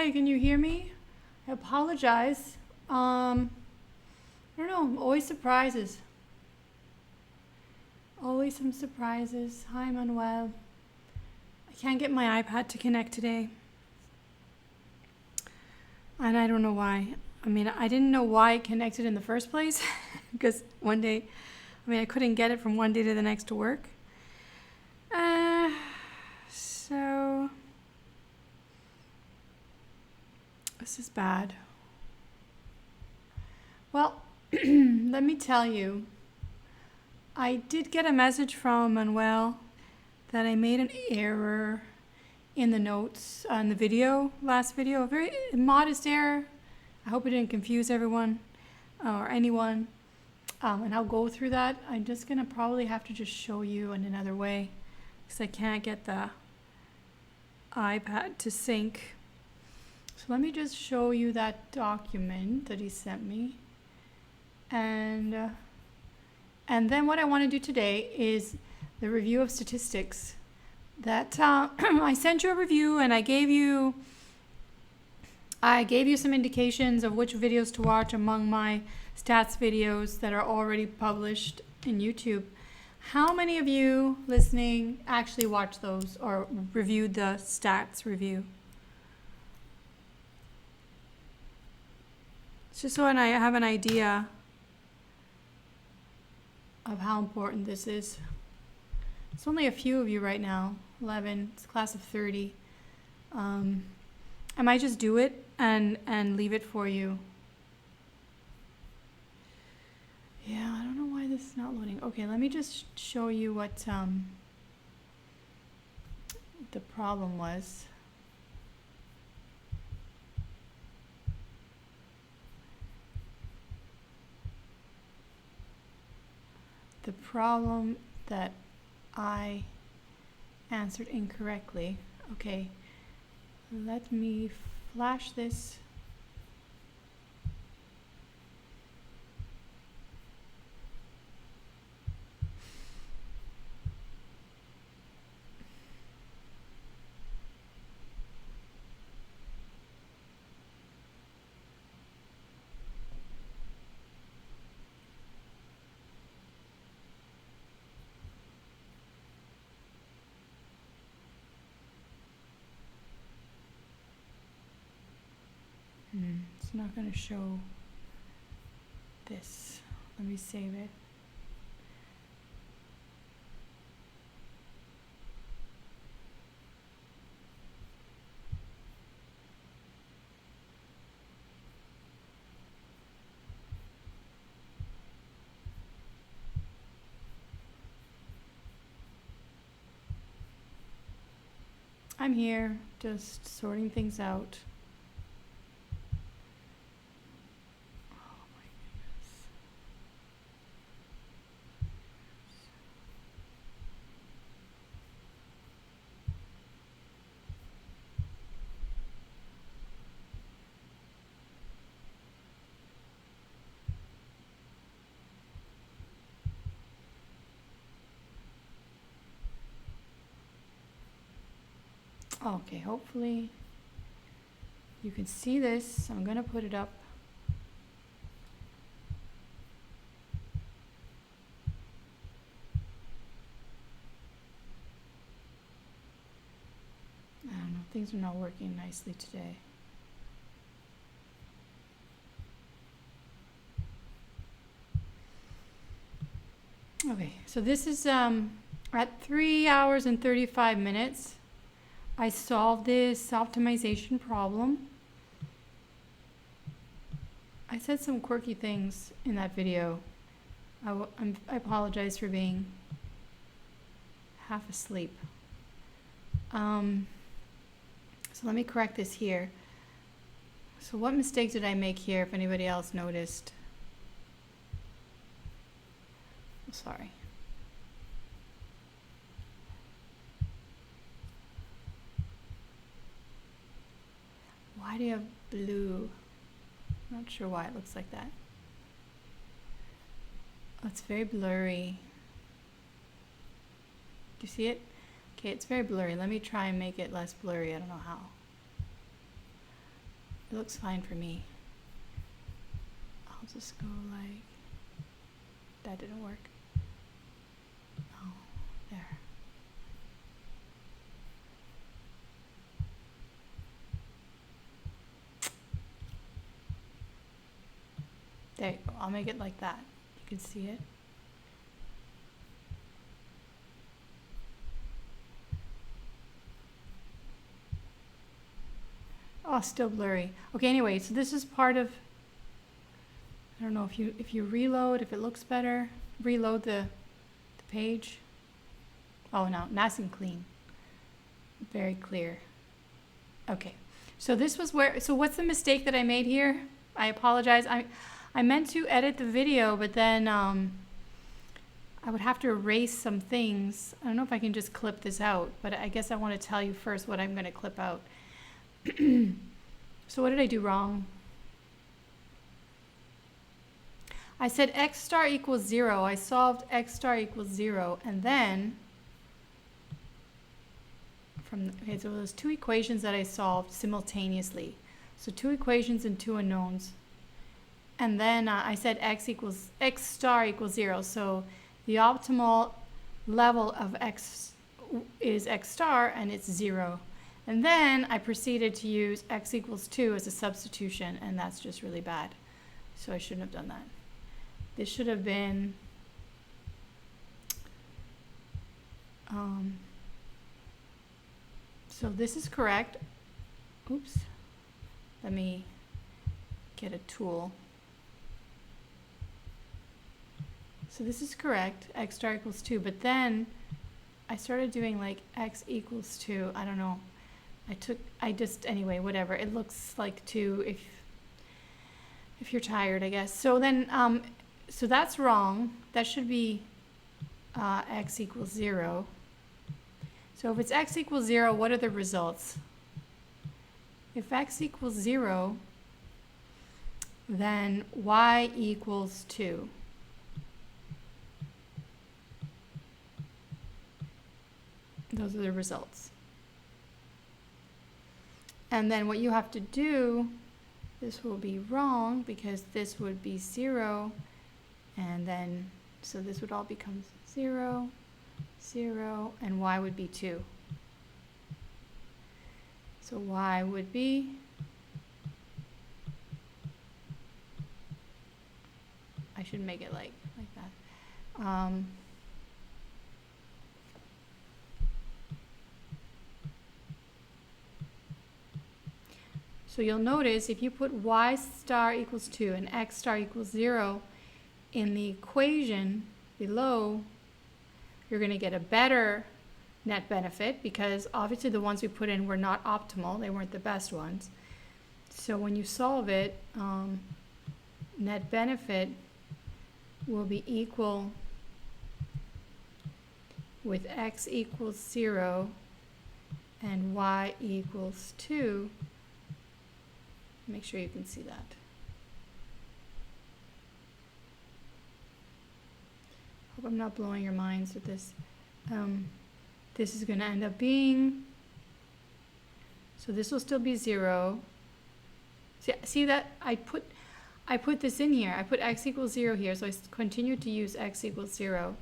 Hi, can you hear me? I apologize. I don't know, always surprises. Always some surprises. Hi, Manuel. I can't get my iPad to connect today. And I don't know why. I mean, I didn't know why it connected in the first place. Because one day, I couldn't get it from one day to the next to work. So this is bad. Well, let me tell you, I did get a message from Manuel that I made an error in the notes on the video, last video, a very modest error. I hope it didn't confuse everyone or anyone. And I'll go through that. I'm just gonna probably have to just show you in another way because I can't get the iPad to sync. So let me just show you that document that he sent me. And then what I want to do today is the review of statistics. That I sent you a review and I gave you some indications of which videos to watch among my stats videos that are already published in YouTube. How many of you listening actually watched those or reviewed the stats review? It's just so I have an idea of how important this is. It's only a few of you right now, 11, it's a class of 30. I might just do it and leave it for you. Yeah, I don't know why this is not loading. Okay, let me just show you what the problem was. The problem that I answered incorrectly. Okay, let me flash this. It's not going to show this. Let me save it. I'm here, just sorting things out. Okay, hopefully you can see this. I'm gonna put it up. I don't know, things are not working nicely today. Okay, so this is at 3 hours and 35 minutes. I solved this optimization problem. I said some quirky things in that video. I apologize for being half asleep. So let me correct this here. So what mistake did I make here, if anybody else noticed? Oh, sorry. Why do you have blue? Not sure why it looks like that. Oh, it's very blurry. Do you see it? Okay, it's very blurry. Let me try and make it less blurry. I don't know how. It looks fine for me. I'll just go like, that didn't work. Oh, there. There you go. I'll make it like that. You can see it. Oh, still blurry. Okay, anyway, so this is part of, I don't know if you reload, if it looks better, reload the page. Oh no, nice and clean. Very clear. Okay. So this was where, so what's the mistake that I made here? I apologize. I meant to edit the video, but then I would have to erase some things. I don't know if I can just clip this out, but I guess I want to tell you first what I'm going to clip out. So what did I do wrong? I said x star equals 0. I solved x star equals 0, and then okay, so those two equations that I solved simultaneously. So two equations and two unknowns. And then I said x star equals 0. So the optimal level of x is x star, and it's 0. And then I proceeded to use x equals 2 as a substitution, and that's just really bad. So I shouldn't have done that. This should have been so this is correct. Oops. Let me get a tool. So this is correct, x star equals 2, but then I started doing like x equals 2. I don't know. Anyway, whatever. It looks like 2 if you're tired, I guess. So then, so that's wrong. That should be x equals 0. So if it's x equals 0, what are the results? If x equals 0, then y equals 2. Those are the results. And then what you have to do, this will be wrong because this would be 0, and then, so this would all become 0, 0, and y would be 2. So y would be, I should make it like that. So you'll notice if you put y star equals 2 and x star equals 0 in the equation below, you're going to get a better net benefit because obviously the ones we put in were not optimal. They weren't the best ones. So when you solve it, net benefit will be equal with x equals 0 and y equals 2. Make sure you can see that. Hope I'm not blowing your minds with this. This is going to end up being, so this will still be 0. See that I put this in here. I put x equals 0 here, so I continue to use x equals 0.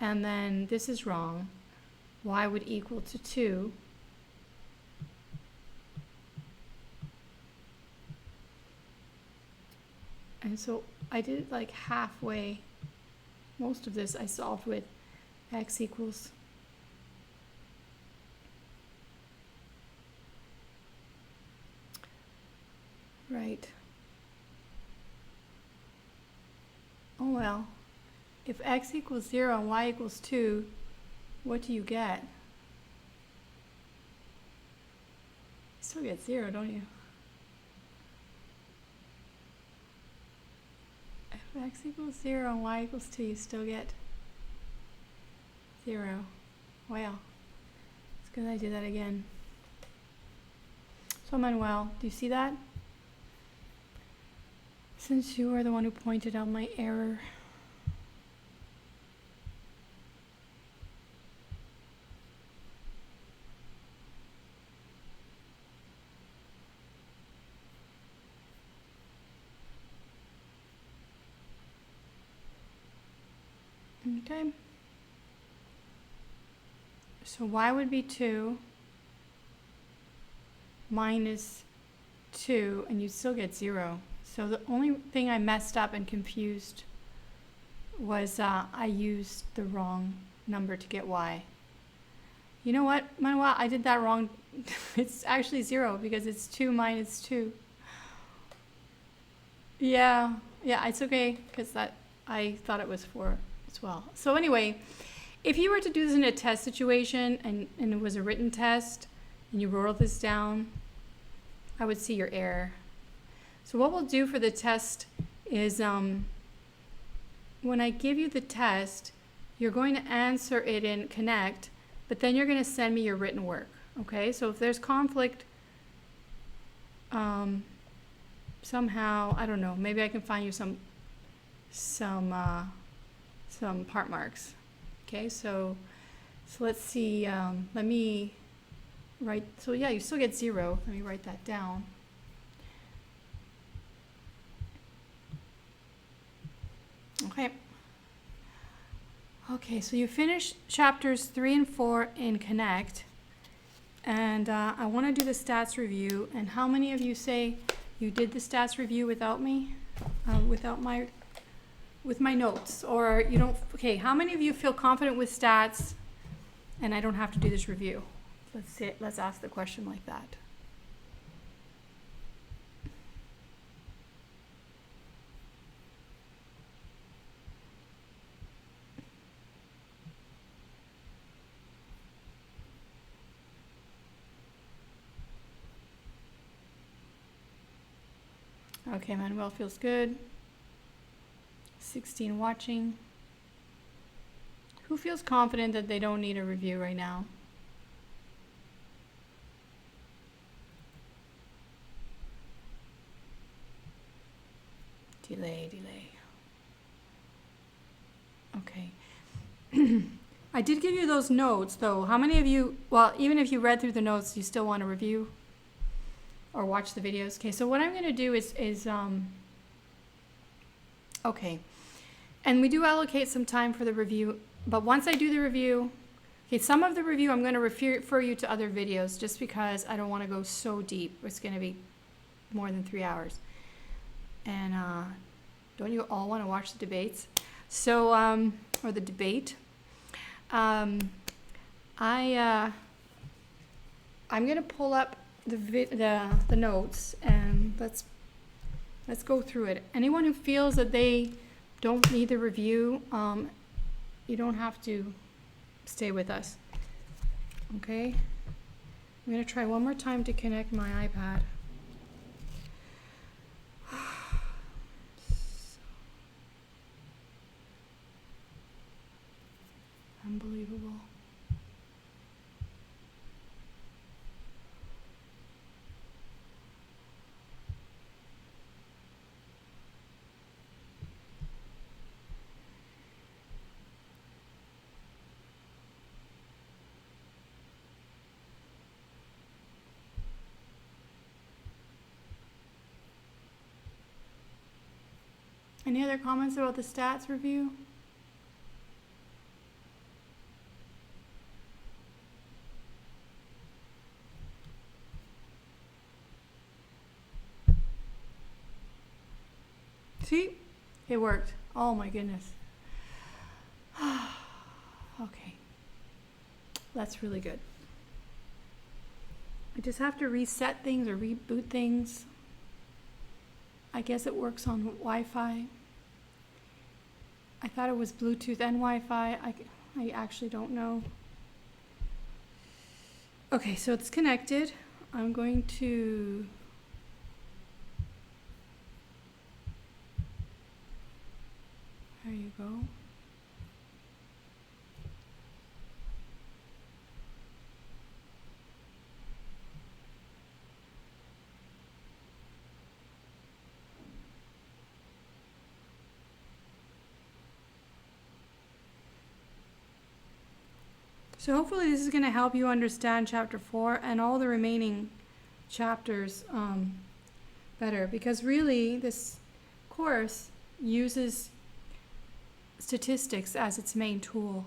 And then this is wrong. Y would equal to 2. And so I did it like halfway. Most of this I solved with x equals. Right. Oh well. If x equals 0 and y equals 2, what do you get? You still get 0, don't you? If x equals 0 and y equals 2, you still get 0. Well, it's good I did that again. So Manuel, do you see that? Since you are the one who pointed out my error. Okay. So y would be 2 minus 2, and you'd still get 0. So the only thing I messed up and confused was I used the wrong number to get y. You know what, Manuel? I did that wrong. It's actually 0 because it's 2 minus 2. Yeah, it's okay because I thought it was 4 as well. So anyway, if you were to do this in a test situation and it was a written test and you wrote this down, I would see your error. So what we'll do for the test is when I give you the test, you're going to answer it in Connect, but then you're going to send me your written work. Okay, so if there's conflict, somehow, I don't know, maybe I can find you some part marks. Okay, so let's see, let me write, so yeah, you still get 0. Let me write that down. Okay, so you finished chapters 3 and 4 in Connect, and I want to do the stats review. And how many of you say you did the stats review without me, with my notes, or you don't? Okay, how many of you feel confident with stats, and I don't have to do this review? Let's ask the question like that. Okay, Manuel feels good. 16 watching. Who feels confident that they don't need a review right now? Delay. Okay. I did give you those notes, though. How many of you, well, even if you read through the notes, you still want to review or watch the videos? Okay, so what I'm going to do is okay. And we do allocate some time for the review, but once I do the review, okay, some of the review I'm going to refer you to other videos just because I don't want to go so deep. It's going to be more than 3 hours. And don't you all want to watch the debates? So, or the debate. I'm going to pull up the notes and let's go through it. Anyone who feels that they don't need the review, you don't have to stay with us. Okay? I'm going to try one more time to connect my iPad. Unbelievable. Any other comments about the stats review? See? It worked. Oh my goodness. Okay. That's really good. I just have to reset things or reboot things. I guess it works on Wi-Fi. I thought it was Bluetooth and Wi-Fi. I actually don't know. Okay, so it's connected. I'm going to there you go. So hopefully this is going to help you understand chapter 4 and all the remaining chapters better, because really this course uses statistics as its main tool.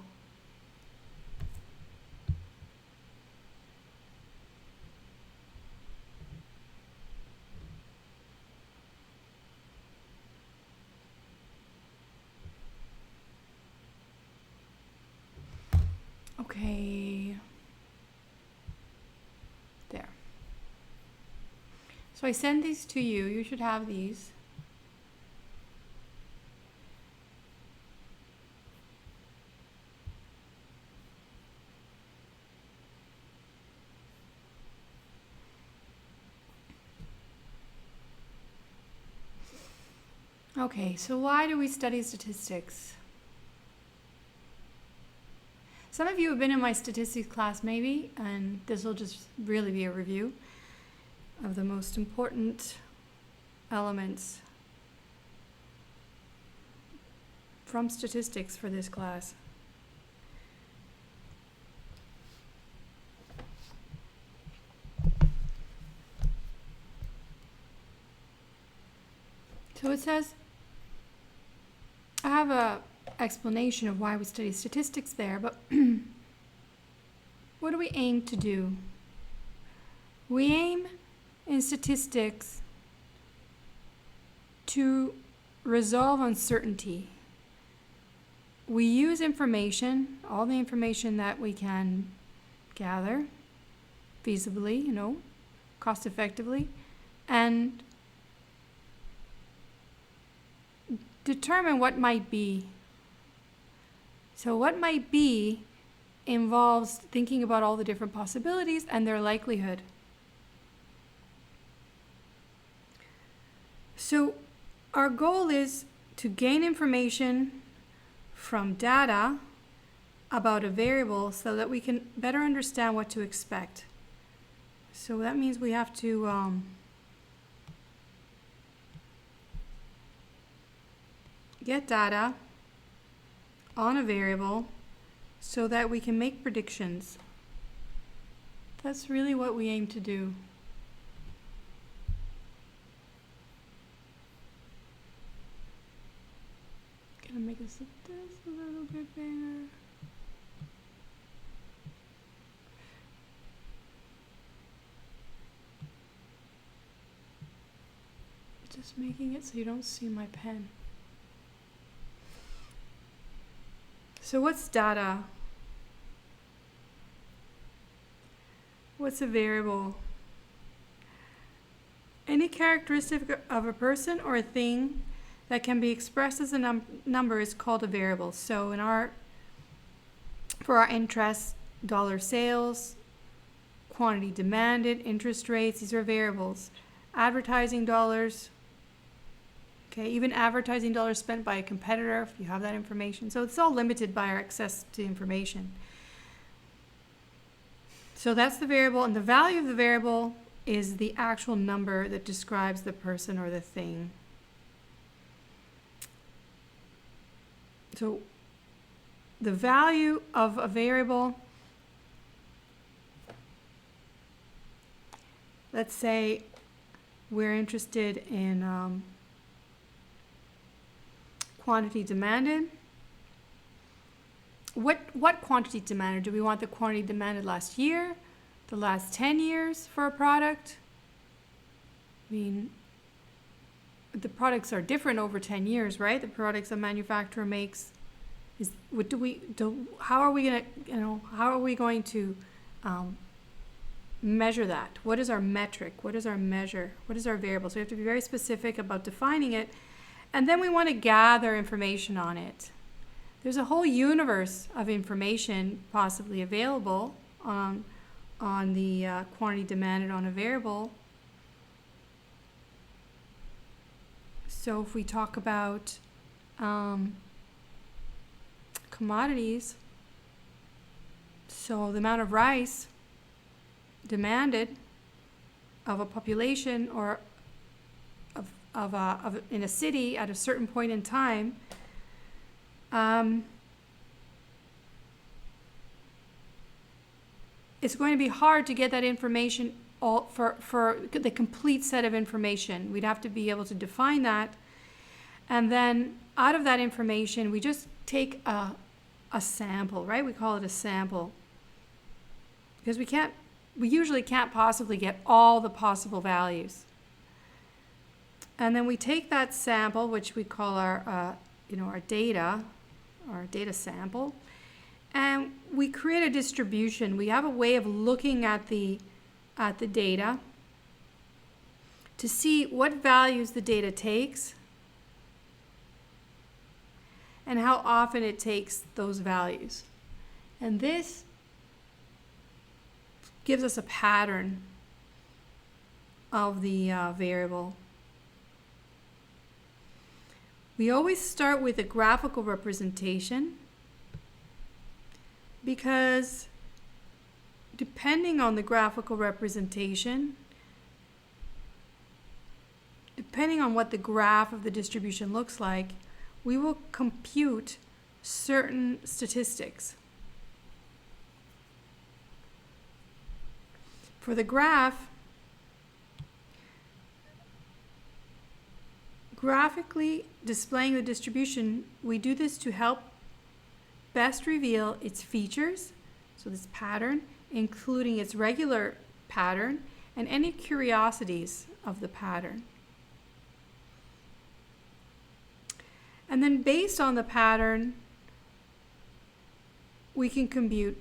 Okay, there. So I send these to you. You should have these. Okay, so why do we study statistics? Some of you have been in my statistics class maybe, and this will just really be a review of the most important elements from statistics for this class. So it says, I have a explanation of why we study statistics there, but what do we aim to do? We aim in statistics to resolve uncertainty. We use information, all the information that we can gather feasibly, cost effectively, and determine what might be. So what might be involves thinking about all the different possibilities and their likelihood. So our goal is to gain information from data about a variable so that we can better understand what to expect. So that means we have to get data on a variable so that we can make predictions. That's really what we aim to do. Gonna make this a little bit bigger. Just making it so you don't see my pen. So what's data? What's a variable? Any characteristic of a person or a thing that can be expressed as a number is called a variable. So for our interest, dollar sales, quantity demanded, interest rates, these are variables. Advertising dollars, okay, even advertising dollars spent by a competitor, if you have that information. So it's all limited by our access to information. So that's the variable, and the value of the variable is the actual number that describes the person or the thing. So the value of a variable, let's say we're interested in quantity demanded. What quantity demanded? Do we want the quantity demanded last year, the last 10 years for a product? I mean, the products are different over 10 years, right? The products a manufacturer makes how are we going to measure that? What is our metric? What is our measure? What is our variable? So we have to be very specific about defining it. And then we want to gather information on it. There's a whole universe of information possibly available on the quantity demanded on a variable. So if we talk about commodities, so the amount of rice demanded of a population or in a city at a certain point in time, it's going to be hard to get that information for the complete set of information. We'd have to be able to define that. And then out of that information, we just take a sample, right? We call it a sample. Because we usually can't possibly get all the possible values. And then we take that sample, which we call our data sample, and we create a distribution. We have a way of looking at the data to see what values the data takes and how often it takes those values. And this gives us a pattern of the variable. We always start with a graphical representation because depending on the graphical representation, depending on what the graph of the distribution looks like, we will compute certain statistics. For the graph, graphically displaying the distribution, we do this to help best reveal its features, so this pattern, including its regular pattern, and any curiosities of the pattern. And then based on the pattern, we can compute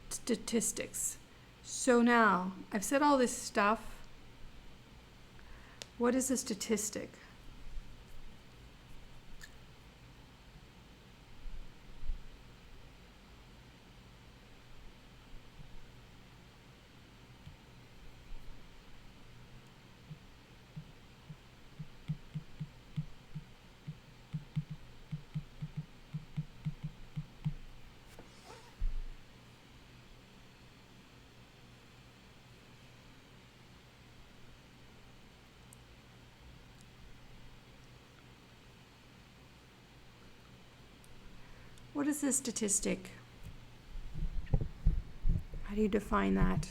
statistics. So now, I've said all this stuff. What is a statistic? What is a statistic? How do you define that?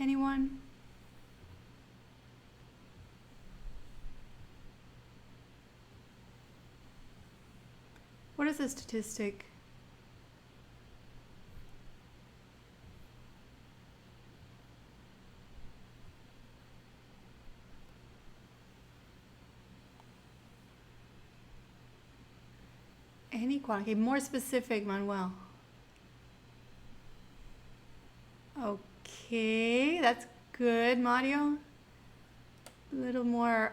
Anyone? What is a statistic? Any quantity, more specific, Manuel. Okay, that's good, Mario. A little more,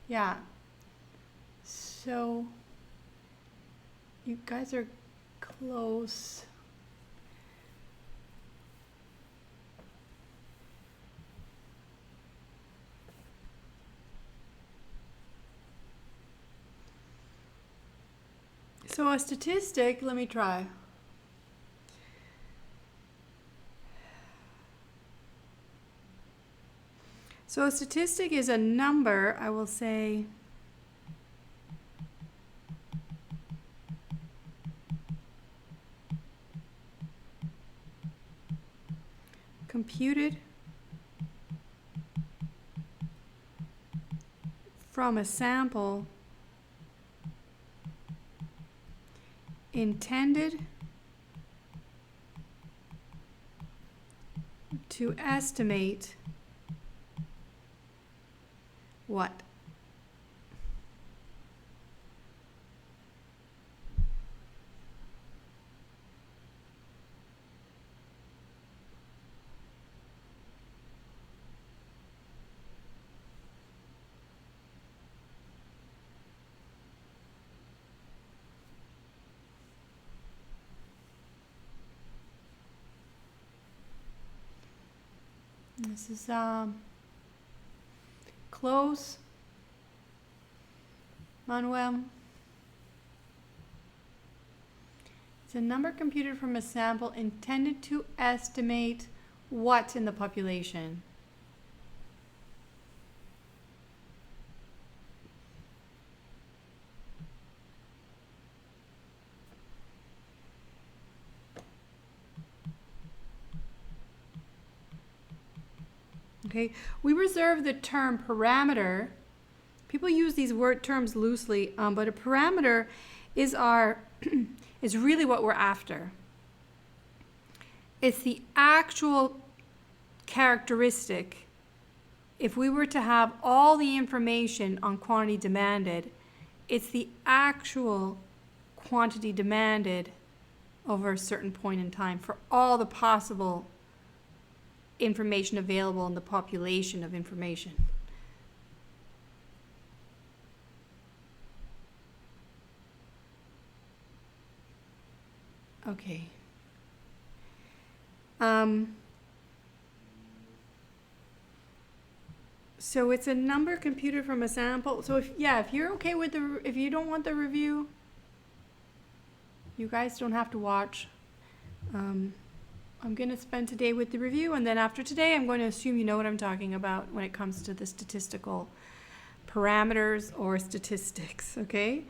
yeah. So, you guys are close. So a statistic, let me try. So a statistic is a number, I will say, computed from a sample intended to estimate what? This is close. Manuel. It's a number computed from a sample intended to estimate what in the population? Okay, we reserve the term parameter. People use these word terms loosely, but a parameter is is really what we're after. It's the actual characteristic. If we were to have all the information on quantity demanded, it's the actual quantity demanded over a certain point in time for all the possible information available in the population of information. Okay. So it's a number computed from a sample. So if you're okay with if you don't want the review, you guys don't have to watch. I'm going to spend today with the review, and then after today, I'm going to assume you know what I'm talking about when it comes to the statistical parameters or statistics, okay?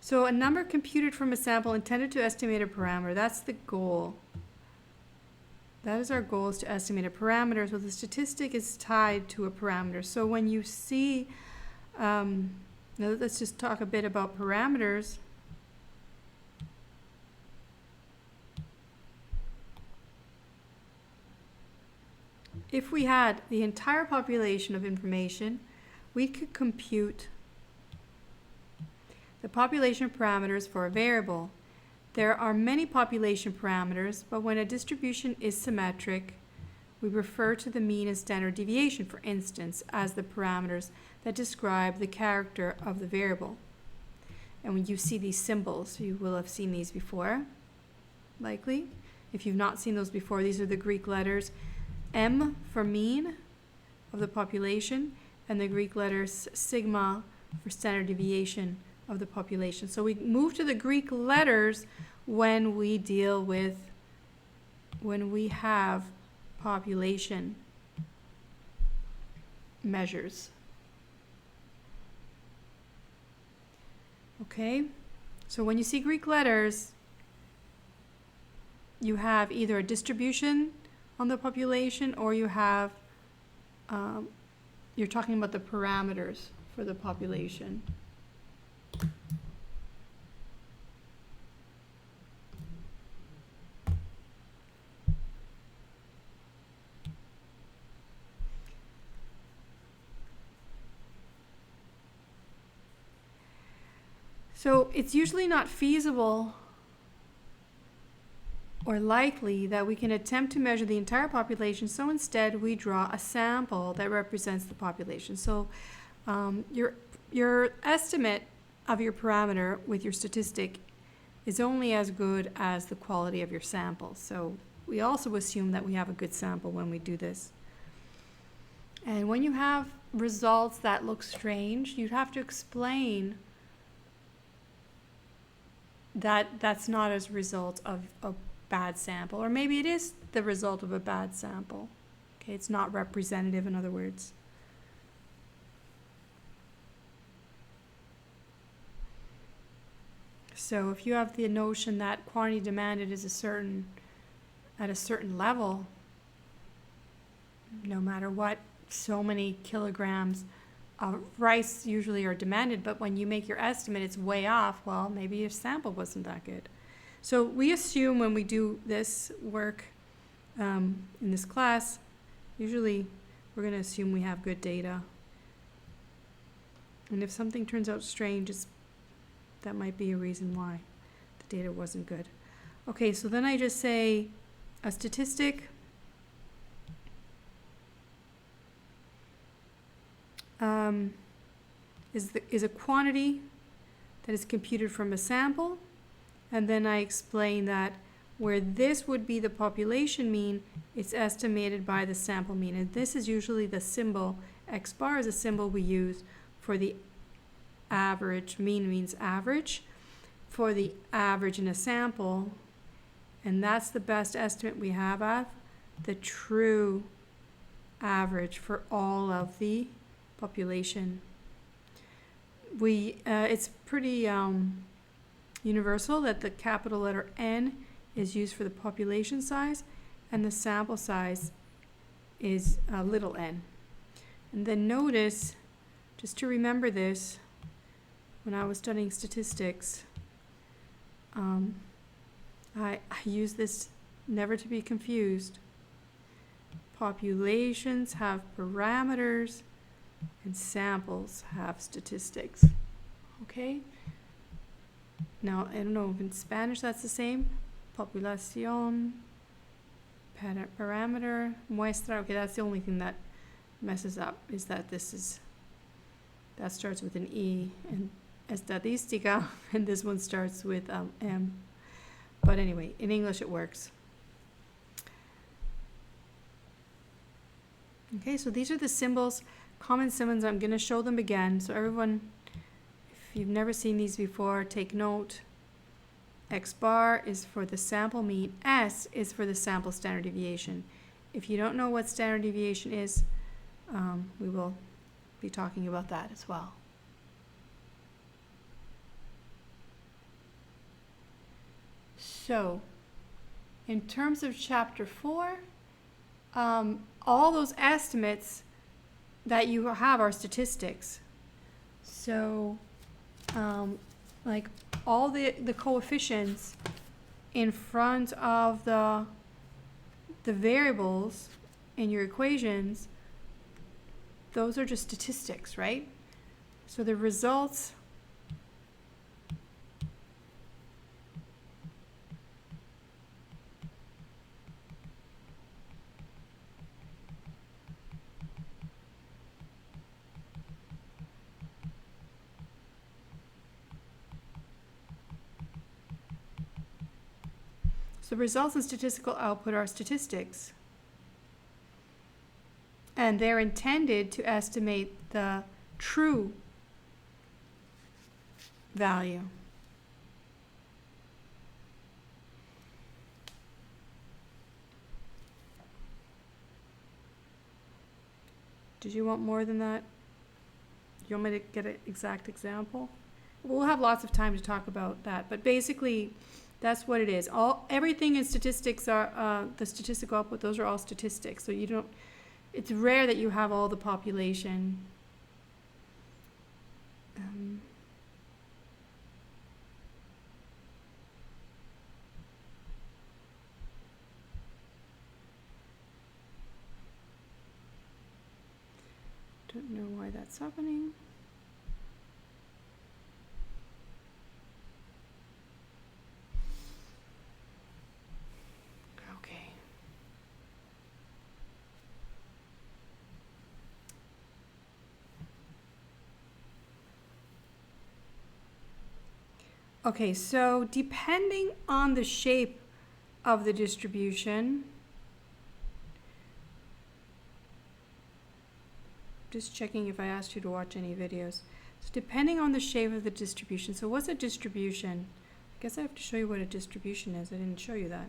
So a number computed from a sample intended to estimate a parameter, that's the goal. That is our goal, is to estimate a parameter. So the statistic is tied to a parameter. So when you see, now let's just talk a bit about parameters. If we had the entire population of information, we could compute the population parameters for a variable. There are many population parameters, but when a distribution is symmetric, we refer to the mean and standard deviation, for instance, as the parameters that describe the character of the variable. And when you see these symbols, you will have seen these before, likely. If you've not seen those before, these are the Greek letters M for mean of the population, and the Greek letters sigma for standard deviation of the population. So we move to the Greek letters when we have population measures. Okay, so when you see Greek letters, you have either a distribution on the population, or you have, you're talking about the parameters for the population. So it's usually not feasible or likely that we can attempt to measure the entire population, so instead we draw a sample that represents the population. So your estimate of your parameter with your statistic is only as good as the quality of your sample. So we also assume that we have a good sample when we do this. And when you have results that look strange, you'd have to explain that that's not as a result of a bad sample, or maybe it is the result of a bad sample. Okay, it's not representative, in other words. So if you have the notion that quantity demanded is at a certain level, no matter what, so many kilograms of rice usually are demanded, but when you make your estimate, it's way off. Well, maybe your sample wasn't that good. So we assume when we do this work in this class, usually we're going to assume we have good data. And if something turns out strange, that might be a reason why the data wasn't good. Okay, so then I just say a statistic is a quantity that is computed from a sample, and then I explain that where this would be the population mean, it's estimated by the sample mean, and this is usually the symbol. X bar is a symbol we use for the average. Mean means average. for the average in a sample, and that's the best estimate we have of the true average for all of the population. It's pretty universal that the capital letter N is used for the population size, and the sample size is little n. And then notice, just to remember this, when I was studying statistics, I use this never to be confused. Populations have parameters and samples have statistics. Okay? Now, I don't know if in Spanish that's the same. Populación, parameter, muestra. Okay, that's the only thing that messes up, is that that starts with an E, and estadística, and this one starts with M. But anyway, in English it works. Okay, so these are the symbols, common symbols. I'm going to show them again. So everyone, if you've never seen these before, take note. X bar is for the sample mean. S is for the sample standard deviation. If you don't know what standard deviation is, we will be talking about that as well. So, in terms of chapter 4, all those estimates that you have are statistics. So, like all the coefficients in front of the variables in your equations, those are just statistics, right? So the results and statistical output are statistics. And they're intended to estimate the true value. Did you want more than that? You want me to get an exact example? We'll have lots of time to talk about that, but basically that's what it is. Everything in statistics are the statistical output. Those are all statistics. So you don't. It's rare that you have all the population. Don't know why that's happening. Okay, so depending on the shape of the distribution, just checking if I asked you to watch any videos. So depending on the shape of the distribution, so what's a distribution? I guess I have to show you what a distribution is. I didn't show you that.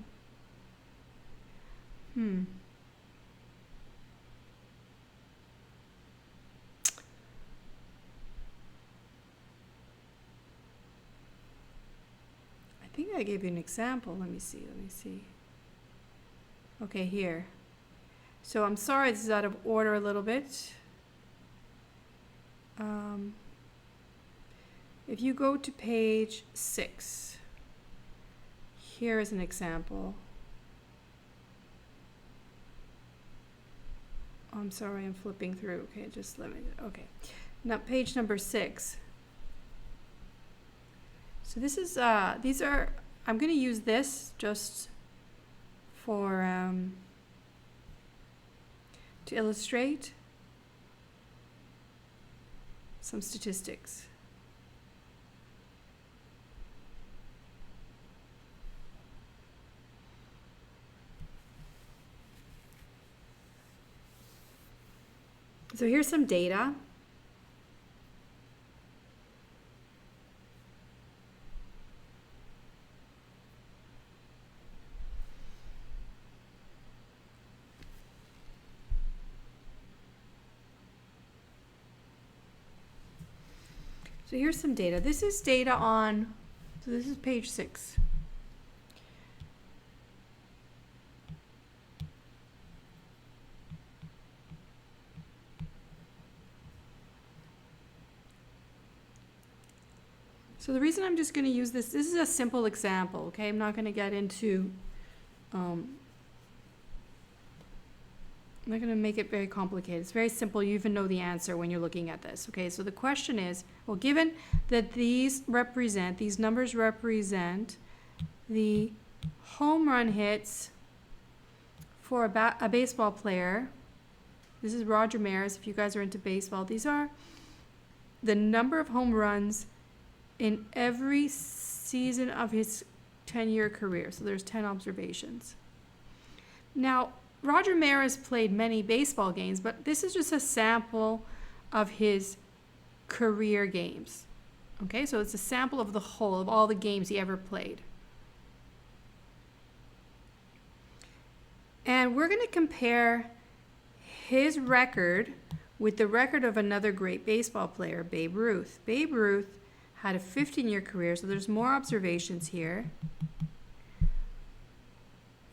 I think I gave you an example. Let me see. Okay, here. So I'm sorry, this is out of order a little bit. If you go to page 6, here is an example. Oh, I'm sorry, I'm flipping through. Okay, just let me, okay. Now page number 6. So this is, these are, I'm going to use this just for, to illustrate some statistics. So here's some data. So here's some data. This is data on, so this is page 6. So the reason I'm just going to use this is a simple example, okay? I'm not going to get into, I'm not going to make it very complicated. It's very simple. You even know the answer when you're looking at this, okay? So the question is, well, given that these numbers represent the home run hits for a baseball player. This is Roger Maris, if you guys are into baseball. These are the number of home runs in every season of his 10-year career. So there's 10 observations. Now, Roger Maris played many baseball games, but this is just a sample of his career games. Okay, so it's a sample of the whole, of all the games he ever played. And we're going to compare his record with the record of another great baseball player, Babe Ruth. Babe Ruth had a 15-year career, so there's more observations here.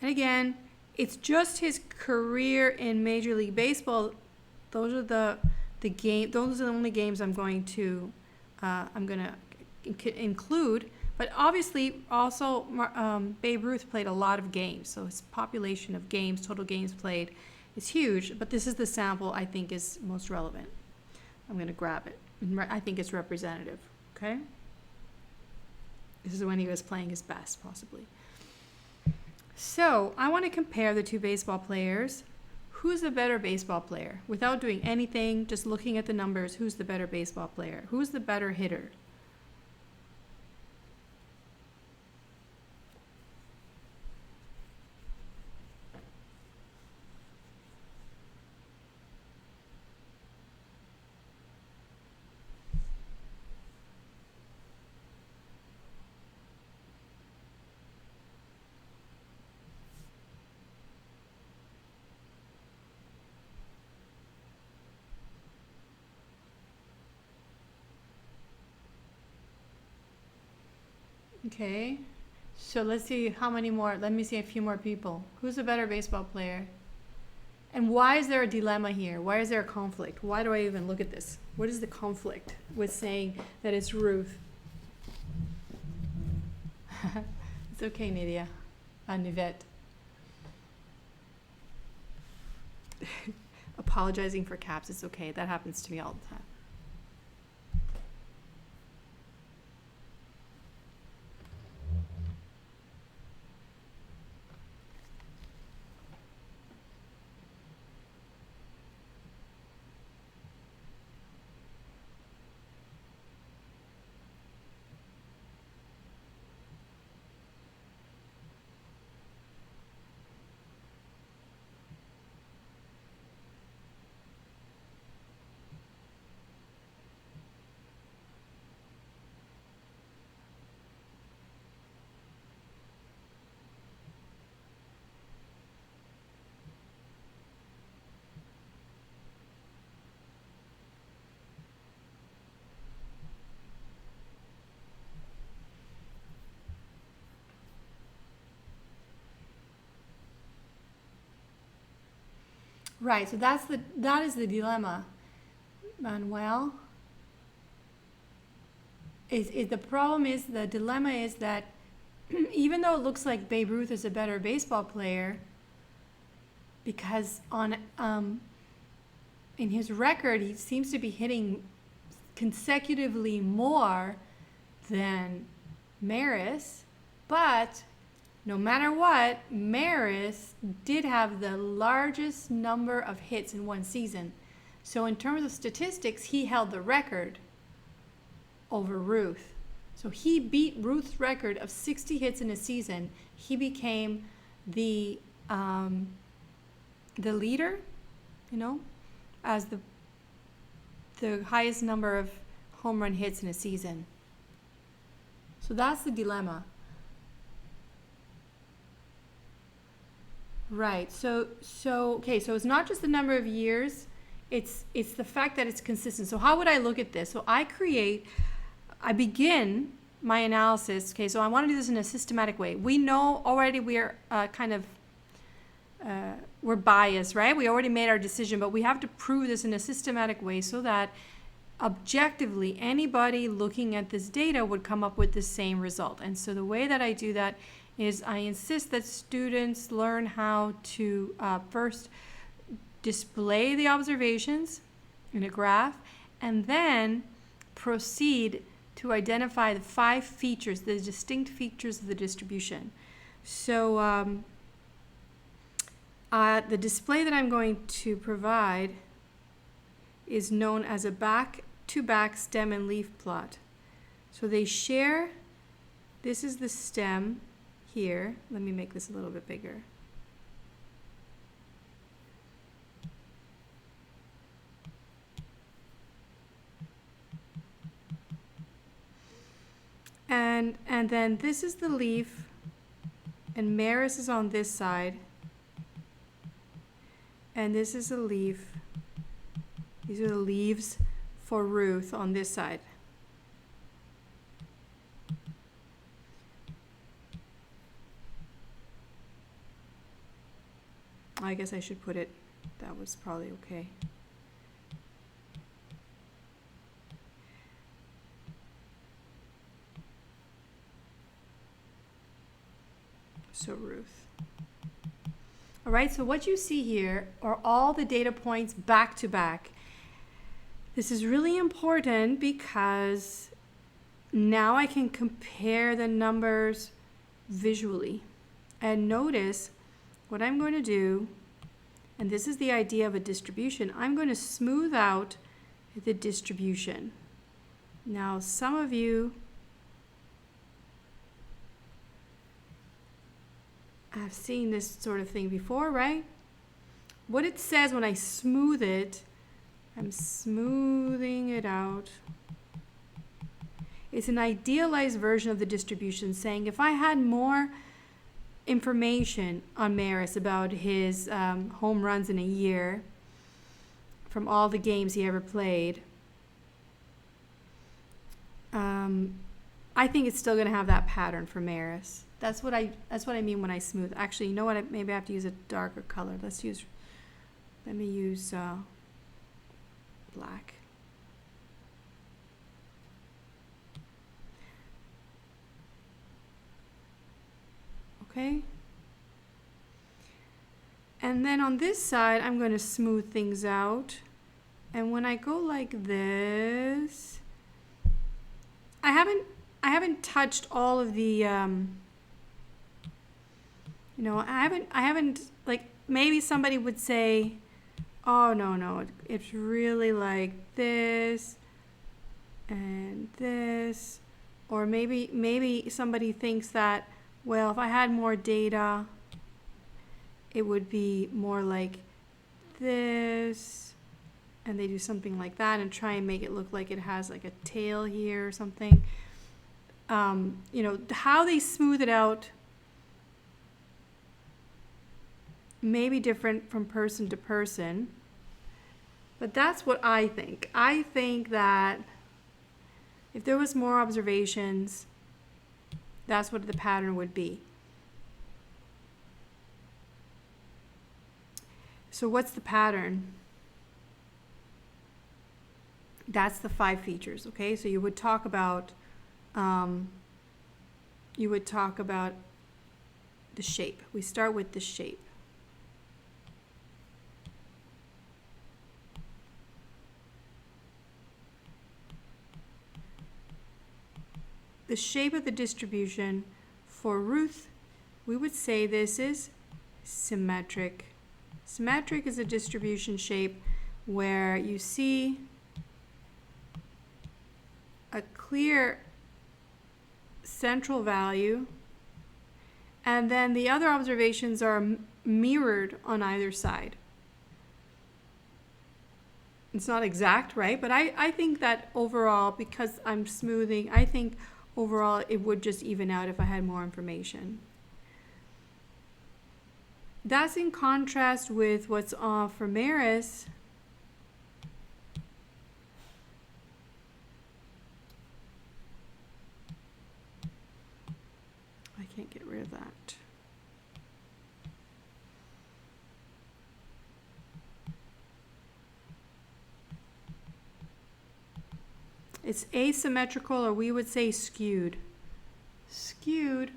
And again, it's just his career in Major League Baseball. Those are the only games I'm going to include. But obviously, also Babe Ruth played a lot of games, so his population of games, total games played, is huge. But this is the sample I think is most relevant. I'm going to grab it. I think it's representative. Okay? This is when he was playing his best, possibly. So I want to compare the two baseball players. Who's the better baseball player? Without doing anything, just looking at the numbers, who's the better baseball player? Who's the better hitter? Okay, so let's see how many more. Let me see a few more people. Who's a better baseball player? And why is there a dilemma here? Why is there a conflict? Why do I even look at this? What is the conflict with saying that it's Ruth? It's okay, Nidia. Nivette. Apologizing for caps, it's okay. That happens to me all the time. Right, so that is the dilemma, Manuel. The problem is, the dilemma is that even though it looks like Babe Ruth is a better baseball player, because in his record he seems to be hitting consecutively more than Maris, but no matter what, Maris did have the largest number of hits in one season. So in terms of statistics, he held the record over Ruth. So he beat Ruth's record of 60 hits in a season. He became the leader, as the highest number of home run hits in a season. So that's the dilemma. Right. So it's not just the number of years, it's the fact that it's consistent. So how would I look at this? So I create I begin my analysis. Okay, so I want to do this in a systematic way. We know already we are we're biased, right? We already made our decision, but we have to prove this in a systematic way so that objectively anybody looking at this data would come up with the same result. And so the way that I do that is I insist that students learn how to first display the observations in a graph and then proceed to identify the 5 features, the distinct features of the distribution. So the display that I'm going to provide is known as a back-to-back stem and leaf plot. So they share, this is the stem here. Let me make this a little bit bigger. And then this is the leaf, and Maris is on this side, and this is a leaf. These are the leaves for Ruth on this side. I guess I should put it, that was probably okay. So Ruth. All right, so what you see here are all the data points back to back. This is really important because now I can compare the numbers visually. And notice what I'm going to do, and this is the idea of a distribution, I'm going to smooth out the distribution. Now, some of you have seen this sort of thing before, right? What it says when I smooth it, I'm smoothing it out. It's an idealized version of the distribution saying if I had more information on Maris about his home runs in a year from all the games he ever played, I think it's still going to have that pattern for Maris. That's what I mean when I smooth. Actually, you know what? Maybe I have to use a darker color. Let me use black. Okay. And then on this side, I'm going to smooth things out. And when I go like this, I haven't touched all of the I haven't like, maybe somebody would say, oh no, it's really like this and this, or maybe somebody thinks that, well, if I had more data, it would be more like this, and they do something like that and try and make it look like it has like a tail here or something. How they smooth it out may be different from person to person, but that's what I think. I think that if there was more observations, that's what the pattern would be. So what's the pattern? That's the 5 features, okay? So you would talk about the shape. We start with the shape. The shape of the distribution for Ruth, we would say this is symmetric. Symmetric is a distribution shape where you see a clear central value, and then the other observations are mirrored on either side. It's not exact, right? But I think that overall, because I'm smoothing, I think overall it would just even out if I had more information. That's in contrast with what's for Maris. It's asymmetrical, or we would say skewed. Skewed.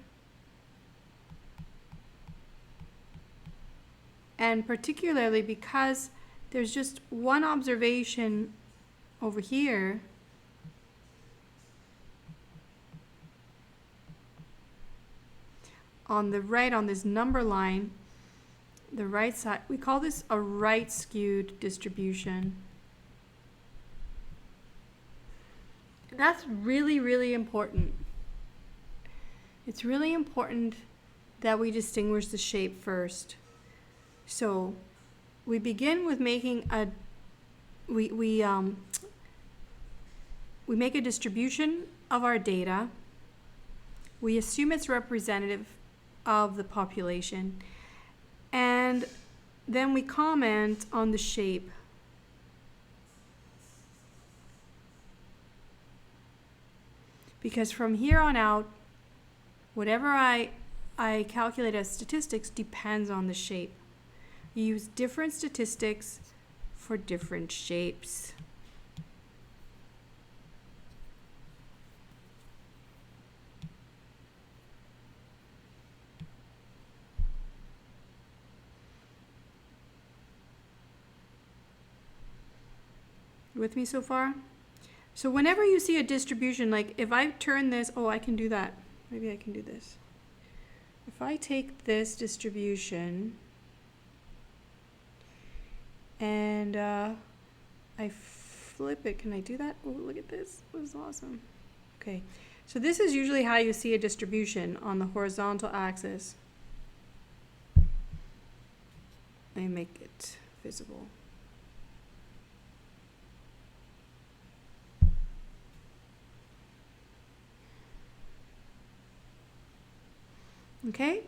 And particularly because there's just one observation over here. On the right, on this number line, the right side, we call this a right skewed distribution. That's really, really important. It's really important that we distinguish the shape first. So we begin with making a, we make a distribution of our data. We assume it's representative of the population. And then we comment on the shape. Because from here on out, whatever I calculate as statistics depends on the shape. You use different statistics for different shapes. You with me so far? So whenever you see a distribution, like if I turn this, oh, I can do that. Maybe I can do this. If I take this distribution and I flip it, can I do that? Oh, look at this. This is awesome. Okay, so this is usually how you see a distribution on the horizontal axis. Let me make it visible. Okay,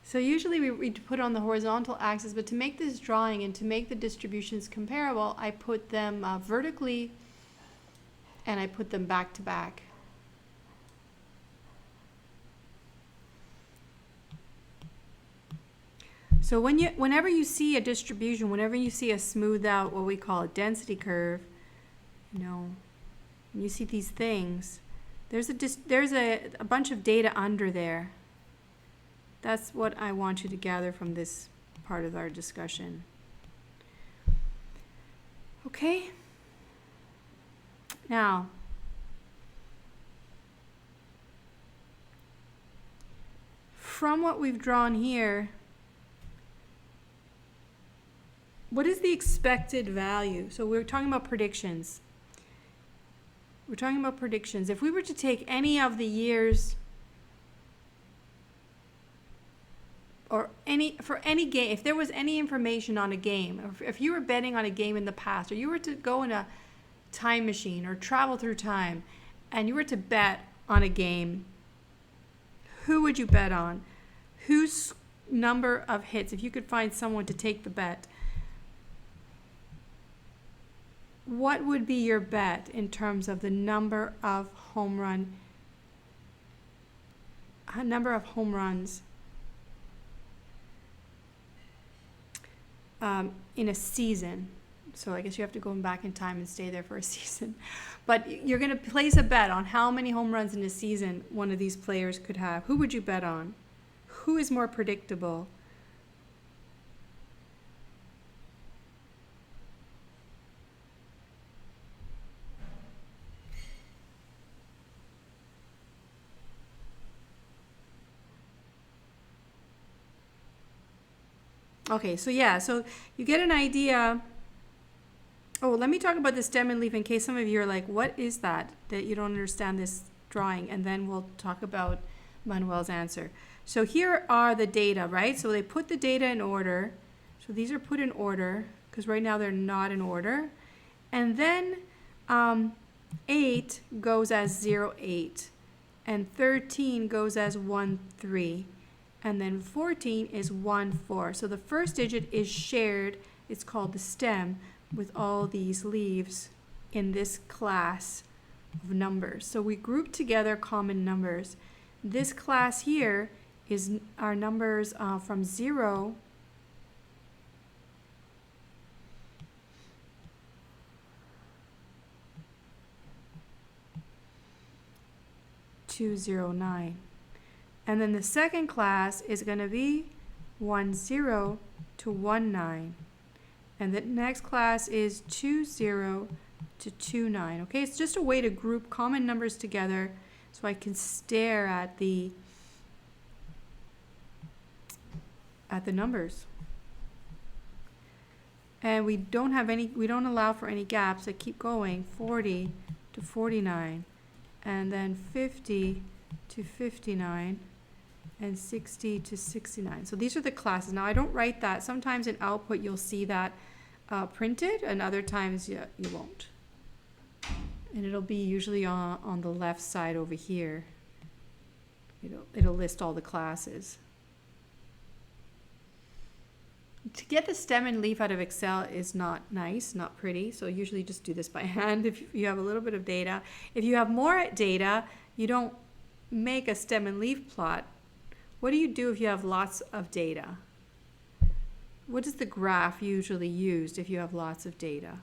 so usually we put on the horizontal axis, but to make this drawing and to make the distributions comparable, I put them vertically and I put them back to back. So whenever you see a distribution, whenever you see a smoothed out, what we call a density curve, you know, when you see these things, there's a bunch of data under there. That's what I want you to gather from this part of our discussion. Okay? Now, from what we've drawn here, what is the expected value? So we're talking about predictions. We're talking about predictions. If we were to take any of the years or for any game, if there was any information on a game, or if you were betting on a game in the past, or you were to go in a time machine or travel through time, and you were to bet on a game, who would you bet on? Whose number of hits, if you could find someone to take the bet, what would be your bet in terms of the number of home runs in a season? So I guess you have to go back in time and stay there for a season. But you're going to place a bet on how many home runs in a season one of these players could have. Who would you bet on? Who is more predictable? Okay, so yeah, so you get an idea. Oh, let me talk about the stem and leaf in case some of you are like, what is that you don't understand this drawing? And then we'll talk about Manuel's answer. So here are the data, right? So they put the data in order. So these are put in order because right now they're not in order. And then 8 goes as 0, 8. And 13 goes as 1, 3. And then 14 is 1, 4. So the first digit is shared. It's called the stem with all these leaves in this class of numbers. So we group together common numbers. This class here is our numbers from 0 209. And then the second class is going to be 10 to 19. And the next class is 20 to 29. Okay, it's just a way to group common numbers together so I can stare at the numbers. And we don't allow for any gaps that keep going. 40 to 49, and then 50 to 59, and 60 to 69. So these are the classes. Now I don't write that. Sometimes in output you'll see that printed, and other times you won't. And it'll be usually on the left side over here. It'll list all the classes. To get the stem and leaf out of Excel is not nice, not pretty, so usually just do this by hand if you have a little bit of data. If you have more data, you don't make a stem and leaf plot. What do you do if you have lots of data? What is the graph usually used if you have lots of data?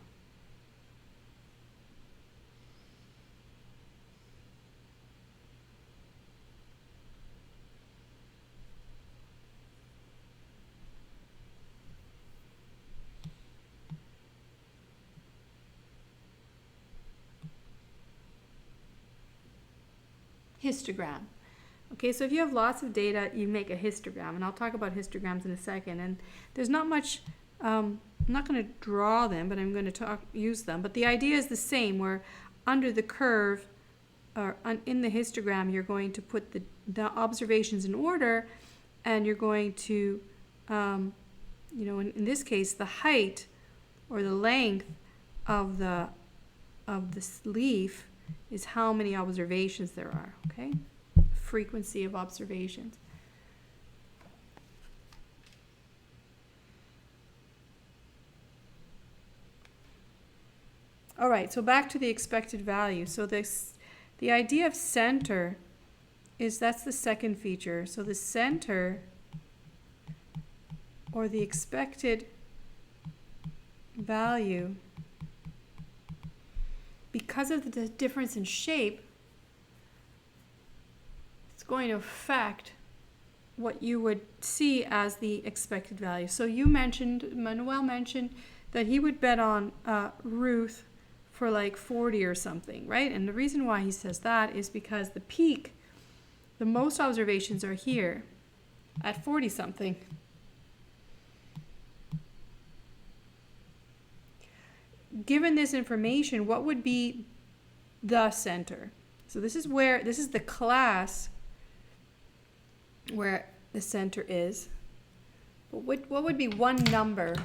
Histogram. Okay, so if you have lots of data, you make a histogram, and I'll talk about histograms in a second. And there's not much, I'm not going to draw them, but I'm going to use them. But the idea is the same, where under the curve, or in the histogram, you're going to put the observations in order, and you're going to, in this case, the height or the length of this leaf is how many observations there are, okay? Frequency of observations. All right, so back to the expected value. So the idea of center that's the second feature. So the center, or the expected value, because of the difference in shape, it's going to affect what you would see as the expected value. So Manuel mentioned that he would bet on Ruth for like 40 or something, right? And the reason why he says that is because the peak, the most observations are here at 40 something. Given this information, what would be the center? So this is the class where the center is. But what would be one number?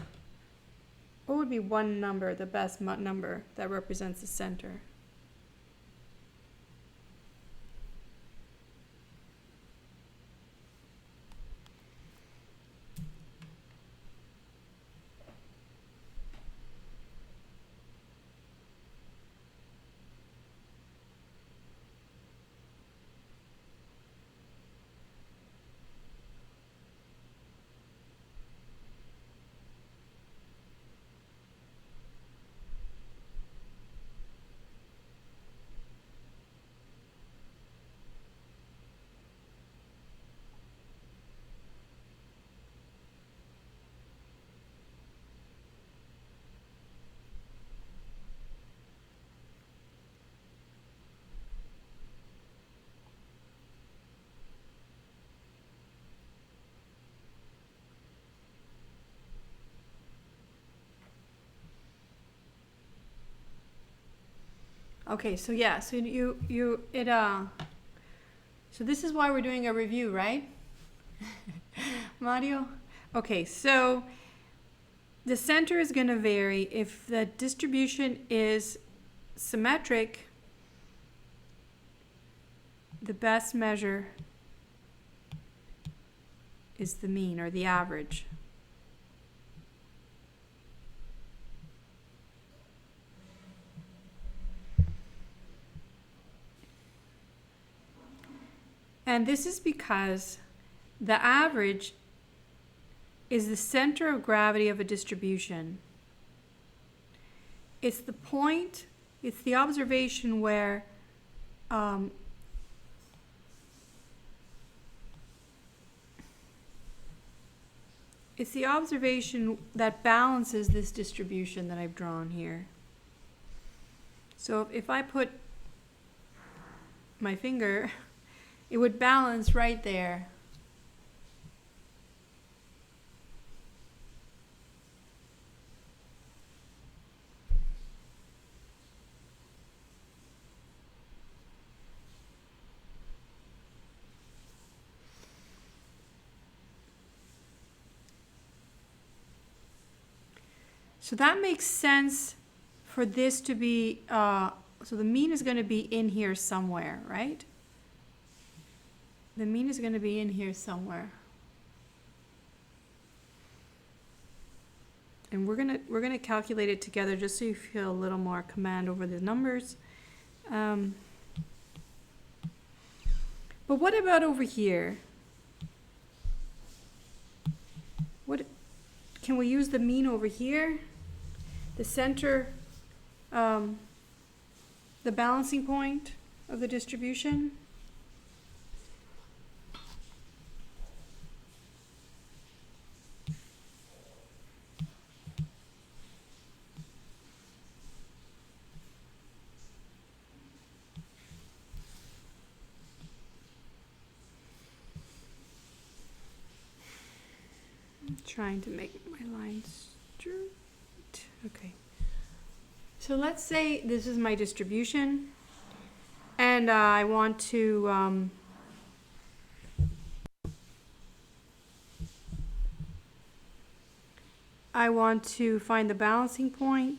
What would be one number, the best number that represents the center? Okay, so yeah, so so this is why we're doing a review, right? Mario? Okay, so the center is going to vary. If the distribution is symmetric, the best measure is the mean, or the average. And this is because the average is the center of gravity of a distribution. It's the point, it's the observation where It's the observation that balances this distribution that I've drawn here. So if I put my finger, it would balance right there. So that makes sense for this to be, so the mean is going to be in here somewhere, right? The mean is going to be in here somewhere. And we're gonna calculate it together just so you feel a little more command over the numbers. But what about over here? What can we use the mean over here? The center, the balancing point of the distribution? I'm trying to make my lines straight. Okay. So let's say this is my distribution, and I want to find the balancing point.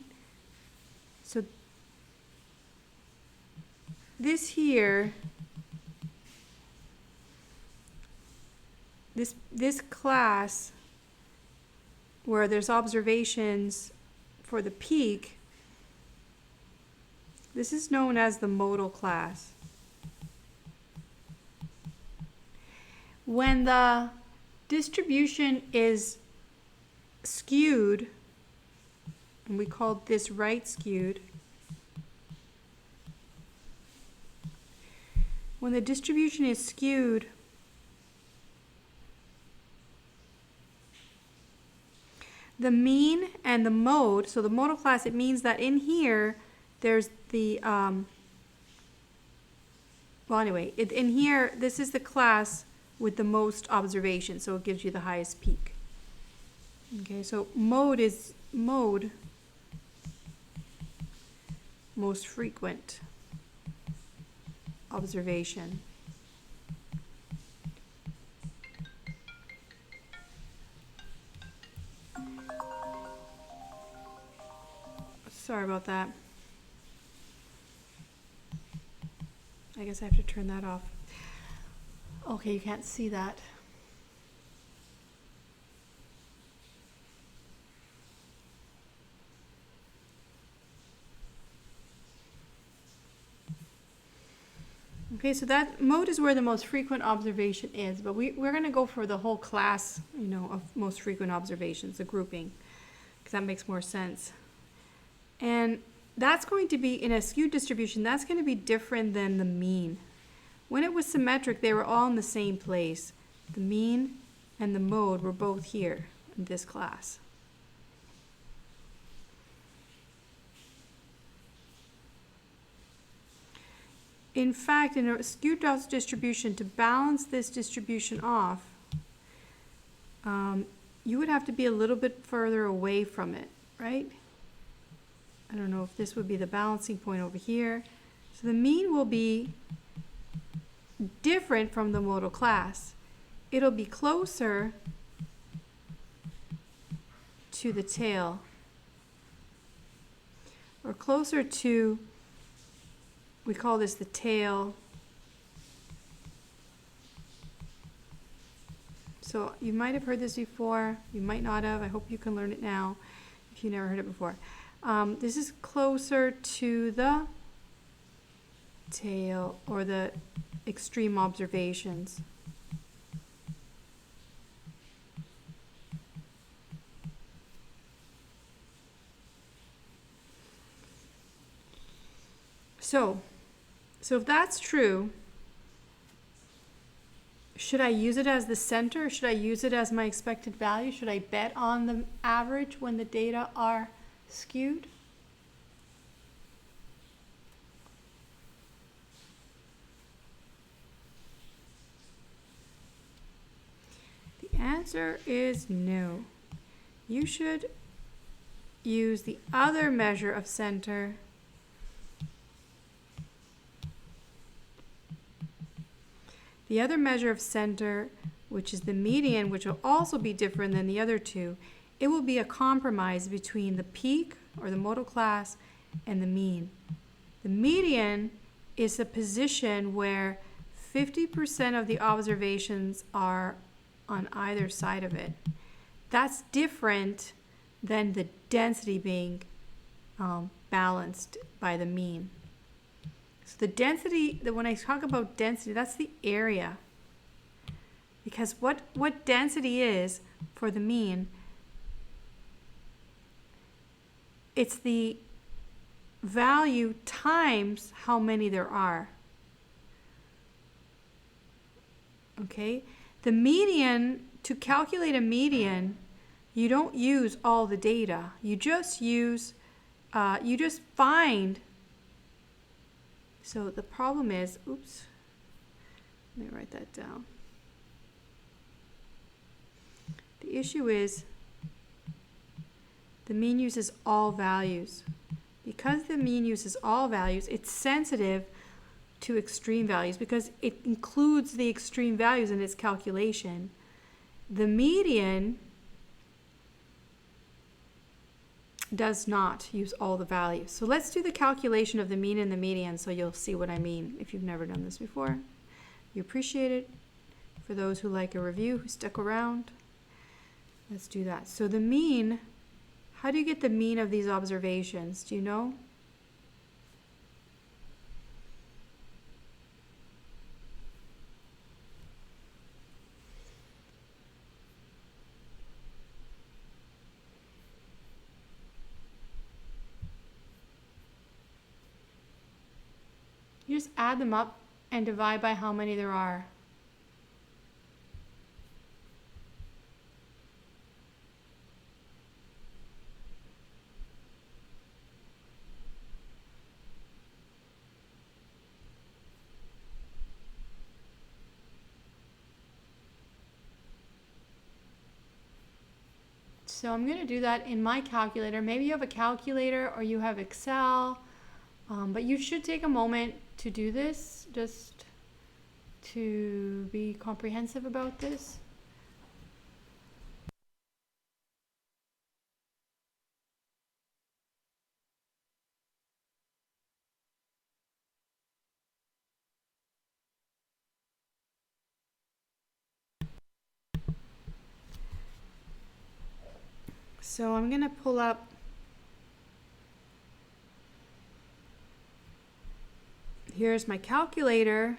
So this here, this class where there's observations for the peak, this is known as the modal class. When the distribution is skewed, and we call this right skewed, when the distribution is skewed, the mean and the mode, so the modal class, it means that in here there's the, well anyway, in here, this is the class with the most observations, so it gives you the highest peak. Okay, so mode is mode, most frequent observation. Sorry about that. I guess I have to turn that off. Okay, you can't see that. Okay, so that mode is where the most frequent observation is, but we're going to go for the whole class, you know, of most frequent observations, the grouping, because that makes more sense. And that's going to be, in a skewed distribution, that's going to be different than the mean. When it was symmetric, they were all in the same place. The mean and the mode were both here in this class. In fact, in a skewed distribution, to balance this distribution off, you would have to be a little bit further away from it, right? I don't know if this would be the balancing point over here. So the mean will be different from the modal class. It'll be closer to the tail, or closer to, we call this the tail. So you might have heard this before, you might not have. I hope you can learn it now if you never heard it before. This is closer to the tail, or the extreme observations. So if that's true, Should I use it as the center, or should I use it as my expected value? Should I bet on the average when the data are skewed? The answer is no. You should use the other measure of center. The other measure of center, which is the median, which will also be different than the other two, it will be a compromise between the peak, or the modal class, and the mean. The median is a position where 50% of the observations are on either side of it. That's different than the density being balanced by the mean. So the density, when I talk about density, that's the area. Because what density is for the mean, it's the value times how many there are. Okay? The median, to calculate a median, you don't use all the data. You just use, you just find. So the problem is, oops, let me write that down. The issue is the mean uses all values. Because the mean uses all values, it's sensitive to extreme values because it includes the extreme values in its calculation. The median does not use all the values. So let's do the calculation of the mean and the median so you'll see what I mean if you've never done this before. You appreciate it. For those who like a review, who stuck around, let's do that. So the mean, how do you get the mean of these observations? Do you know? You just add them up and divide by how many there are. So I'm going to do that in my calculator. Maybe you have a calculator or you have Excel, but you should take a moment to do this, just to be comprehensive about this. So I'm going to pull up here's my calculator,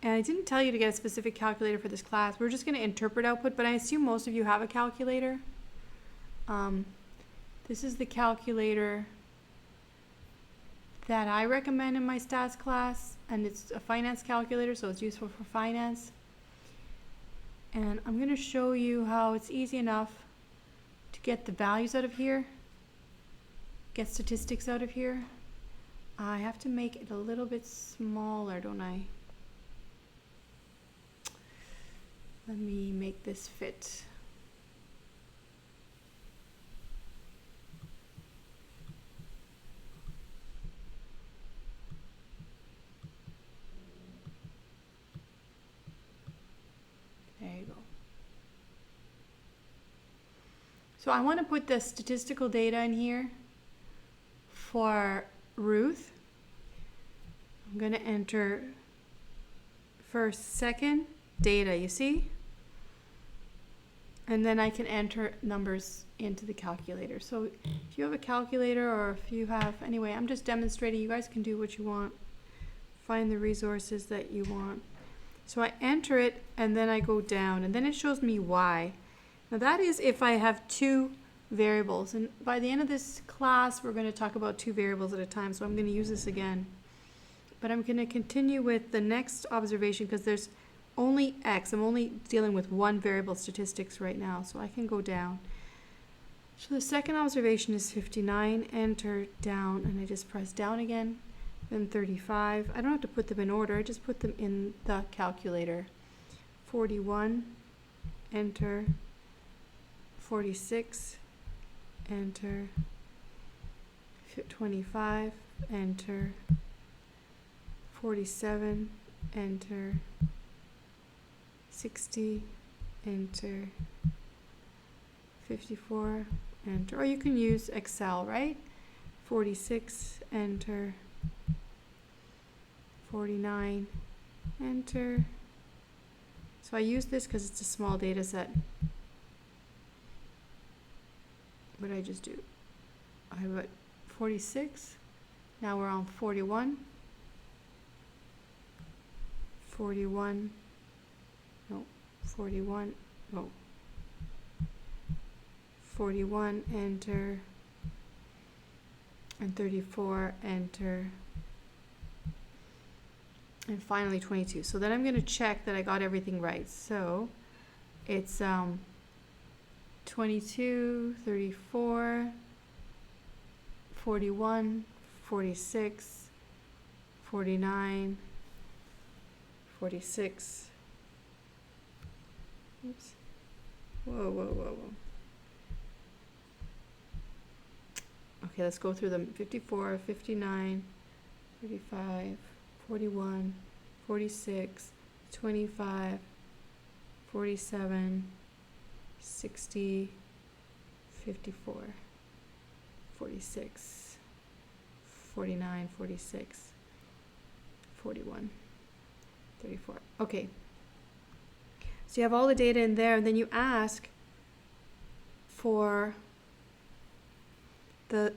and I didn't tell you to get a specific calculator for this class. We're just going to interpret output, but I assume most of you have a calculator. This is the calculator that I recommend in my stats class, and it's a finance calculator, so it's useful for finance. And I'm going to show you how it's easy enough to get the values out of here, get statistics out of here. I have to make it a little bit smaller, don't I? Let me make this fit. There you go. So I want to put the statistical data in here for Ruth. I'm going to enter first, second, data, you see? And then I can enter numbers into the calculator. So if you have a calculator or if you have, anyway, I'm just demonstrating. You guys can do what you want. Find the resources that you want. So I enter it and then I go down and then it shows me Y. Now that is if I have two variables, and by the end of this class we're going to talk about two variables at a time, so I'm going to use this again. But I'm going to continue with the next observation because there's only X. I'm only dealing with one variable statistics right now, so I can go down. So the second observation is 59, enter, down, and I just press down again, then 35. I don't have to put them in order, I just put them in the calculator. 41, enter, 46, enter, 25, enter, 47, enter, 60, enter, 54, enter, or you can use Excel, right? 46, enter, 49, enter. So I use this because it's a small data set. What did I just do? I put 46, now we're on 41, 41, no, 41, no, 41, enter, and 34, enter, and finally 22. So then I'm going to check that I got everything right. So it's 22, 34, 41, 46, 49, 46. Oops. Whoa, whoa, whoa, whoa. Okay, let's go through them. 54, 59, 35, 41, 46, 25, 47, 60, 54, 46, 49, 46, 41, 34. Okay. So you have all the data in there, and then you ask for the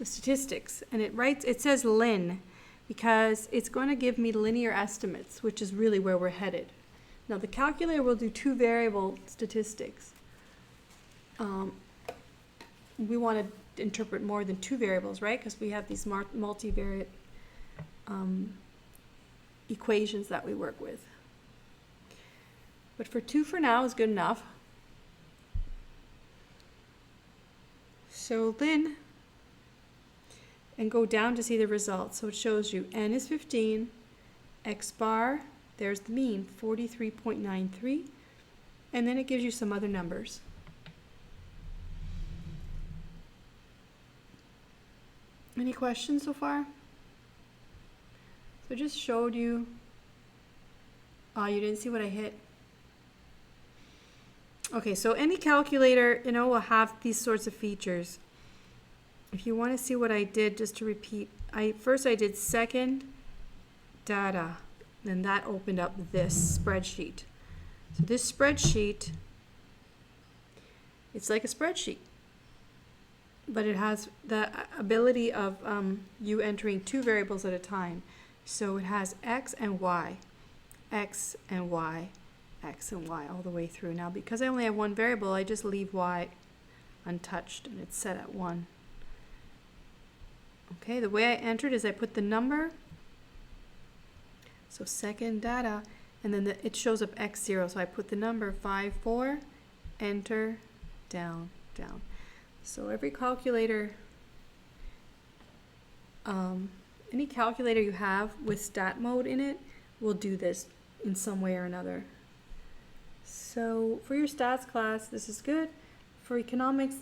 statistics, and it says lin, because it's going to give me linear estimates, which is really where we're headed. Now the calculator will do two variable statistics. We want to interpret more than two variables, right? Because we have these multivariate equations that we work with. But for two for now is good enough. So then, and go down to see the results. So it shows you n is 15, x bar, there's the mean, 43.93, and then it gives you some other numbers. Any questions so far? So I just showed you. Oh, you didn't see what I hit? Okay, so any calculator, will have these sorts of features. If you want to see what I did, just to repeat, first I did second data, then that opened up this spreadsheet. So this spreadsheet, it's like a spreadsheet, but it has the ability of you entering two variables at a time. So it has x and y, x and y, x and y all the way through. Now because I only have one variable, I just leave y untouched and it's set at 1. Okay, the way I entered is I put the number, so second data, and then it shows up x0, so I put the number 54, enter, down, down. So every calculator, any calculator you have with stat mode in it will do this in some way or another. So for your stats class, this is good. For economics,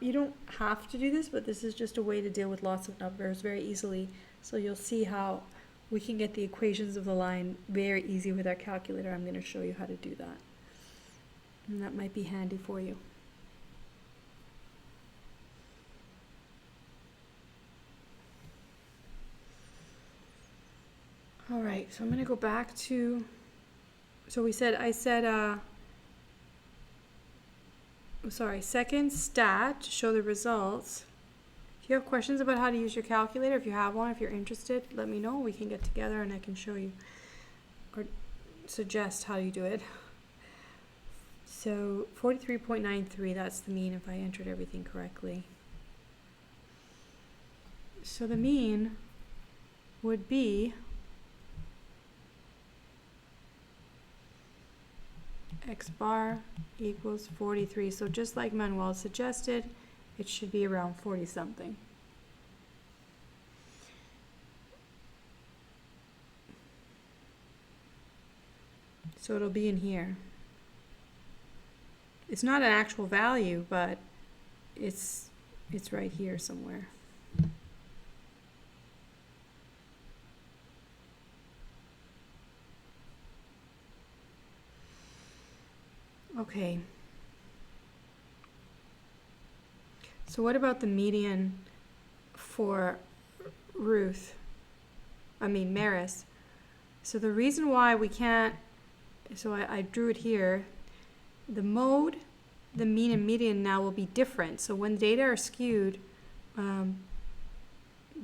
you don't have to do this, but this is just a way to deal with lots of numbers very easily. So you'll see how we can get the equations of the line very easy with our calculator. I'm going to show you how to do that. And that might be handy for you. All right, so I'm going to go back to, so I said, second stat to show the results. If you have questions about how to use your calculator, if you have one, if you're interested, let me know. We can get together and I can show you or suggest how you do it. So 43.93, that's the mean if I entered everything correctly. So the mean would be x bar equals 43. So just like Manuel suggested, it should be around 40 something. So it'll be in here. It's not an actual value, but it's right here somewhere. Okay. So what about the median for Maris? So the reason why we can't, so I drew it here, the mode, the mean and median now will be different. So when data are skewed,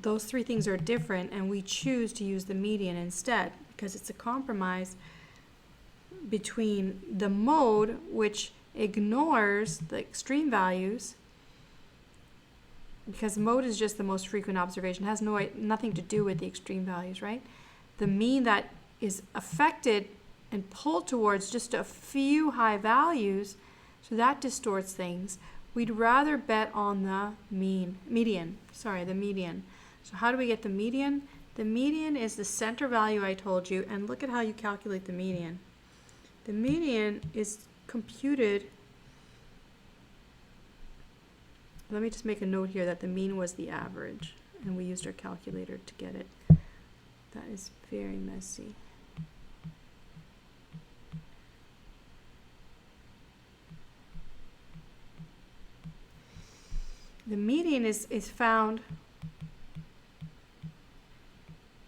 those three things are different, and we choose to use the median instead because it's a compromise between the mode, which ignores the extreme values, because mode is just the most frequent observation, it has nothing to do with the extreme values, right? The mean that is affected and pulled towards just a few high values, so that distorts things. We'd rather bet on the median. So how do we get the median? The median is the center value I told you, and look at how you calculate the median. The median is computed. Let me just make a note here that the mean was the average, and we used our calculator to get it. That is very messy. The median is found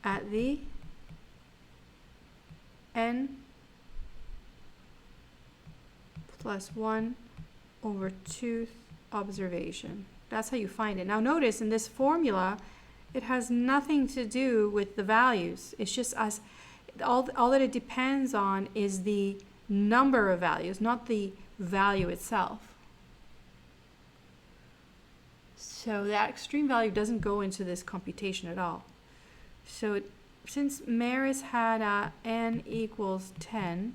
at the n plus 1 over 2th observation. That's how you find it. Now notice in this formula, it has nothing to do with the values. It's just us. All that it depends on is the number of values, not the value itself. So that extreme value doesn't go into this computation at all. So since Maris had n equals 10,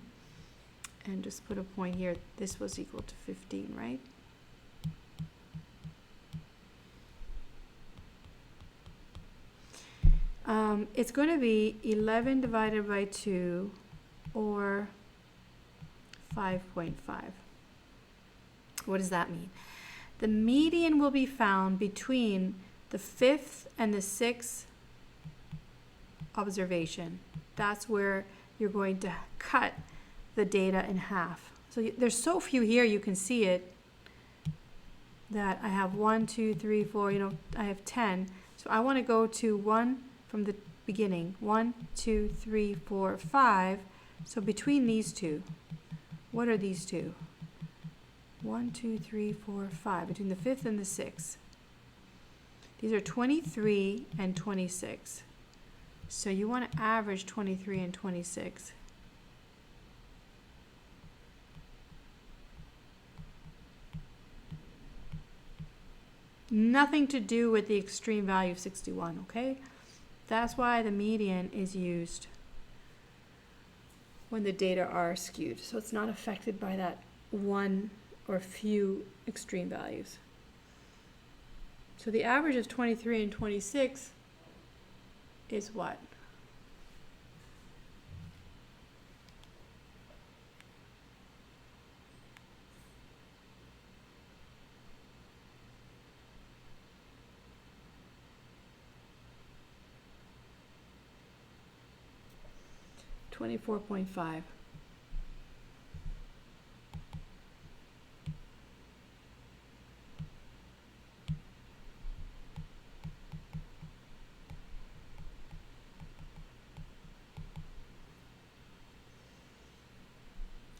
and just put a point here, this was equal to 15, right? It's going to be 11 divided by 2, or 5.5. What does that mean? The median will be found between the 5th and the 6th observation. That's where you're going to cut the data in half. So there's so few here, you can see it, that I have 1, 2, 3, 4, I have 10. So I want to go to 1 from the beginning. 1, 2, 3, 4, 5. So between these two, what are these two? 1, 2, 3, 4, 5. Between the 5th and the 6th. These are 23 and 26. So you want to average 23 and 26. Nothing to do with the extreme value of 61, okay? That's why the median is used when the data are skewed. So it's not affected by that one or few extreme values. So the average of 23 and 26 is what? $24.5.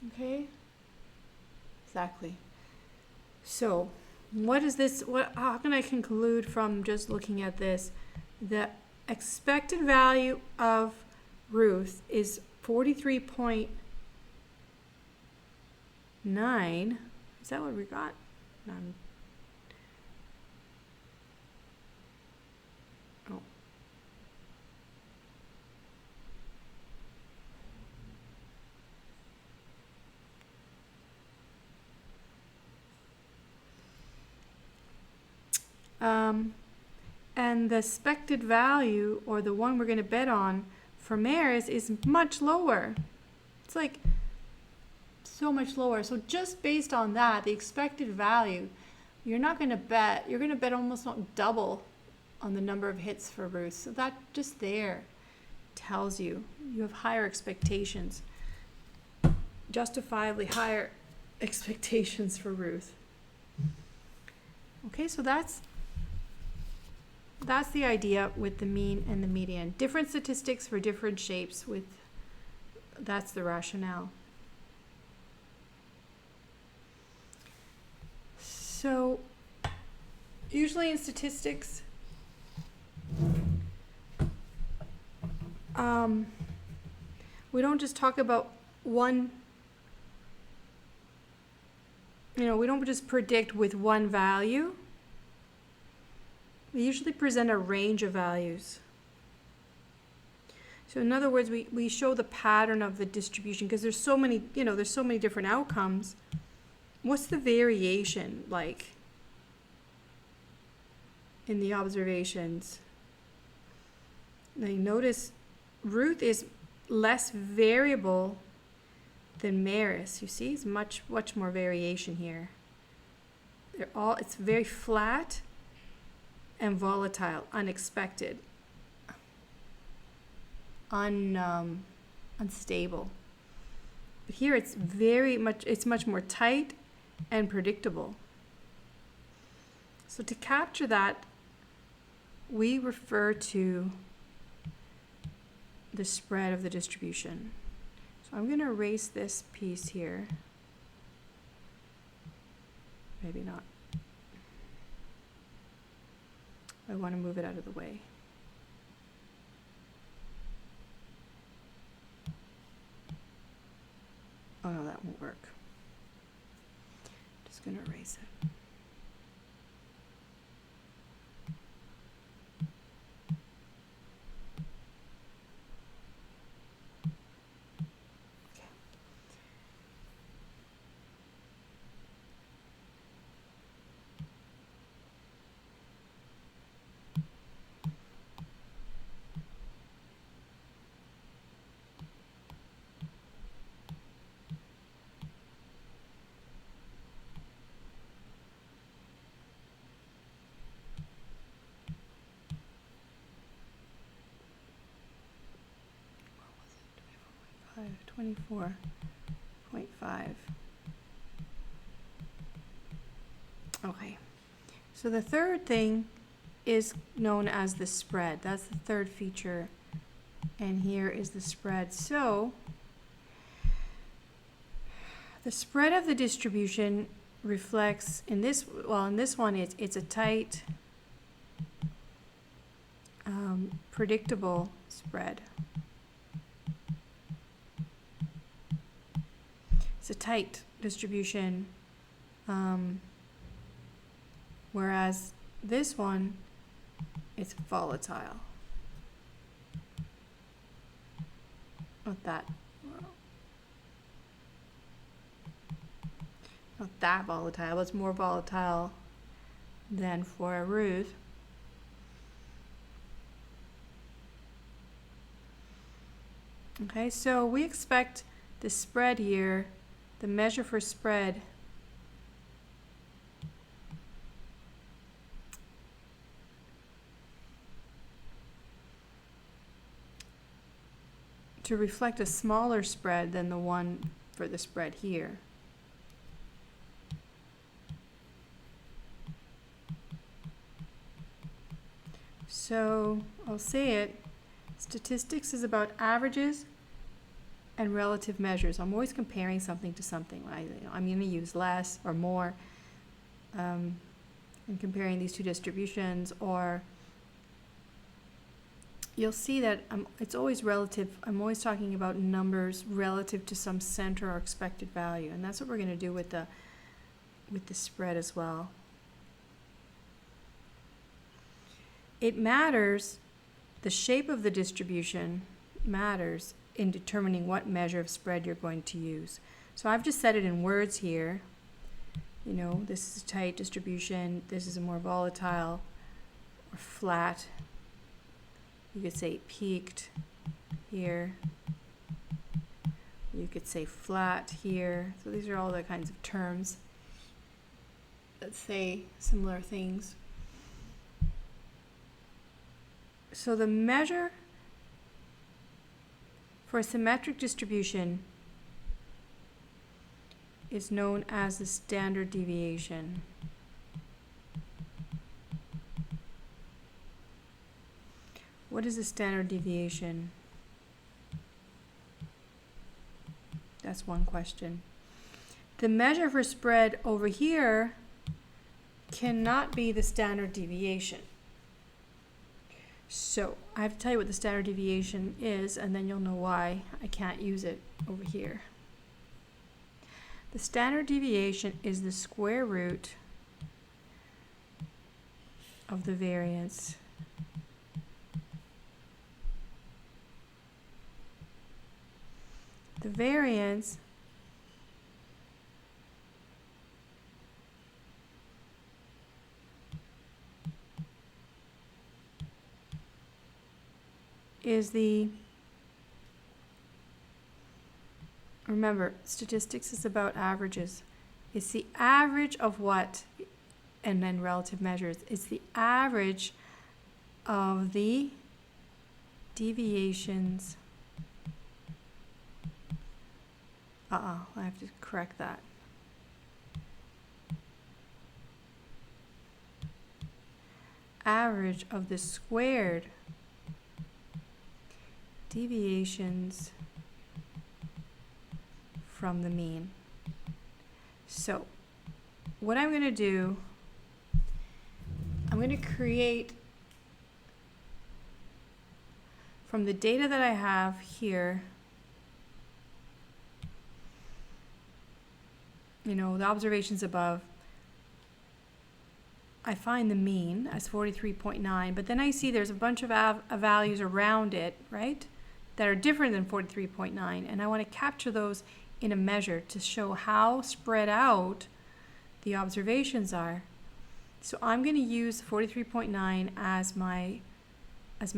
Okay, exactly. So what is this, how can I conclude from just looking at this? The expected value of Ruth is 43.9. Is that what we got? Oh. And the expected value, or the one we're going to bet on for Maris, is much lower. It's like so much lower. So just based on that, the expected value, you're not going to bet. You're going to bet almost not double on the number of hits for Ruth. So that just there tells you have higher expectations, justifiably higher expectations for Ruth. Okay, so that's the idea with the mean and the median. Different statistics for different shapes. That's the rationale. So usually in statistics, we don't just talk about one, we don't just predict with one value. We usually present a range of values. So in other words, we show the pattern of the distribution, because there's so many, there's so many different outcomes. What's the variation like in the observations? Now you notice Ruth is less variable than Maris. You see, it's much more variation here. It's very flat and volatile, unexpected, unstable. But here it's much more tight and predictable. So to capture that, we refer to the spread of the distribution. So I'm going to erase this piece here. Maybe not. I want to move it out of the way. Oh no, that won't work. Just going to erase it. Okay. 24.5. Okay. So the third thing is known as the spread. That's the third feature. And here is the spread. So the spread of the distribution reflects in this one it's a tight, predictable spread. It's a tight distribution, whereas this one, it's volatile. Not that volatile, but it's more volatile than for Ruth. Okay, so we expect the spread here, the measure for spread, to reflect a smaller spread than the one for the spread here. So I'll say it, statistics is about averages and relative measures. I'm always comparing something to something. I'm going to use less or more in comparing these two distributions, or you'll see that it's always relative. I'm always talking about numbers relative to some center or expected value, and that's what we're going to do with the spread as well. It matters, the shape of the distribution matters in determining what measure of spread you're going to use. So I've just said it in words here. You know, this is a tight distribution, this is a more volatile or flat. You could say peaked here. You could say flat here. So these are all the kinds of terms that say similar things. So the measure for a symmetric distribution is known as the standard deviation. What is the standard deviation? That's one question. The measure for spread over here cannot be the standard deviation. So I have to tell you what the standard deviation is, and then you'll know why I can't use it over here. The standard deviation is the square root of the variance the variance is the, remember, statistics is about averages. It's the average of what, and then relative measures. It's the average of the deviations. I have to correct that. Average of the squared deviations from the mean. So what I'm going to do, I'm going to create from the data that I have here, you know, the observations above, I find the mean as 43.9, but then I see there's a bunch of values around it, right, that are different than 43.9, and I want to capture those in a measure to show how spread out the observations are. So I'm going to use 43.9 as my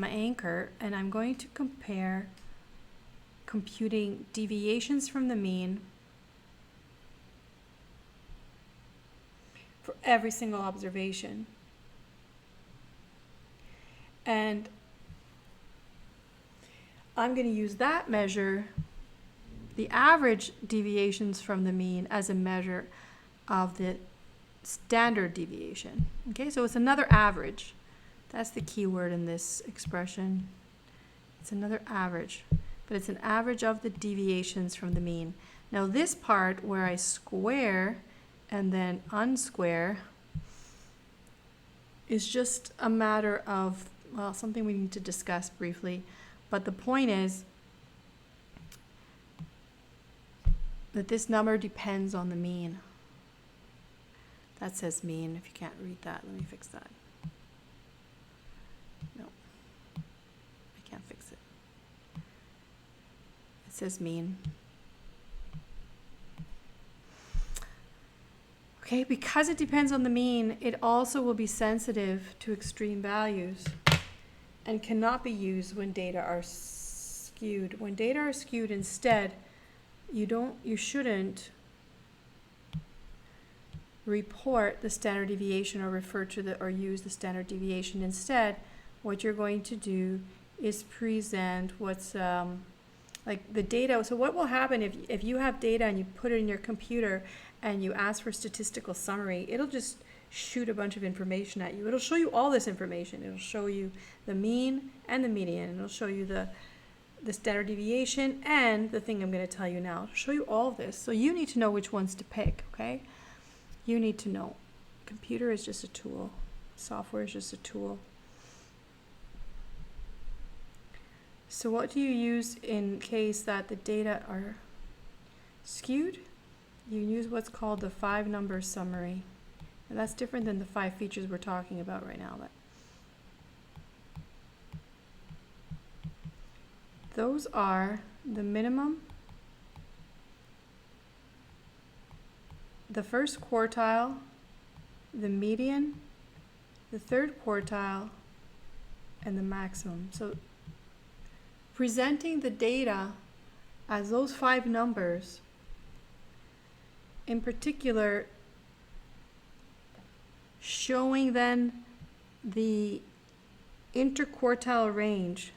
anchor, and I'm going to compare computing deviations from the mean for every single observation. And I'm going to use that measure, the average deviations from the mean, as a measure of the standard deviation. Okay, so it's another average. That's the key word in this expression. It's another average, but it's an average of the deviations from the mean. Now this part where I square and then unsquare is just a matter of, well, something we need to discuss briefly. But the point is that this number depends on the mean. That says mean. If you can't read that, let me fix that. No, I can't fix it. It says mean. Okay, because it depends on the mean, it also will be sensitive to extreme values and cannot be used when data are skewed. When data are skewed, instead, you shouldn't report the standard deviation or refer to or use the standard deviation. Instead, what you're going to do is present what's like the data. So what will happen if you have data and you put it in your computer and you ask for statistical summary, it'll just shoot a bunch of information at you. It'll show you all this information. It'll show you the mean and the median. It'll show you the standard deviation and the thing I'm going to tell you now. It'll show you all of this. So you need to know which ones to pick, okay? You need to know. Computer is just a tool. Software is just a tool. So what do you use in case that the data are skewed? You use what's called the 5-number summary. And that's different than the 5 features we're talking about right now. But those are the minimum, the first quartile, the median, the third quartile, and the maximum. So presenting the data as those 5 numbers, in particular, showing then the interquartile range,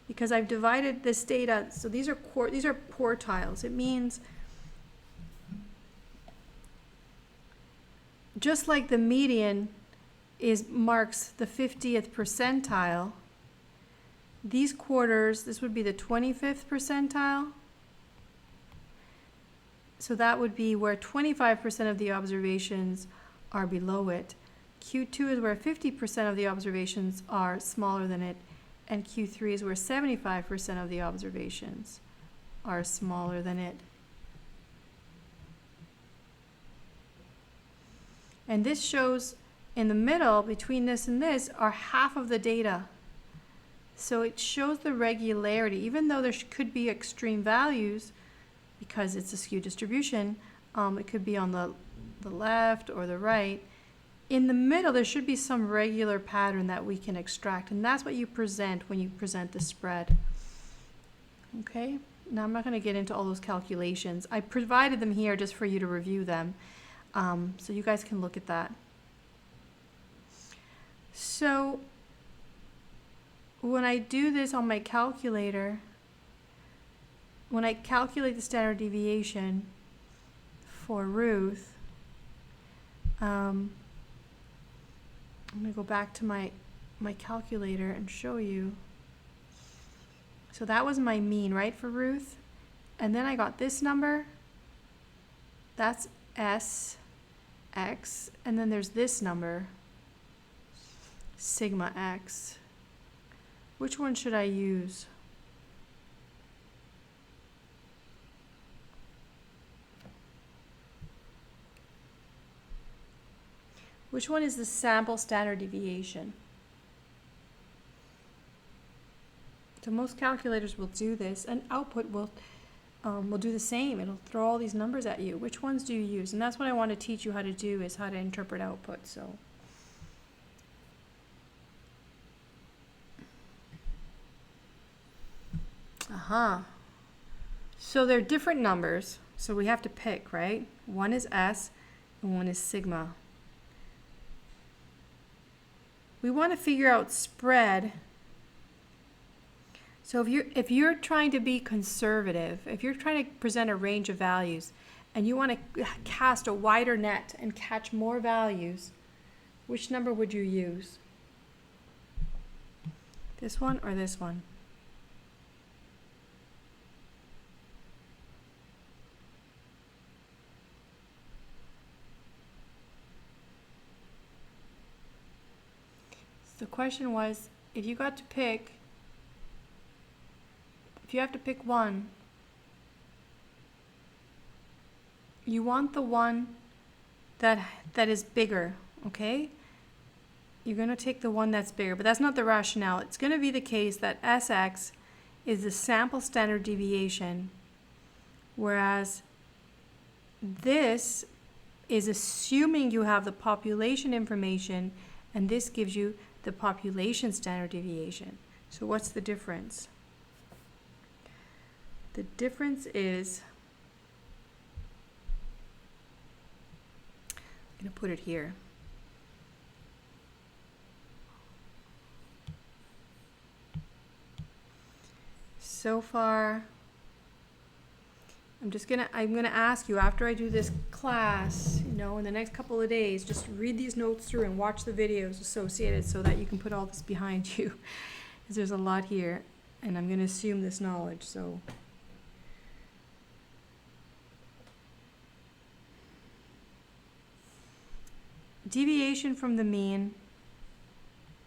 because I've divided this data, so these are quartiles. It means just like the median marks the 50th percentile, these quarters, this would be the 25th percentile. So that would be where 25% of the observations are below it. Q2 is where 50% of the observations are smaller than it, and Q3 is where 75% of the observations are smaller than it. And this shows in the middle, between this and this, are half of the data. So it shows the regularity, even though there could be extreme values, because it's a skewed distribution, it could be on the left or the right. In the middle, there should be some regular pattern that we can extract, and that's what you present when you present the spread. Okay, now I'm not going to get into all those calculations. I provided them here just for you to review them, so you guys can look at that. So when I do this on my calculator, when I calculate the standard deviation for Ruth, I'm going to go back to my calculator and show you. So that was my mean, right, for Ruth? And then I got this number. That's S, X. And then there's this number, sigma X. Which one should I use? Which one is the sample standard deviation? So most calculators will do this, and output will do the same. It'll throw all these numbers at you. Which ones do you use? And that's what I want to teach you how to do, is how to interpret output. So so they're different numbers, so we have to pick, right? One is S and one is sigma. We want to figure out spread. So if you're trying to be conservative, if you're trying to present a range of values and you want to cast a wider net and catch more values, which number would you use? This one or this one? The question was, if you have to pick one, you want the one that is bigger, okay? You're going to take the one that's bigger, but that's not the rationale. It's going to be the case that Sx is the sample standard deviation, whereas this is assuming you have the population information, and this gives you the population standard deviation. So what's the difference? The difference is, I'm going to put it here. So far, I'm gonna ask you, after I do this class, in the next couple of days, just read these notes through and watch the videos associated so that you can put all this behind you, because there's a lot here, and I'm gonna assume this knowledge. So deviation from the mean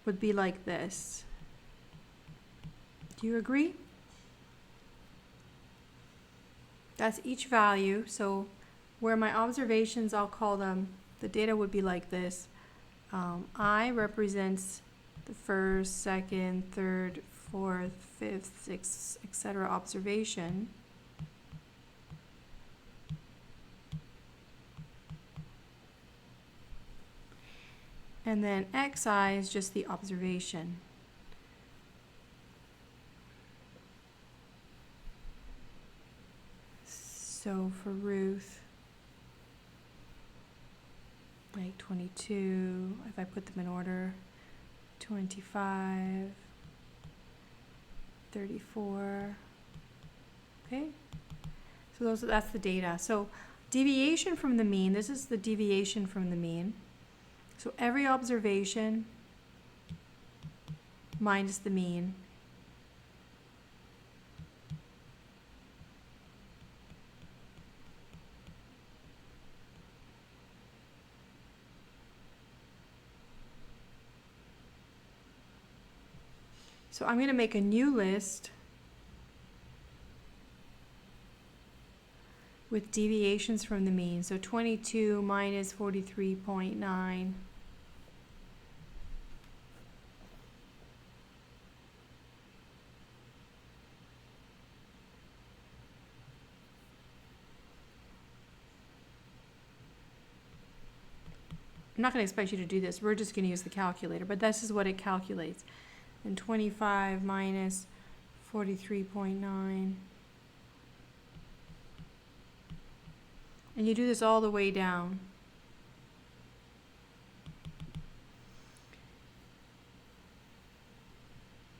would be like this. Do you agree? That's each value. So where my observations, I'll call them, the data would be like this. I represents the first, second, third, fourth, fifth, sixth, etc. observation. And then xi is just the observation. So for Ruth, like 22, if I put them in order, 25, 34, okay? So that's the data. So deviation from the mean, this is the deviation from the mean. So every observation minus the mean. So I'm going to make a new list with deviations from the mean. So 22 minus 43.9. I'm not going to expect you to do this. We're just going to use the calculator, but this is what it calculates. And 25 minus 43.9. And you do this all the way down.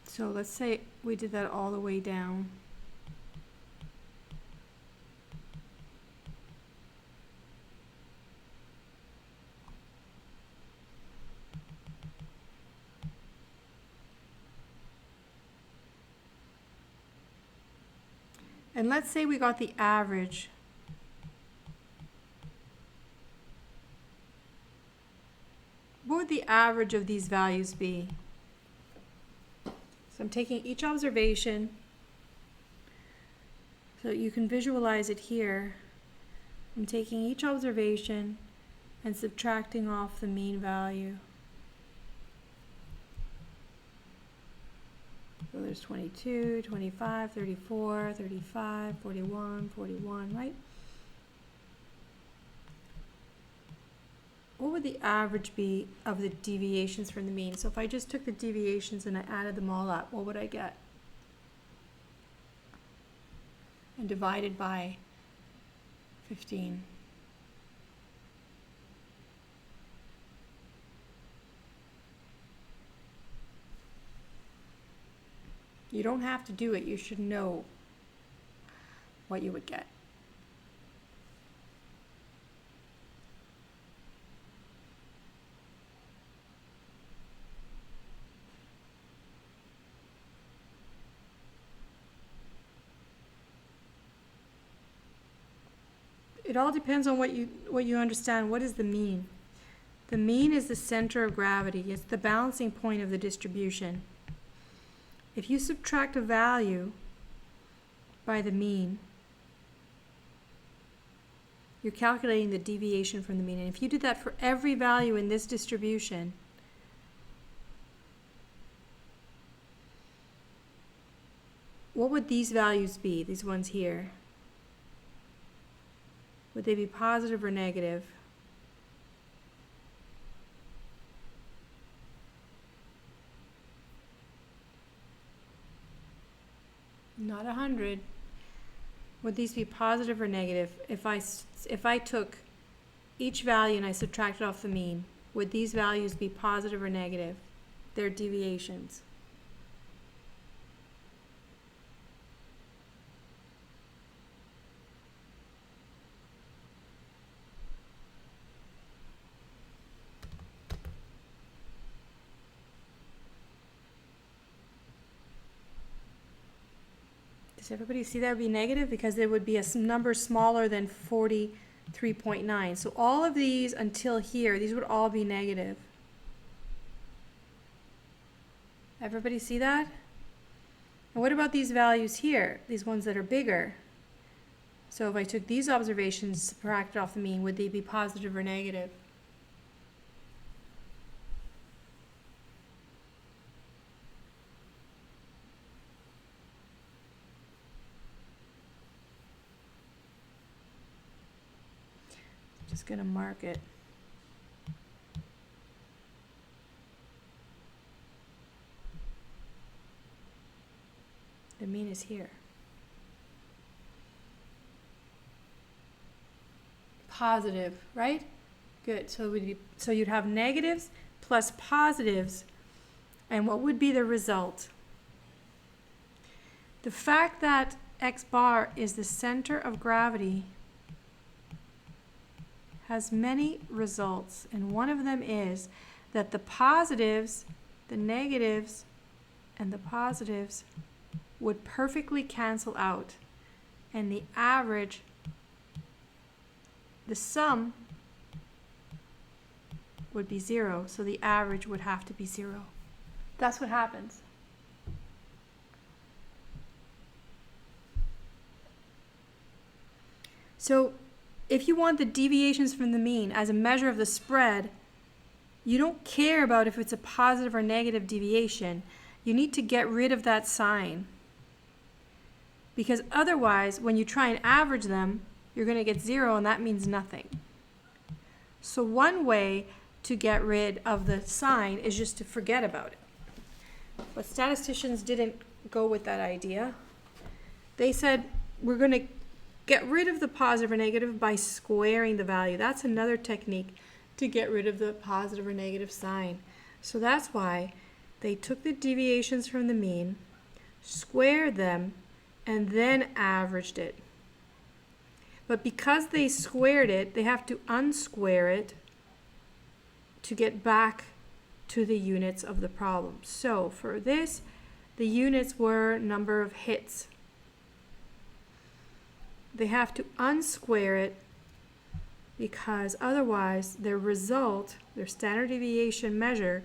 So let's say we did that all the way down. And let's say we got the average. What would the average of these values be? So I'm taking each observation, so you can visualize it here. I'm taking each observation and subtracting off the mean value. So there's 22, 25, 34, 35, 41, 41, right? What would the average be of the deviations from the mean? So if I just took the deviations and I added them all up, what would I get? And divided by 15. You don't have to do it. You should know what you would get. It all depends on what you understand. What is the mean? The mean is the center of gravity. It's the balancing point of the distribution. If you subtract a value by the mean, you're calculating the deviation from the mean. And if you did that for every value in this distribution, what would these values be, these ones here? Would they be positive or negative? Not 100. Would these be positive or negative? If I took each value and I subtracted off the mean, would these values be positive or negative? They're deviations. Does everybody see that would be negative? Because there would be a number smaller than 43.9. So all of these until here, these would all be negative. Everybody see that? And what about these values here? These ones that are bigger. So if I took these observations, subtracted off the mean, would they be positive or negative? Just going to mark it. The mean is here. Positive, right? Good. So you'd have negatives plus positives, and what would be the result? The fact that x bar is the center of gravity has many results, and one of them is that the positives, the negatives, and the positives would perfectly cancel out, and the average, the sum, would be 0, so the average would have to be 0. That's what happens. So if you want the deviations from the mean as a measure of the spread, you don't care about if it's a positive or negative deviation. You need to get rid of that sign. Because otherwise, when you try and average them, you're going to get 0, and that means nothing. So one way to get rid of the sign is just to forget about it. But statisticians didn't go with that idea. They said, we're going to get rid of the positive or negative by squaring the value. That's another technique to get rid of the positive or negative sign. So that's why they took the deviations from the mean, squared them, and then averaged it. But because they squared it, they have to unsquare it to get back to the units of the problem. So for this, the units were number of hits. They have to unsquare it because otherwise their result, their standard deviation measure,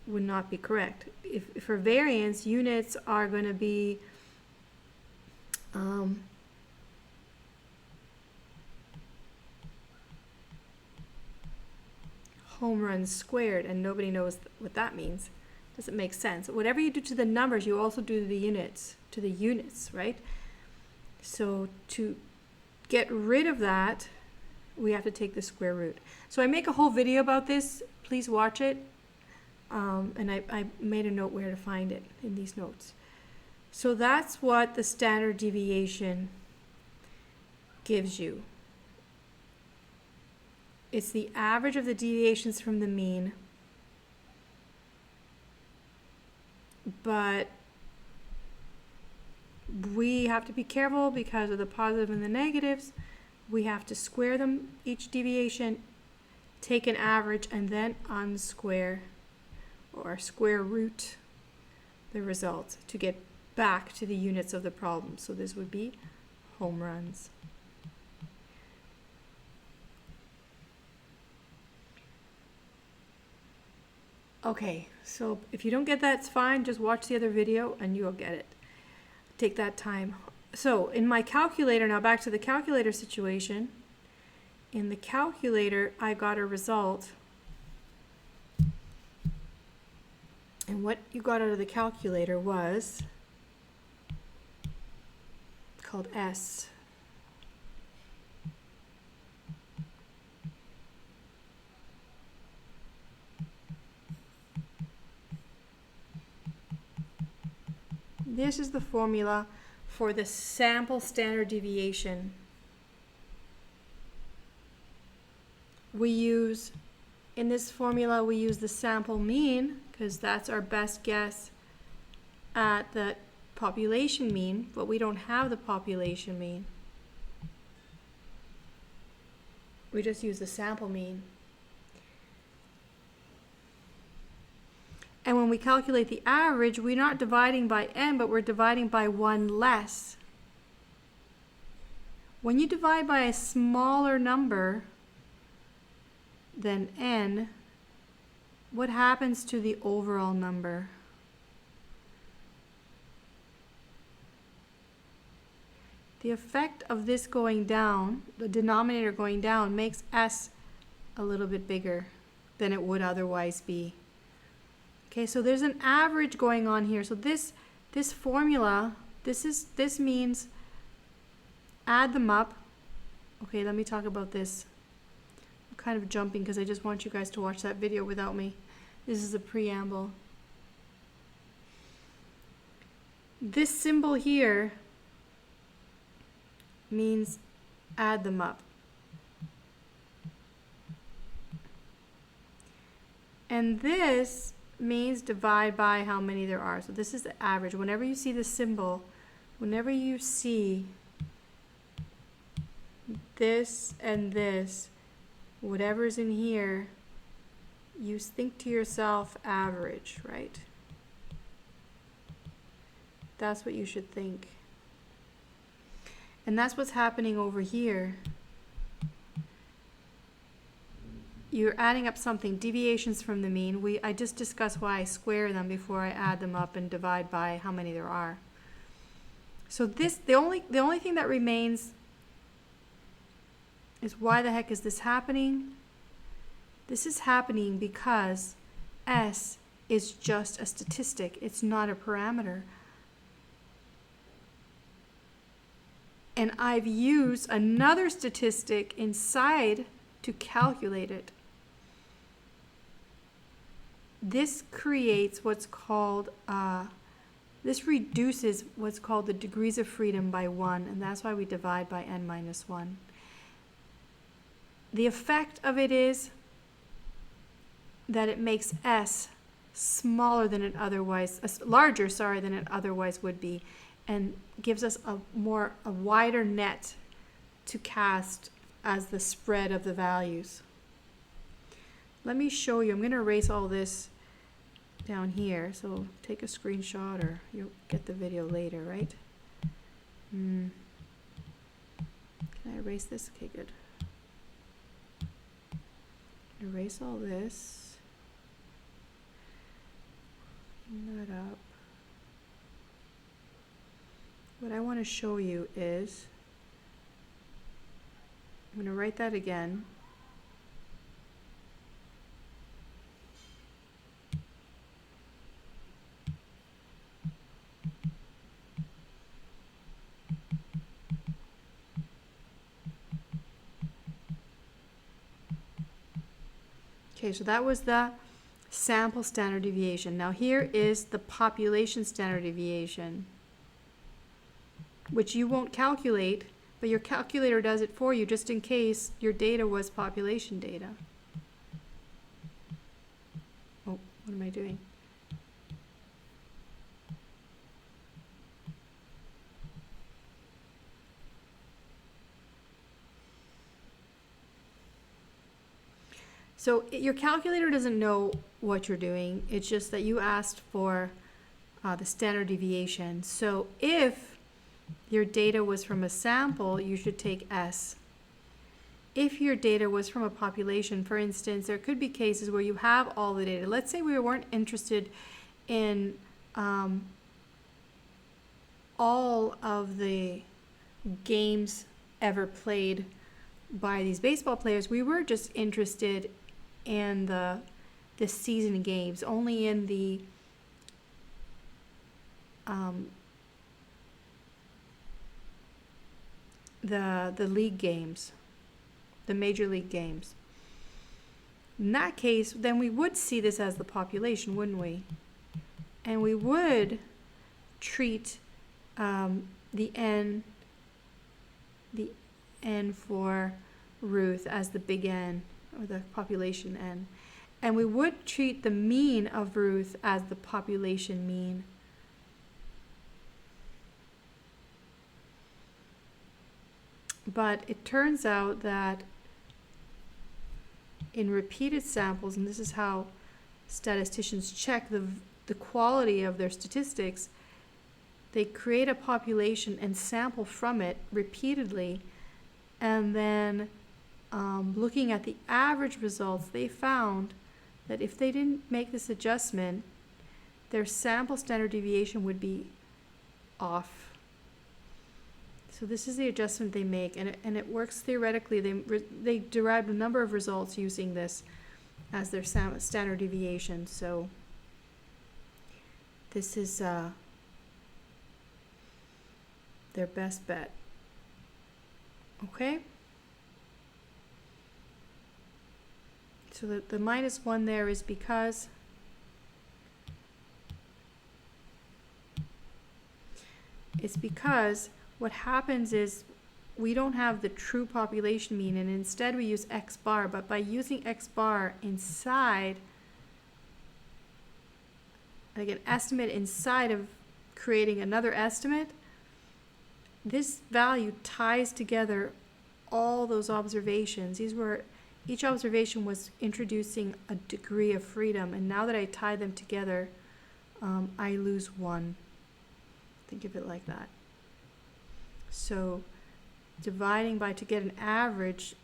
would not be correct. If for variance, units are going to be home runs squared, and nobody knows what that means. Doesn't make sense. Whatever you do to the numbers, you also do to the units, right? So to get rid of that, we have to take the square root. So I make a whole video about this. Please watch it. And I made a note where to find it in these notes. So that's what the standard deviation gives you. It's the average of the deviations from the mean, but we have to be careful because of the positive and the negatives. We have to square them, each deviation, take an average, and then unsquare or square root the result to get back to the units of the problem. So this would be home runs. Okay, so if you don't get that, it's fine. Just watch the other video and you'll get it. Take that time. So in my calculator, now back to the calculator situation. In the calculator, I got a result. And what you got out of the calculator was called S. This is the formula for the sample standard deviation. We use, in this formula, we use the sample mean because that's our best guess at the population mean, but we don't have the population mean. We just use the sample mean. And when we calculate the average, we're not dividing by n, but we're dividing by one less. When you divide by a smaller number than n, what happens to the overall number? The effect of this going down, the denominator going down, makes S a little bit bigger than it would otherwise be. Okay, so there's an average going on here. So this formula, this means add them up. Okay, let me talk about this. kind of jumping because I just want you guys to watch that video without me. This is a preamble. This symbol here means add them up. And this means divide by how many there are. So this is the average. Whenever you see this symbol, whenever you see this and this, whatever's in here, you think to yourself average, right? That's what you should think. And that's what's happening over here. You're adding up something, deviations from the mean. I just discussed why I square them before I add them up and divide by how many there are. So this, the only thing that remains is why the heck is this happening? This is happening because S is just a statistic. It's not a parameter. And I've used another statistic inside to calculate it. This creates what's called, this reduces what's called the degrees of freedom by 1, and that's why we divide by n minus 1. The effect of it is that it makes S smaller than it otherwise, larger, sorry, than it otherwise would be, and gives us a wider net to cast as the spread of the values. Let me show you. I'm going to erase all this down here, so take a screenshot or you'll get the video later, right? Can I erase this? Okay, good. Erase all this. Clean that up. What I want to show you is, I'm going to write that again. Okay, so that was the sample standard deviation. Now here is the population standard deviation, which you won't calculate, but your calculator does it for you just in case your data was population data. Oh, what am I doing? So your calculator doesn't know what you're doing. It's just that you asked for the standard deviation. So if your data was from a sample, you should take S. If your data was from a population, for instance, there could be cases where you have all the data. Let's say we weren't interested in all of the games ever played by these baseball players. We were just interested in the season games, only in the league games, the major league games. In that case, then we would see this as the population, wouldn't we? And we would treat the N for Ruth as the big N, or the population N. And we would treat the mean of Ruth as the population mean. But it turns out that in repeated samples, and this is how statisticians check the quality of their statistics, they create a population and sample from it repeatedly, and then looking at the average results, they found that if they didn't make this adjustment, their sample standard deviation would be off. So this is the adjustment they make, and it works theoretically. They derived a number of results using this as their standard deviation. So this is their best bet. Okay? So the -1 there is because what happens is we don't have the true population mean, and instead we use X bar, but by using X bar inside, like an estimate inside of creating another estimate, this value ties together all those observations. Each observation was introducing a degree of freedom, and now that I tie them together, I lose 1. Think of it like that. So dividing by to get an average,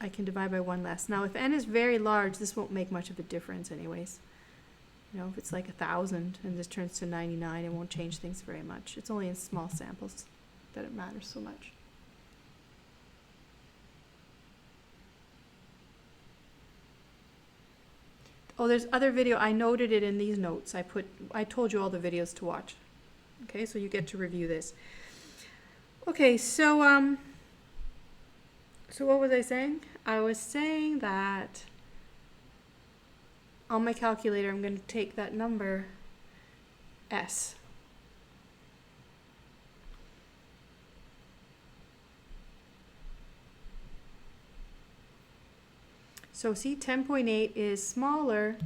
I can divide by 1 less. Now if n is very large, this won't make much of a difference anyways. You know, if it's like 1,000 and this turns to 99, it won't change things very much. It's only in small samples that it matters so much. Oh, there's other video. I noted it in these notes. I told you all the videos to watch. Okay, so you get to review this. Okay, so what was I saying? I was saying that on my calculator, I'm going to take that number S. So see, 10.8 is smaller.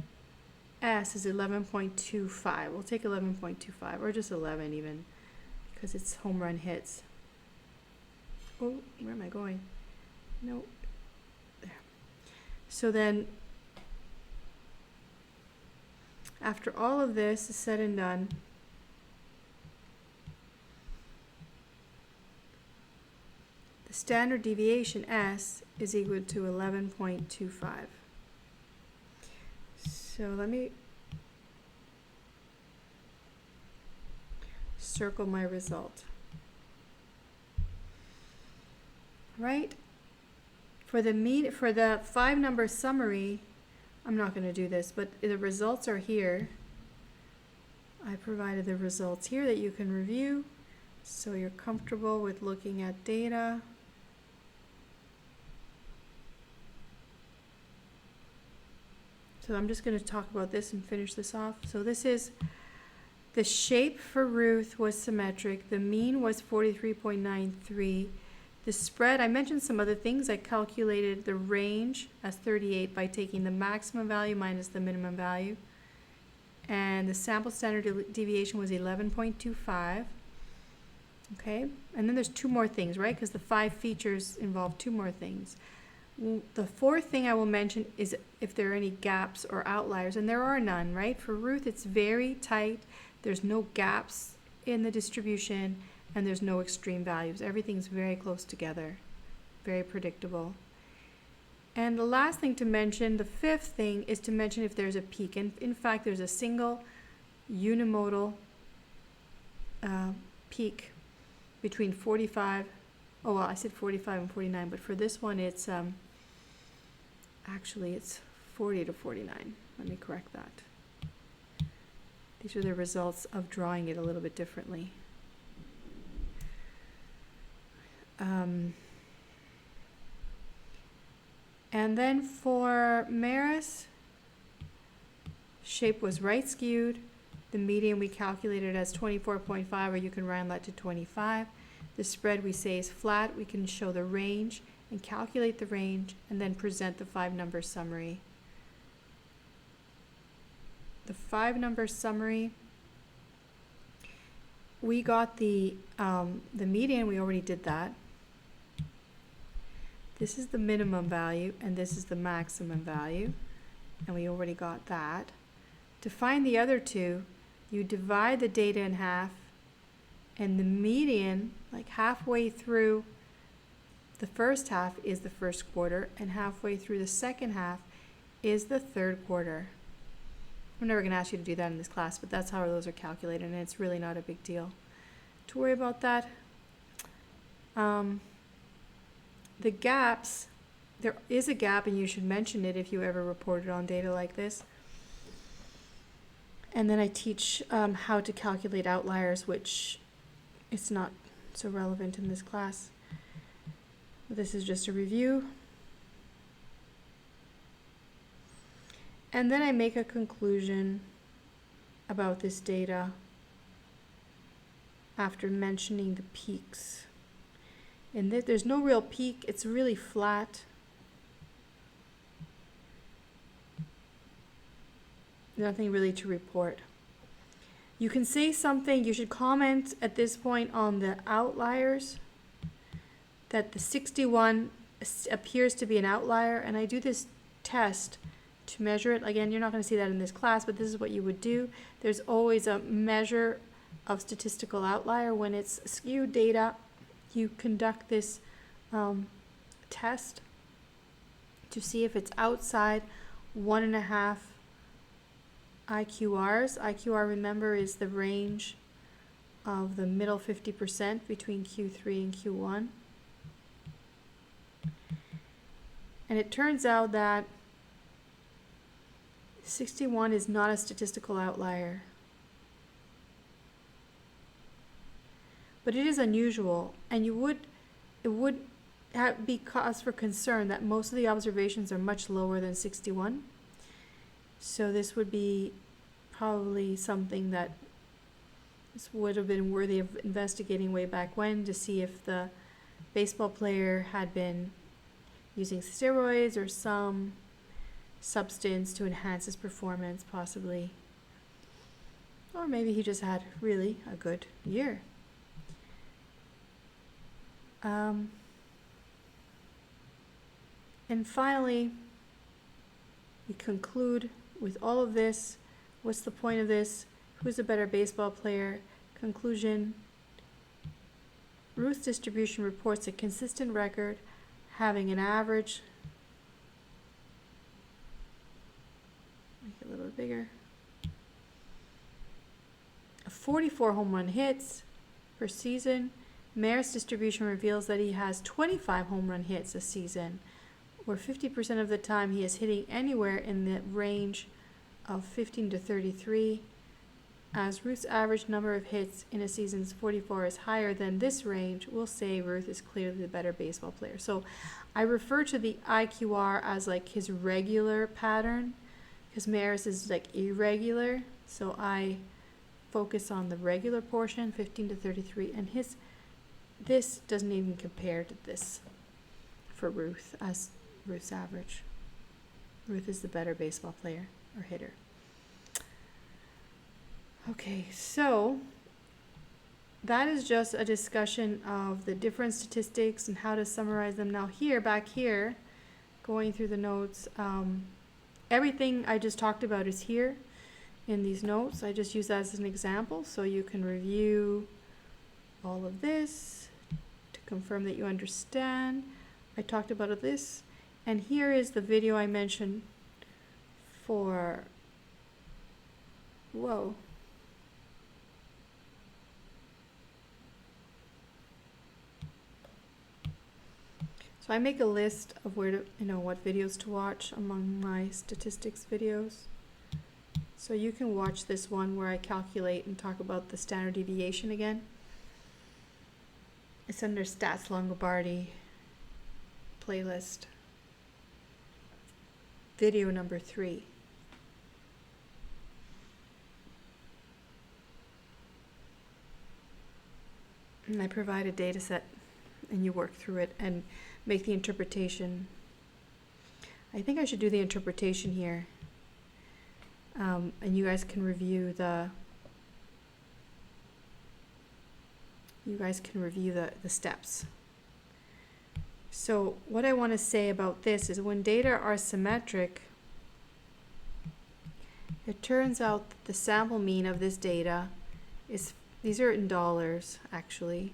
S is 11.25. We'll take 11.25, or just 11 even, because it's home run hits. Oh, where am I going? No. There. So then, after all of this is said and done, the standard deviation S is equal to 11.25. So let me circle my result. Right? For the 5-number summary, I'm not going to do this, but the results are here. I provided the results here that you can review, so you're comfortable with looking at data. So I'm just going to talk about this and finish this off. So this is the shape for Ruth was symmetric. The mean was 43.93. The spread, I mentioned some other things. I calculated the range as 38 by taking the maximum value minus the minimum value. And the sample standard deviation was 11.25. Okay, and then there's 2 more things, right? Because the 5 features involve 2 more things. The 4th thing I will mention is if there are any gaps or outliers, and there are none, right? For Ruth, it's very tight. There's no gaps in the distribution, and there's no extreme values. Everything's very close together, very predictable. And the last thing to mention, the 5th thing, is to mention if there's a peak. And in fact, there's a single unimodal peak between 45. Oh, well, I said 45 and 49, but for this one, it's actually it's 40 to 49. Let me correct that. These are the results of drawing it a little bit differently. And then for Maris, shape was right skewed. The median we calculated as 24.5, or you can round that to 25. The spread we say is flat. We can show the range and calculate the range and then present the 5-number summary. The 5-number summary, we got the median, we already did that. This is the minimum value and this is the maximum value, and we already got that. To find the other 2, you divide the data in half, and the median, like halfway through the first half, is the first quarter, and halfway through the second half is the third quarter. I'm never going to ask you to do that in this class, but that's how those are calculated, and it's really not a big deal to worry about that. The gaps, there is a gap, and you should mention it if you ever reported on data like this. And then I teach how to calculate outliers, which it's not so relevant in this class. This is just a review. And then I make a conclusion about this data after mentioning the peaks. And there's no real peak, it's really flat. Nothing really to report. You can say something, you should comment at this point on the outliers, that the 61 appears to be an outlier, and I do this test to measure it. Again, you're not going to see that in this class, but this is what you would do. There's always a measure of statistical outlier. When it's skewed data, you conduct this test to see if it's outside 1.5 IQRs. IQR, remember, is the range of the middle 50% between Q3 and Q1. And it turns out that 61 is not a statistical outlier. But it is unusual, and it would be cause for concern that most of the observations are much lower than 61. So this would be probably something that this would have been worthy of investigating way back when, to see if the baseball player had been using steroids or some substance to enhance his performance, possibly. Or maybe he just had really a good year. And finally, we conclude with all of this. What's the point of this? Who's a better baseball player? Conclusion: Ruth's distribution reports a consistent record, having an average, make it a little bit bigger, of 44 home run hits per season. Mayer's distribution reveals that he has 25 home run hits a season, where 50% of the time he is hitting anywhere in the range of 15 to 33. As Ruth's average number of hits in a season's 44 is higher than this range, we'll say Ruth is clearly the better baseball player. So I refer to the IQR as like his regular pattern, because Mayer's is like irregular. So I focus on the regular portion, 15 to 33, and this doesn't even compare to this for Ruth as Ruth's average. Ruth is the better baseball player or hitter. Okay, so that is just a discussion of the different statistics and how to summarize them. Now back here, going through the notes, everything I just talked about is here in these notes. I just use that as an example, so you can review all of this to confirm that you understand. I talked about this, and here is the video I mentioned for, So I make a list of where to, what videos to watch among my statistics videos. So you can watch this one where I calculate and talk about the standard deviation again. It's under Stats Longobardi playlist. Video number 3. And I provide a data set and you work through it and make the interpretation. I think I should do the interpretation here. And you guys can review the steps. So what I want to say about this is when data are symmetric, it turns out that the sample mean of this data is, these are in dollars actually,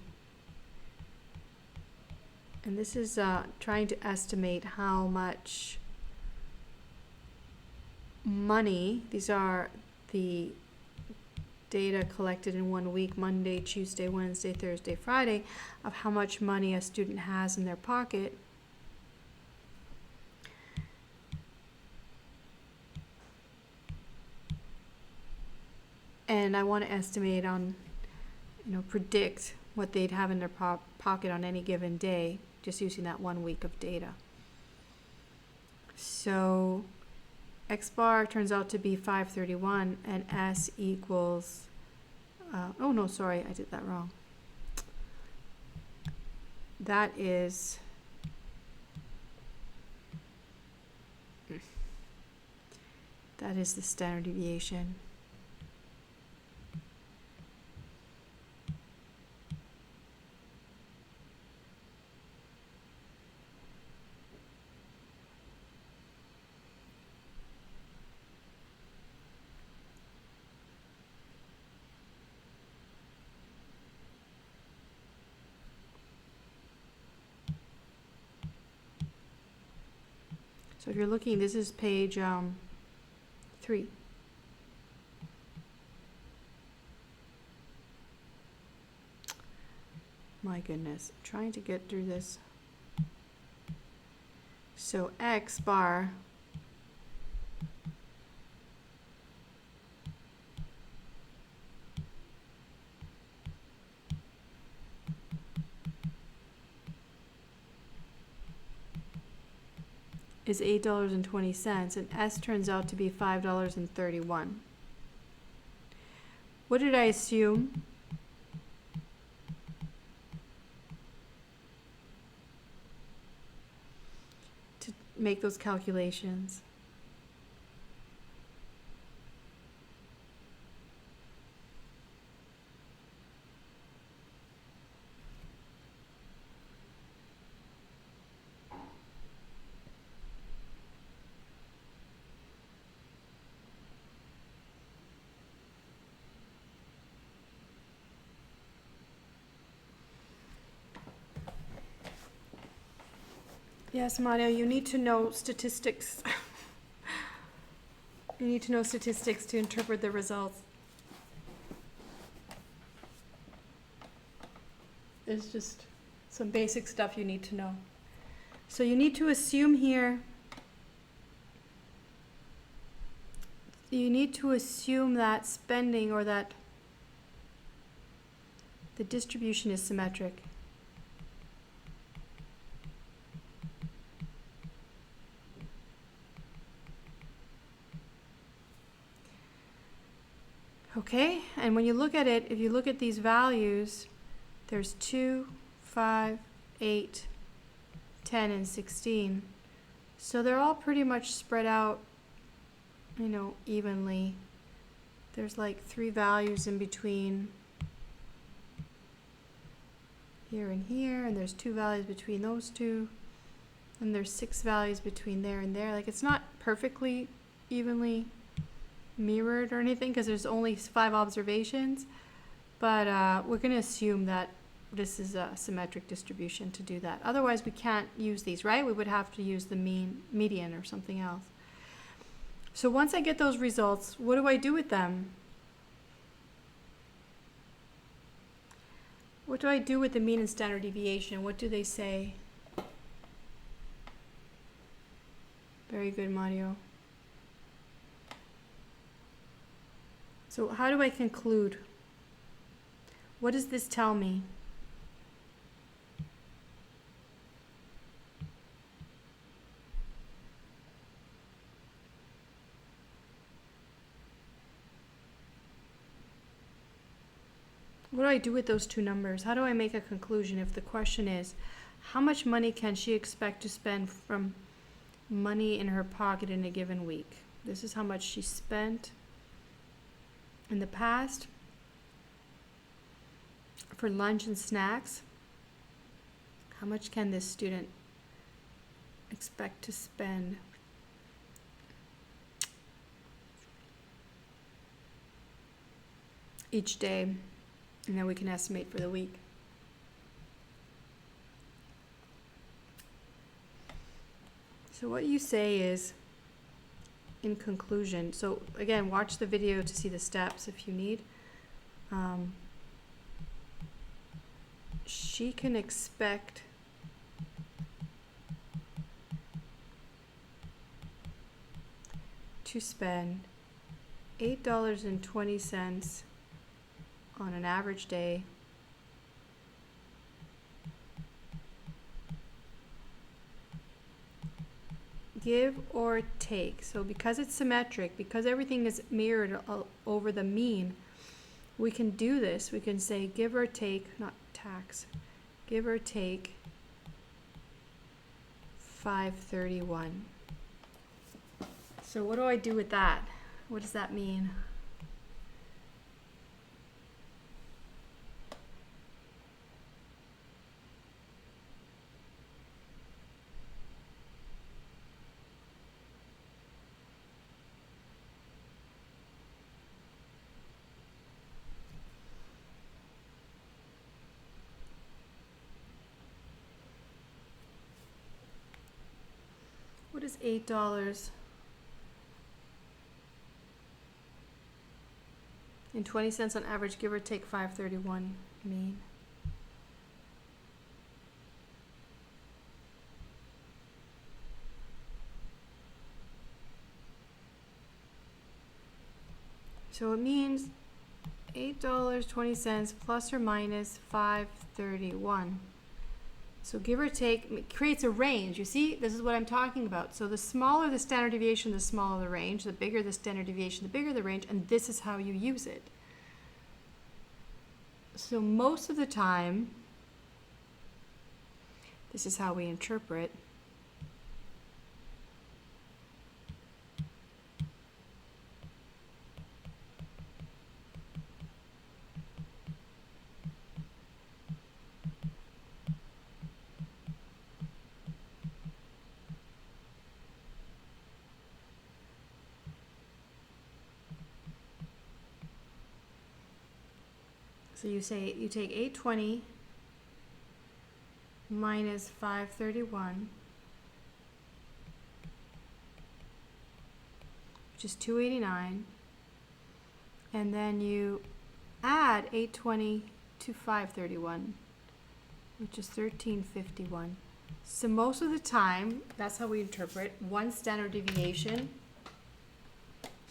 and this is trying to estimate how much money, these are the data collected in 1 week, Monday, Tuesday, Wednesday, Thursday, Friday, of how much money a student has in their pocket. And I want to estimate on, predict what they'd have in their pocket on any given day, just using that 1 week of data. So X bar turns out to be 531, and S equals, oh no, sorry, I did that wrong. That is, that is the standard deviation. So if you're looking, this is page 3. My goodness, I'm trying to get through this. So X bar is $8.20, and S turns out to be $5.31. What did I assume? To make those calculations. Yes, Mario, you need to know statistics. You need to know statistics to interpret the results. There's just some basic stuff you need to know. So you need to assume here, you need to assume that spending, or that the distribution is symmetric. Okay, and when you look at it, if you look at these values, there's 2, 5, 8, 10, and 16. So they're all pretty much spread out, you know, evenly. There's like 3 values in between here and here, and there's 2 values between those two, and there's 6 values between there and there. Like, it's not perfectly evenly mirrored or anything because there's only 5 observations, but we're going to assume that this is a symmetric distribution to do that. Otherwise, we can't use these, right? We would have to use the mean, median, or something else. So once I get those results, what do I do with them? What do I do with the mean and standard deviation? What do they say? Very good, Mario. So how do I conclude? What does this tell me? What do I do with those 2 numbers? How do I make a conclusion if the question is, how much money can she expect to spend from money in her pocket in a given week? This is how much she spent in the past for lunch and snacks. How much can this student expect to spend each day? And then we can estimate for the week. So what you say is, in conclusion, so again, watch the video to see the steps if you need. She can expect to spend $8.20 on an average day give or take. So because it's symmetric, because everything is mirrored over the mean, we can do this. We can say give or take, not tax, give or take 531. So what do I do with that? What does that mean? What is $8 and 20 cents on average, give or take 531 mean? So it means $8.20 plus or minus 531. So give or take, it creates a range. You see, this is what I'm talking about. So the smaller the standard deviation, the smaller the range. The bigger the standard deviation, the bigger the range. And this is how you use it. So most of the time, this is how we interpret. So you say you take 820 minus 531, which is 289, and then you add 820 to 531, which is 1351. So most of the time, that's how we interpret one standard deviation.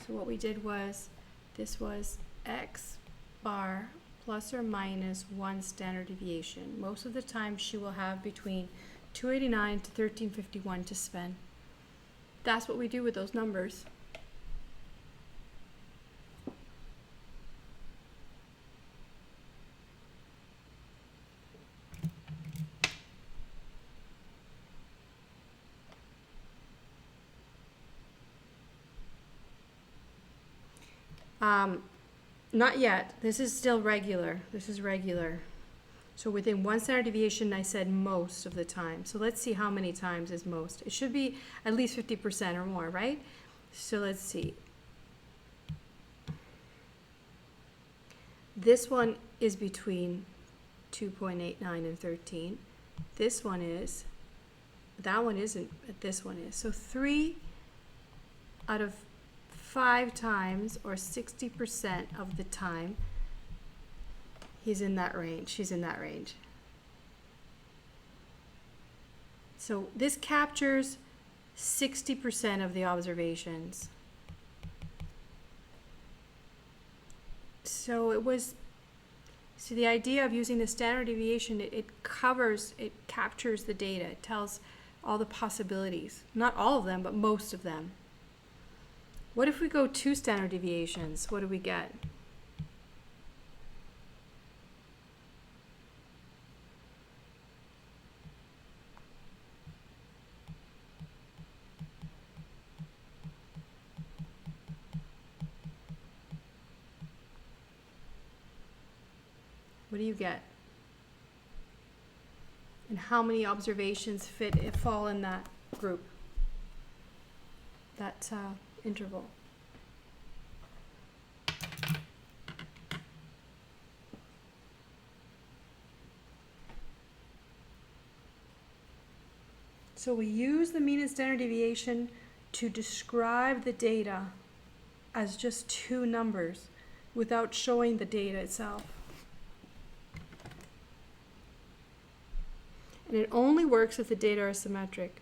So what we did was, this was X bar plus or minus one standard deviation. Most of the time she will have between 289 to 1351 to spend. That's what we do with those numbers. Not yet. This is still regular. This is regular. So within one standard deviation, I said most of the time. So let's see how many times is most. It should be at least 50% or more, right? So let's see. This one is between 2.89 and 13. This one is. That one isn't, but this one is. So 3 out of 5 times, or 60% of the time, he's in that range. She's in that range. So this captures 60% of the observations. So it was, so the idea of using the standard deviation, it captures the data. It tells all the possibilities. Not all of them, but most of them. What if we go 2 standard deviations? What do we get? What do you get? And how many observations fall in that group? That interval. So we use the mean and standard deviation to describe the data as just 2 numbers without showing the data itself. And it only works if the data are symmetric.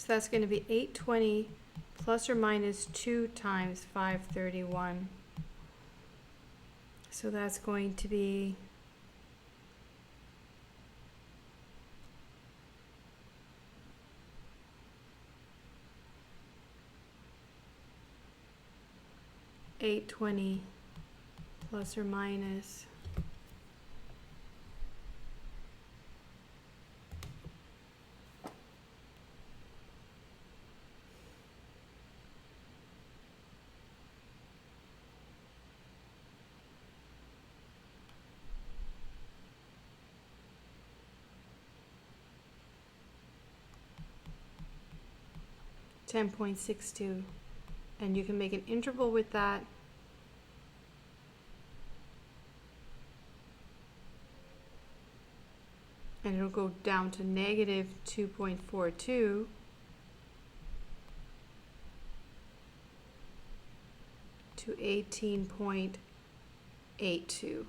So that's going to be 820 plus or minus 2 times 531. So that's going to be 820 plus or minus 10.62, and you can make an interval with that. And it'll go down to negative 2.42 to 18.82.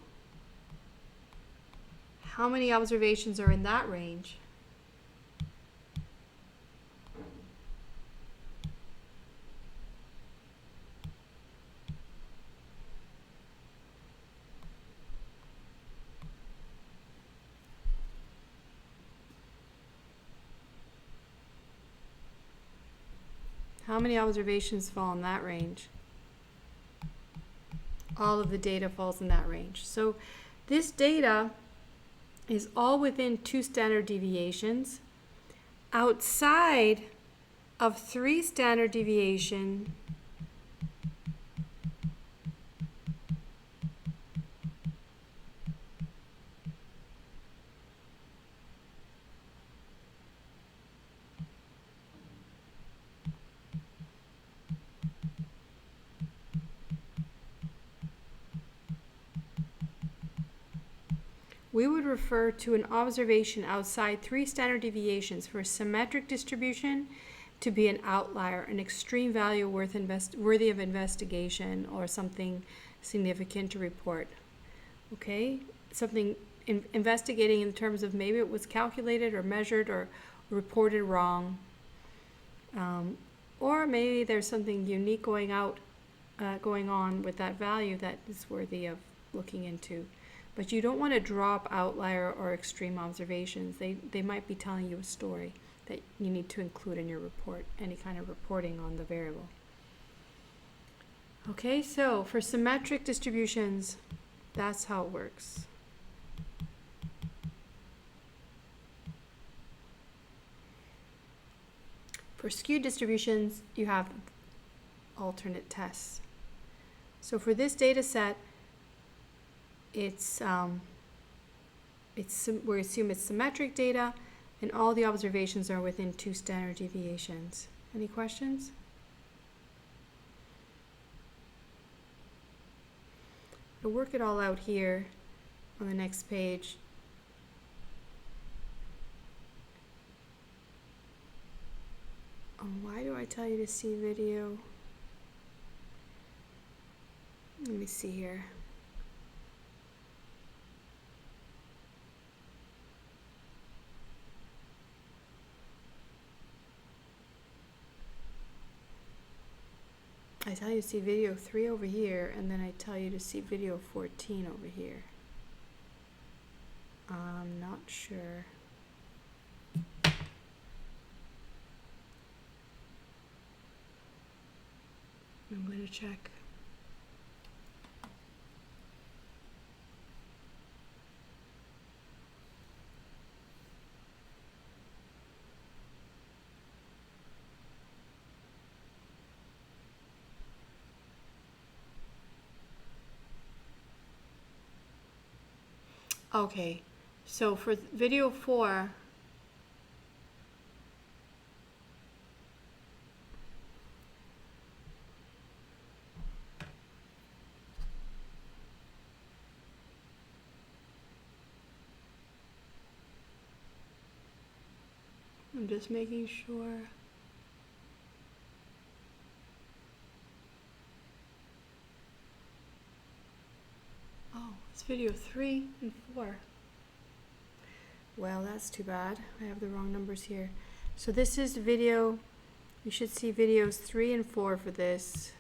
How many observations are in that range? How many observations fall in that range? All of the data falls in that range. So this data is all within 2 standard deviations. Outside of 3 standard deviation, we would refer to an observation outside 3 standard deviations for a symmetric distribution to be an outlier, an extreme value worthy of investigation, or something significant to report. Okay? Something investigating in terms of maybe it was calculated or measured or reported wrong. Or maybe there's something unique going on with that value that is worthy of looking into. But you don't want to drop outlier or extreme observations. They might be telling you a story that you need to include in your report, any kind of reporting on the variable. Okay, so for symmetric distributions, that's how it works. For skewed distributions, you have alternate tests. So for this data set, we assume it's symmetric data, and all the observations are within 2 standard deviations. Any questions? I'll work it all out here on the next page. Why do I tell you to see video? Let me see here. I tell you to see video 3 over here, and then I tell you to see video 14 over here. I'm not sure. I'm going to check. Okay, so for video 4, I'm just making sure. Oh, it's video 3 and 4. Well, that's too bad. I have the wrong numbers here. So this is video, you should see videos 3 and 4 for this.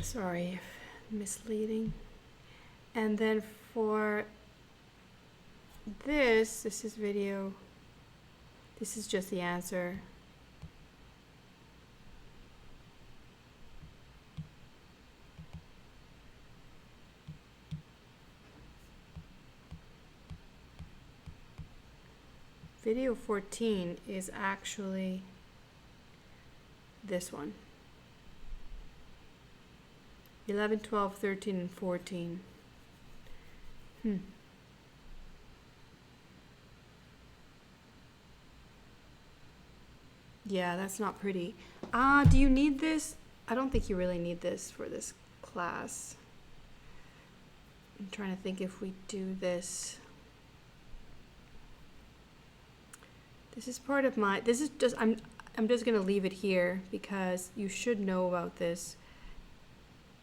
Sorry, misleading. And then for this is video, this is just the answer. Video 14 is actually this one. 11, 12, 13, and 14. Yeah, that's not pretty. Do you need this? I don't think you really need this for this class. I'm trying to think if we do this. This is part of my, this is just, I'm just going to leave it here because you should know about this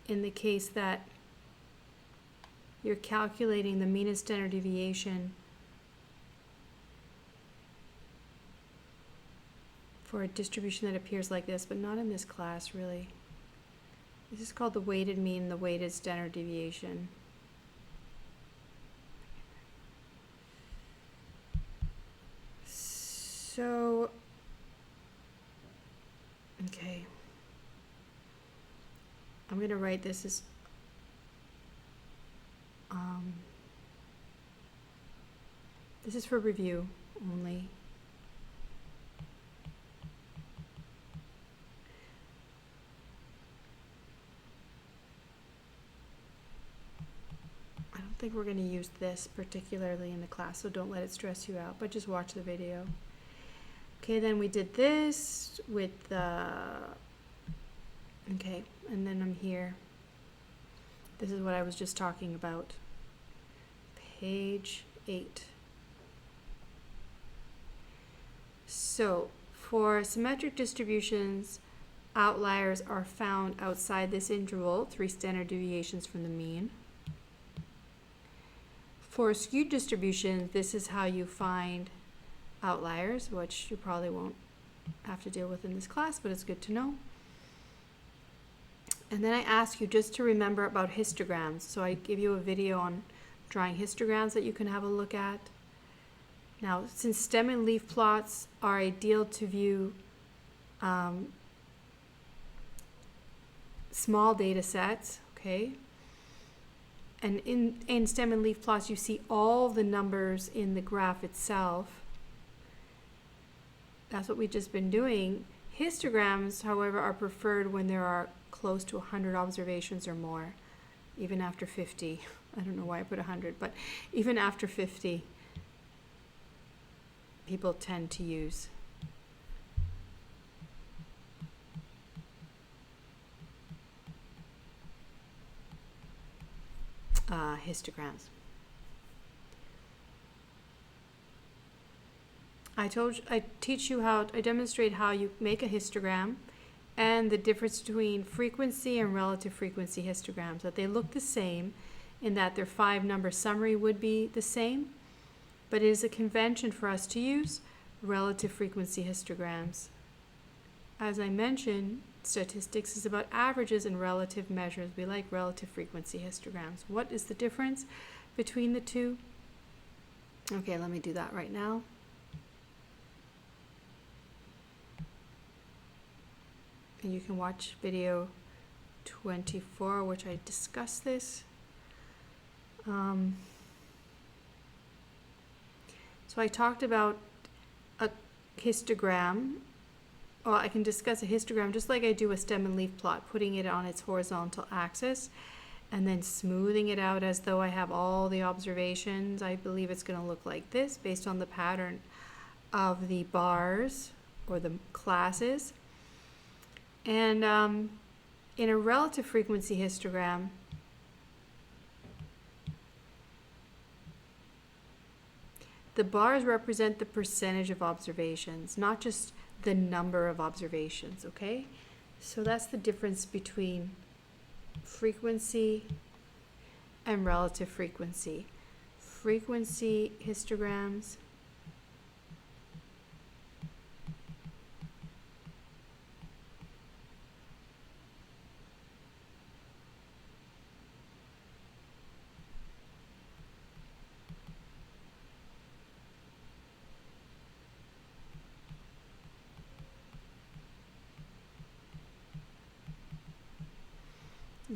in the case that you're calculating the mean and standard deviation for a distribution that appears like this, but not in this class really. This is called the weighted mean, the weighted standard deviation. So, okay. I'm going to write this as this is for review only. I don't think we're going to use this particularly in the class, so don't let it stress you out, but just watch the video. Okay, then we did this with the, okay, and then I'm here. This is what I was just talking about. Page 8. So, for symmetric distributions, outliers are found outside this interval, 3 standard deviations from the mean. For skewed distributions, this is how you find outliers, which you probably won't have to deal with in this class, but it's good to know. And then I ask you just to remember about histograms. So I give you a video on drawing histograms that you can have a look at. Now, since stem and leaf plots are ideal to view small data sets, okay? And in stem and leaf plots, you see all the numbers in the graph itself. That's what we've just been doing. Histograms, however, are preferred when there are close to 100 observations or more, even after 50. I don't know why I put 100, but even after 50, people tend to use histograms. I demonstrate how you make a histogram and the difference between frequency and relative frequency histograms, that they look the same in that their 5-number summary would be the same, but it is a convention for us to use relative frequency histograms. As I mentioned, statistics is about averages and relative measures. We like relative frequency histograms. What is the difference between the two? Okay, let me do that right now. And you can watch video 24, which I discuss this. So I talked about a histogram. Well, I can discuss a histogram just like I do a stem and leaf plot, putting it on its horizontal axis and then smoothing it out as though I have all the observations. I believe it's going to look like this based on the pattern of the bars or the classes. And in a relative frequency histogram, the bars represent the percentage of observations, not just the number of observations, okay? So that's the difference between frequency and relative frequency. Frequency histograms.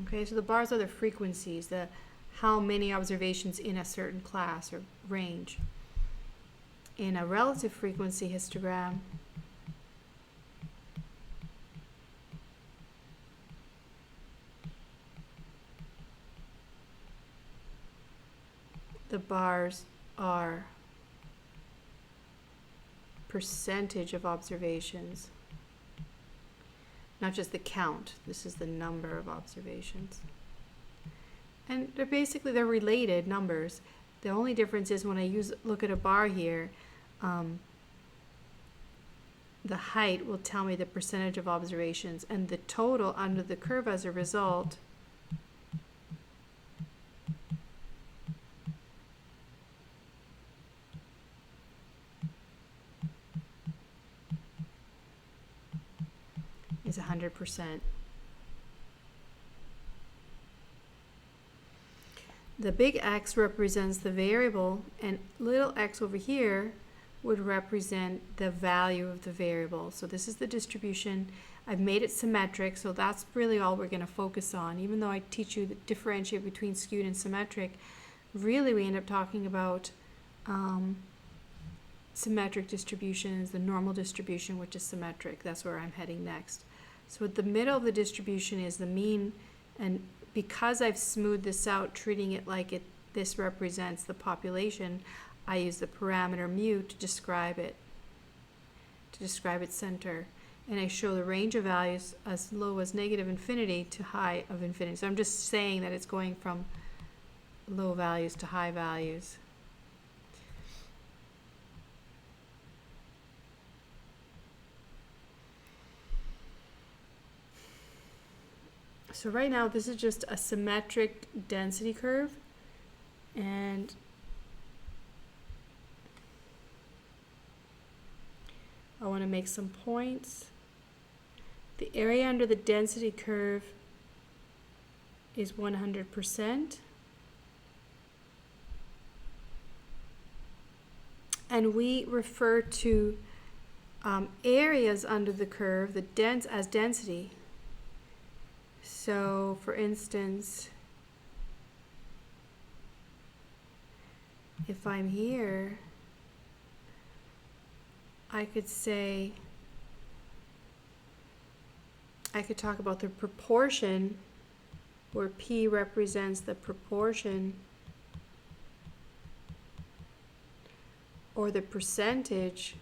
Okay, so the bars are the frequencies, the how many observations in a certain class or range. In a relative frequency histogram, the bars are percentage of observations. Not just the count, this is the number of observations. And they're related numbers. The only difference is when I look at a bar here, the height will tell me the percentage of observations, and the total under the curve as a result is 100%. The big X represents the variable, and little x over here would represent the value of the variable. So this is the distribution. I've made it symmetric, so that's really all we're going to focus on. Even though I teach you to differentiate between skewed and symmetric, really we end up talking about symmetric distributions, the normal distribution, which is symmetric. That's where I'm heading next. So at the middle of the distribution is the mean, and because I've smoothed this out, treating it like this represents the population, I use the parameter mu to describe its center. And I show the range of values as low as negative infinity to high of infinity. So I'm just saying that it's going from low values to high values. So right now this is just a symmetric density curve, and I want to make some points. The area under the density curve is 100%. And we refer to areas under the curve, as density. So, for instance, if I'm here, I could talk about the proportion, where P represents the proportion or the percentage,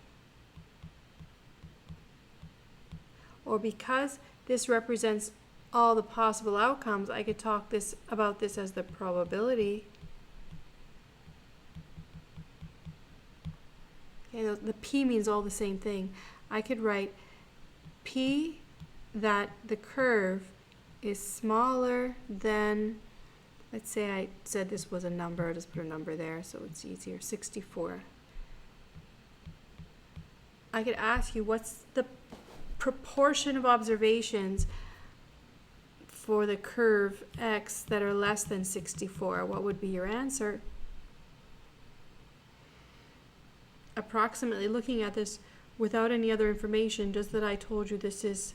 or because this represents all the possible outcomes, I could talk about this as the probability. Okay, the P means all the same thing. I could write P that the curve is smaller than, let's say I said this was a number, I'll just put a number there so it's easier, 64. I could ask you, what's the proportion of observations for the curve X that are less than 64? What would be your answer? Approximately, looking at this without any other information, just that I told you this is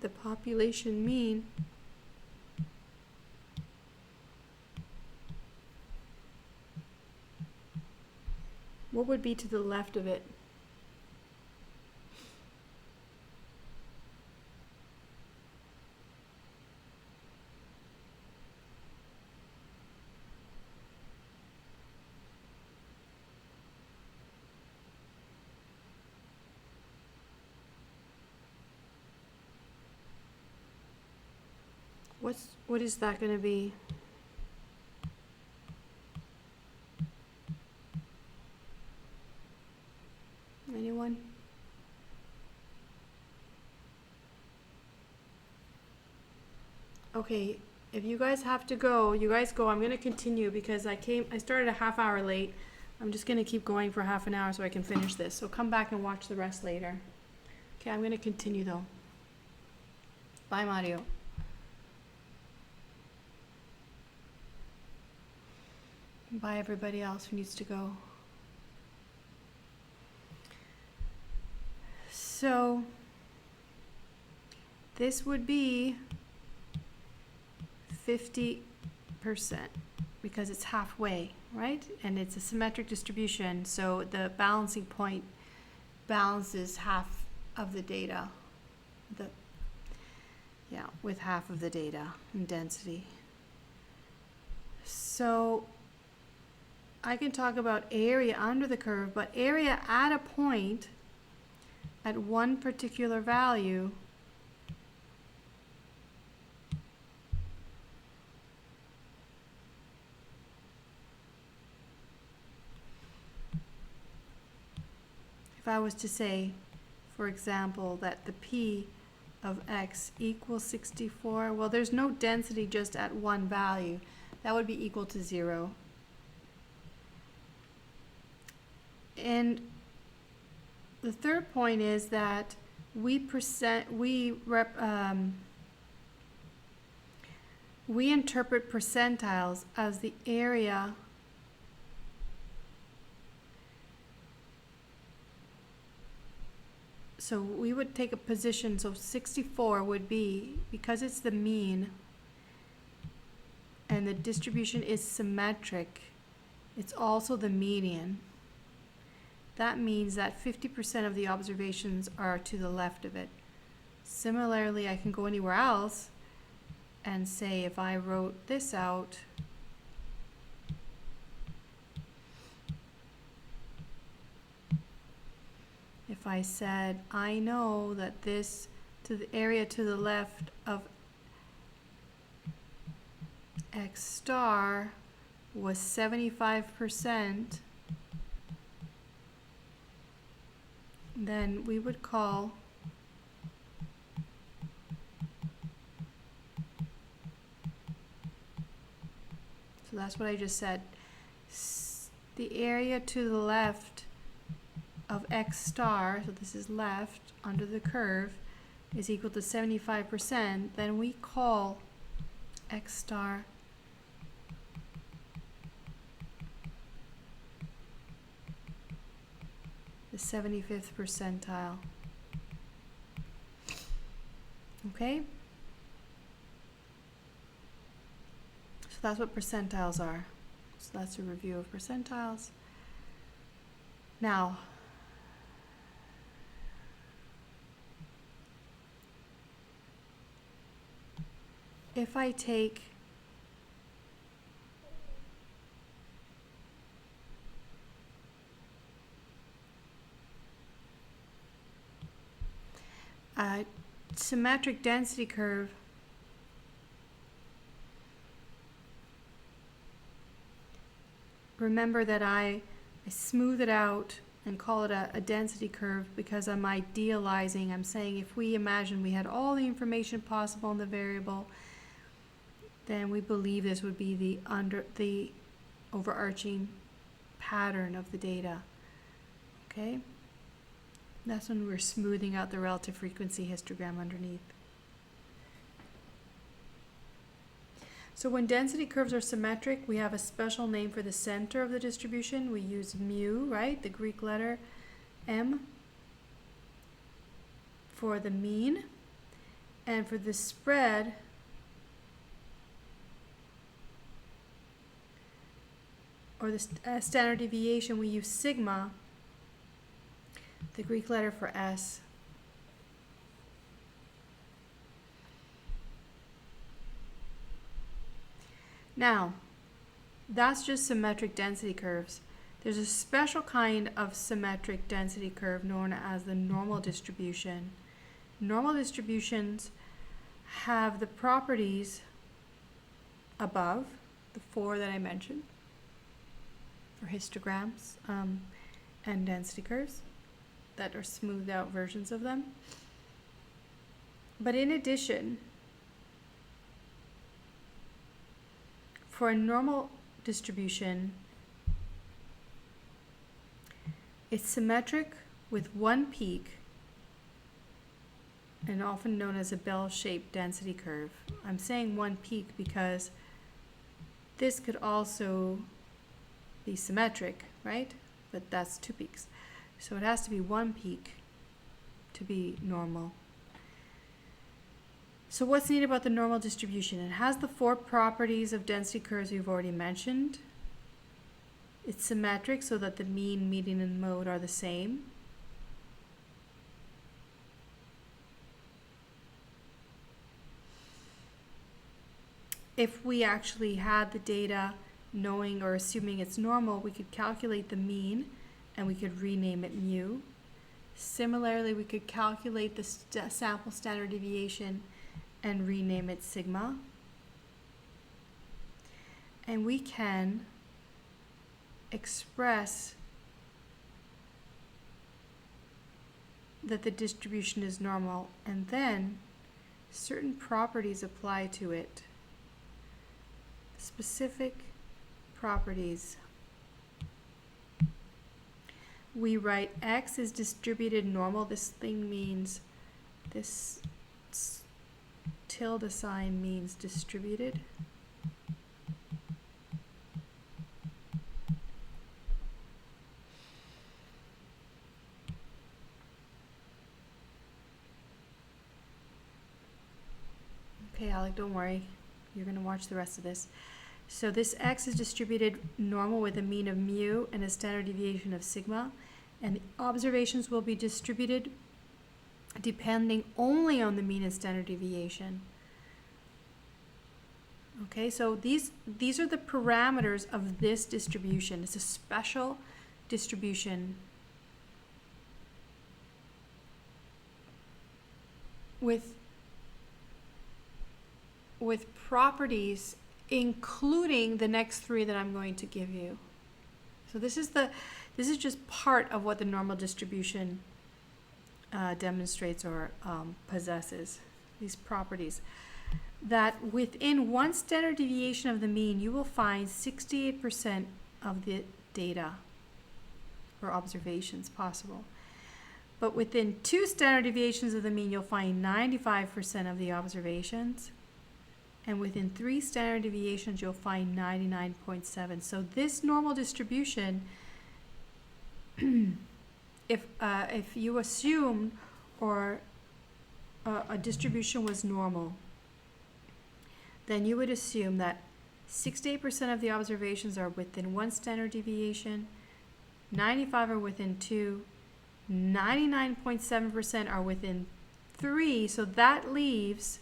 the population mean, what would be to the left of it? What is that going to be? Anyone? Okay, if you guys have to go, you guys go. I'm going to continue because I started a half hour late. I'm just going to keep going for half an hour so I can finish this. So come back and watch the rest later. Okay, I'm going to continue though. Bye, Mario. Bye, everybody else who needs to go. So this would be 50% because it's halfway, right? And it's a symmetric distribution, so the balancing point balances half of the data. With half of the data in density. So I can talk about area under the curve, but area at a point at one particular value if I was to say, for example, that the P of X equals 64, well, there's no density just at one value. That would be equal to 0. And the third point is that we interpret percentiles as the area so we would take a position, so 64 would be, because it's the mean and the distribution is symmetric, it's also the median. That means that 50% of the observations are to the left of it. Similarly, I can go anywhere else and say if I wrote this out, if I said, I know that this to the area to the left of X star was 75%, then we would call so that's what I just said. The area to the left of X star, so this is left under the curve, is equal to 75%, then we call X star the 75th percentile. Okay? So that's what percentiles are. So that's a review of percentiles. Now, if I take a symmetric density curve, remember that I smooth it out and call it a density curve because I'm idealizing. I'm saying if we imagine we had all the information possible in the variable, then we believe this would be the overarching pattern of the data. Okay? That's when we're smoothing out the relative frequency histogram underneath. So when density curves are symmetric, we have a special name for the center of the distribution. We use mu, right? The Greek letter M for the mean. And for the spread, or the standard deviation, we use sigma, the Greek letter for S. Now, that's just symmetric density curves. There's a special kind of symmetric density curve known as the normal distribution. Normal distributions have the properties above, the 4 that I mentioned, for histograms and density curves that are smoothed out versions of them. But in addition, for a normal distribution, it's symmetric with one peak, and often known as a bell-shaped density curve. I'm saying one peak because this could also be symmetric, right? But that's two peaks. So it has to be one peak to be normal. So what's neat about the normal distribution? It has the four properties of density curves we've already mentioned. It's symmetric so that the mean, median, and mode are the same. If we actually had the data knowing or assuming it's normal, we could calculate the mean and we could rename it mu. Similarly, we could calculate the sample standard deviation and rename it sigma. And we can express that the distribution is normal, and then certain properties apply to it. Specific properties. We write X is distributed normal. This thing means, this tilde sign means distributed. Okay, Alec, don't worry. You're going to watch the rest of this. So this X is distributed normal with a mean of mu and a standard deviation of sigma. And the observations will be distributed depending only on the mean and standard deviation. Okay, so these are the parameters of this distribution. It's a special distribution with properties including the next three that I'm going to give you. So this is just part of what the normal distribution demonstrates or possesses, these properties. That within one standard deviation of the mean, you will find 68% of the data or observations possible. But within two standard deviations of the mean, you'll find 95% of the observations. And within three standard deviations, you'll find 99.7. So this normal distribution, if you assumed or a distribution was normal, then you would assume that 68% of the observations are within one standard deviation, 95 are within two, 99.7% are within three. So that means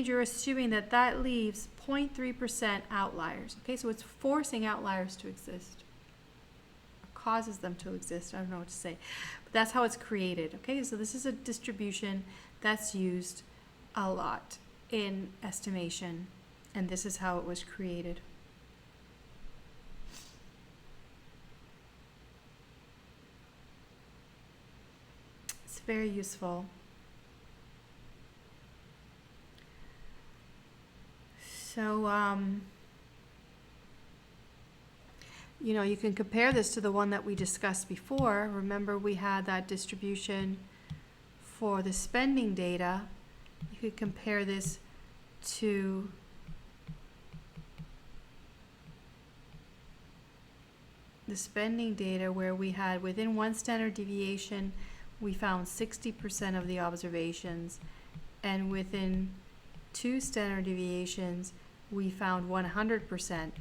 you're assuming that leaves 0.3% outliers. Okay, so it's forcing outliers to exist. Causes them to exist. I don't know what to say. But that's how it's created. Okay, so this is a distribution that's used a lot in estimation, and this is how it was created. It's very useful. So, you can compare this to the one that we discussed before. Remember, we had that distribution for the spending data. You could compare this to the spending data where we had within one standard deviation, we found 60% of the observations, and within two standard deviations, we found 100%.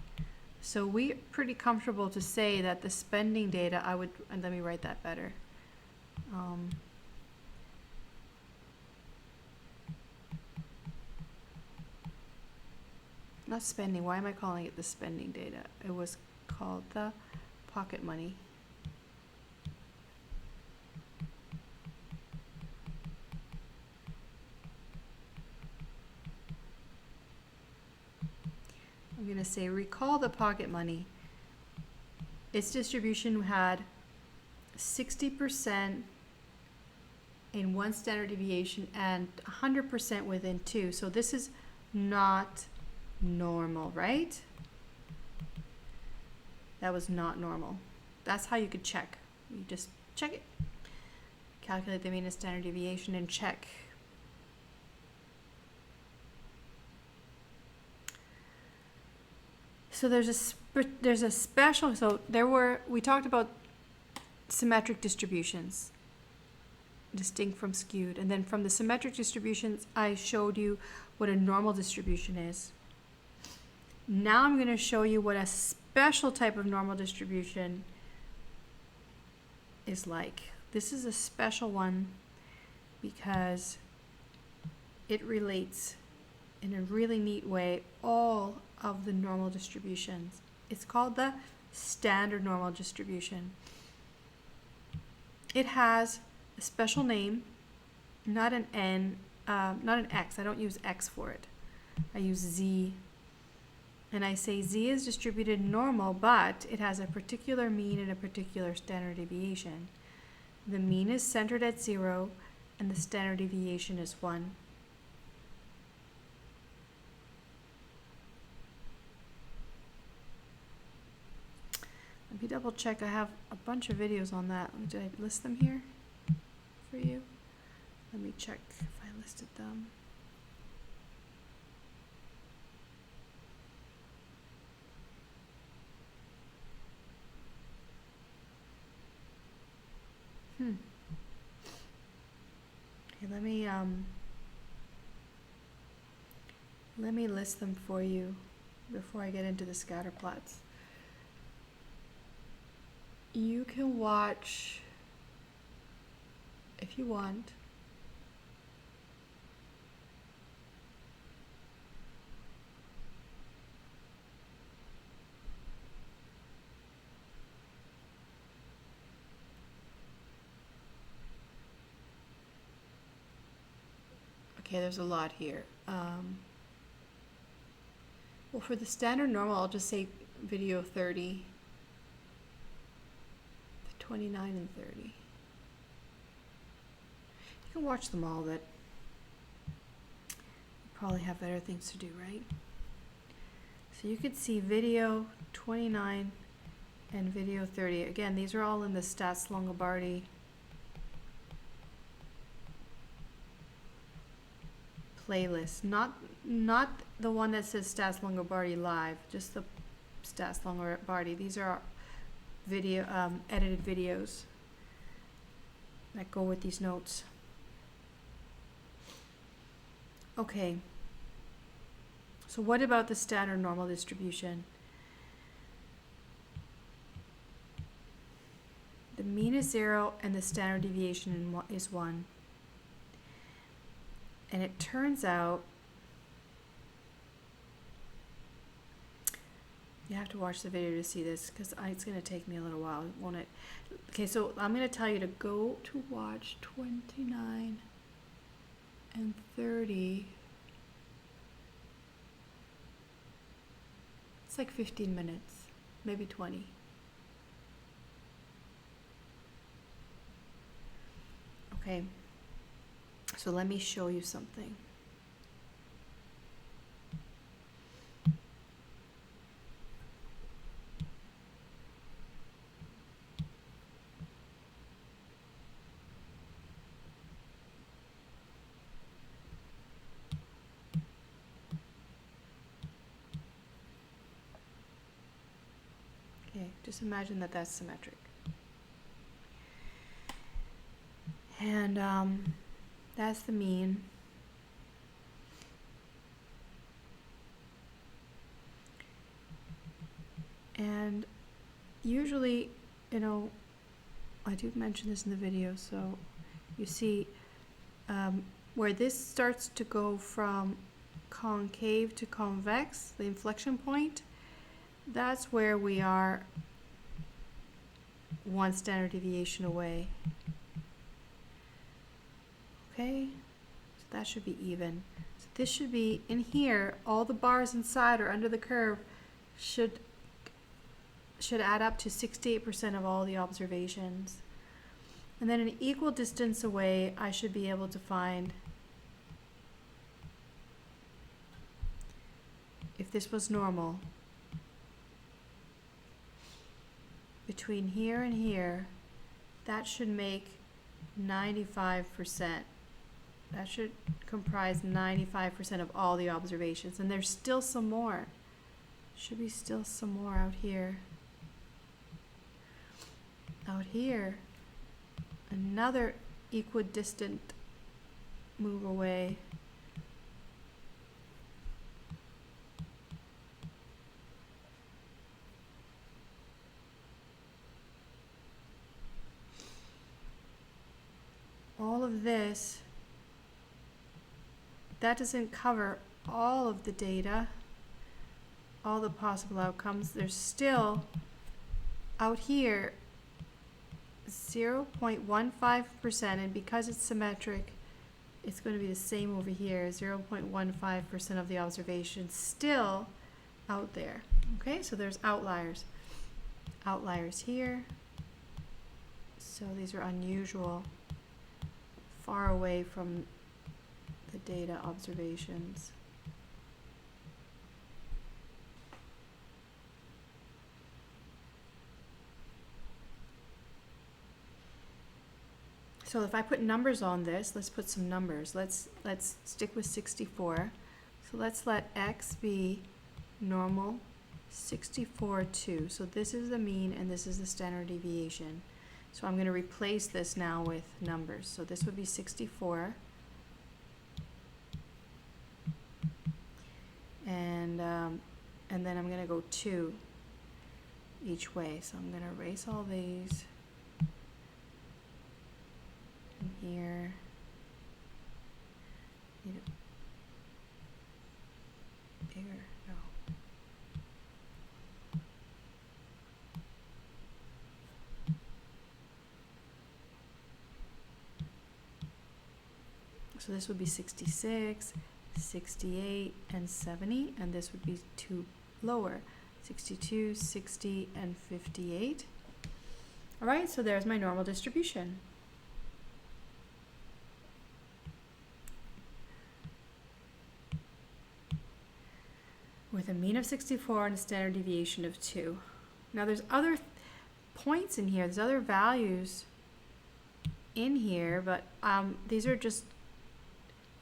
So we're pretty comfortable to say that the spending data, and let me write that better. Not spending, why am I calling it the spending data? It was called the pocket money. I'm going to say recall the pocket money. Its distribution had 60% in one standard deviation and 100% within two. So this is not normal, right? That was not normal. That's how you could check. You just check it. Calculate the mean and standard deviation and check. So there's a special, so we talked about symmetric distributions, distinct from skewed. And then from the symmetric distributions, I showed you what a normal distribution is. Now I'm going to show you what a special type of normal distribution is like. This is a special one because it relates in a really neat way all of the normal distributions. It's called the standard normal distribution. It has a special name, not an X. I don't use X for it. I use Z. And I say Z is distributed normal, but it has a particular mean and a particular standard deviation. The mean is centered at 0, and the standard deviation is 1. Let me double check. I have a bunch of videos on that. Did I list them here for you? Let me check if I listed them. Okay, let me list them for you before I get into the scatter plots. You can watch, if you want, okay, there's a lot here. Well, for the standard normal, I'll just say video 30, 29 and 30. You can watch them all, but you probably have better things to do, right? So you could see video 29 and video 30. Again, these are all in the Stats Longobardi playlist, not the one that says Stats LongobardiLive, just the Stats Longobardi. These are video edited videos that go with these notes. Okay, so what about the standard normal distribution? The mean is 0 and the standard deviation is 1. And it turns out, you have to watch the video to see this because it's going to take me a little while, won't it? Okay, so I'm going to tell you to go to watch 29 and 30. It's like 15 minutes, maybe 20. Okay, so let me show you something. Okay, just imagine that that's symmetric. And that's the mean. And usually, you know, I do mention this in the video, so you see where this starts to go from concave to convex, the inflection point, that's where we are one standard deviation away. Okay, so that should be even. So this should be in here, all the bars inside or under the curve should add up to 68% of all the observations. And then an equal distance away, I should be able to find if if this was normal, between here and here, that should make 95%. That should comprise 95% of all the observations. And there's still some more. Should be still some more out here. Out here, another equidistant move away. All of this, that doesn't cover all of the data, all the possible outcomes. There's still out here 0.15%, and because it's symmetric, it's going to be the same over here, 0.15% of the observations still out there. Okay, so there's outliers. Outliers here. So these are unusual, far away from the data observations. So if I put numbers on this, let's put some numbers. Let's stick with 64. So let's let x be normal 64, 2. So this is the mean and this is the standard deviation. So I'm going to replace this now with numbers. So this would be 64. And then I'm going to go 2 each way. So I'm going to erase all these. And here. Need it bigger. No. So this would be 66, 68, and 70, and this would be 2 lower, 62, 60, and 58. All right, so there's my normal distribution. With a mean of 64 and a standard deviation of 2. Now there's other points in here, there's other values in here, but these are just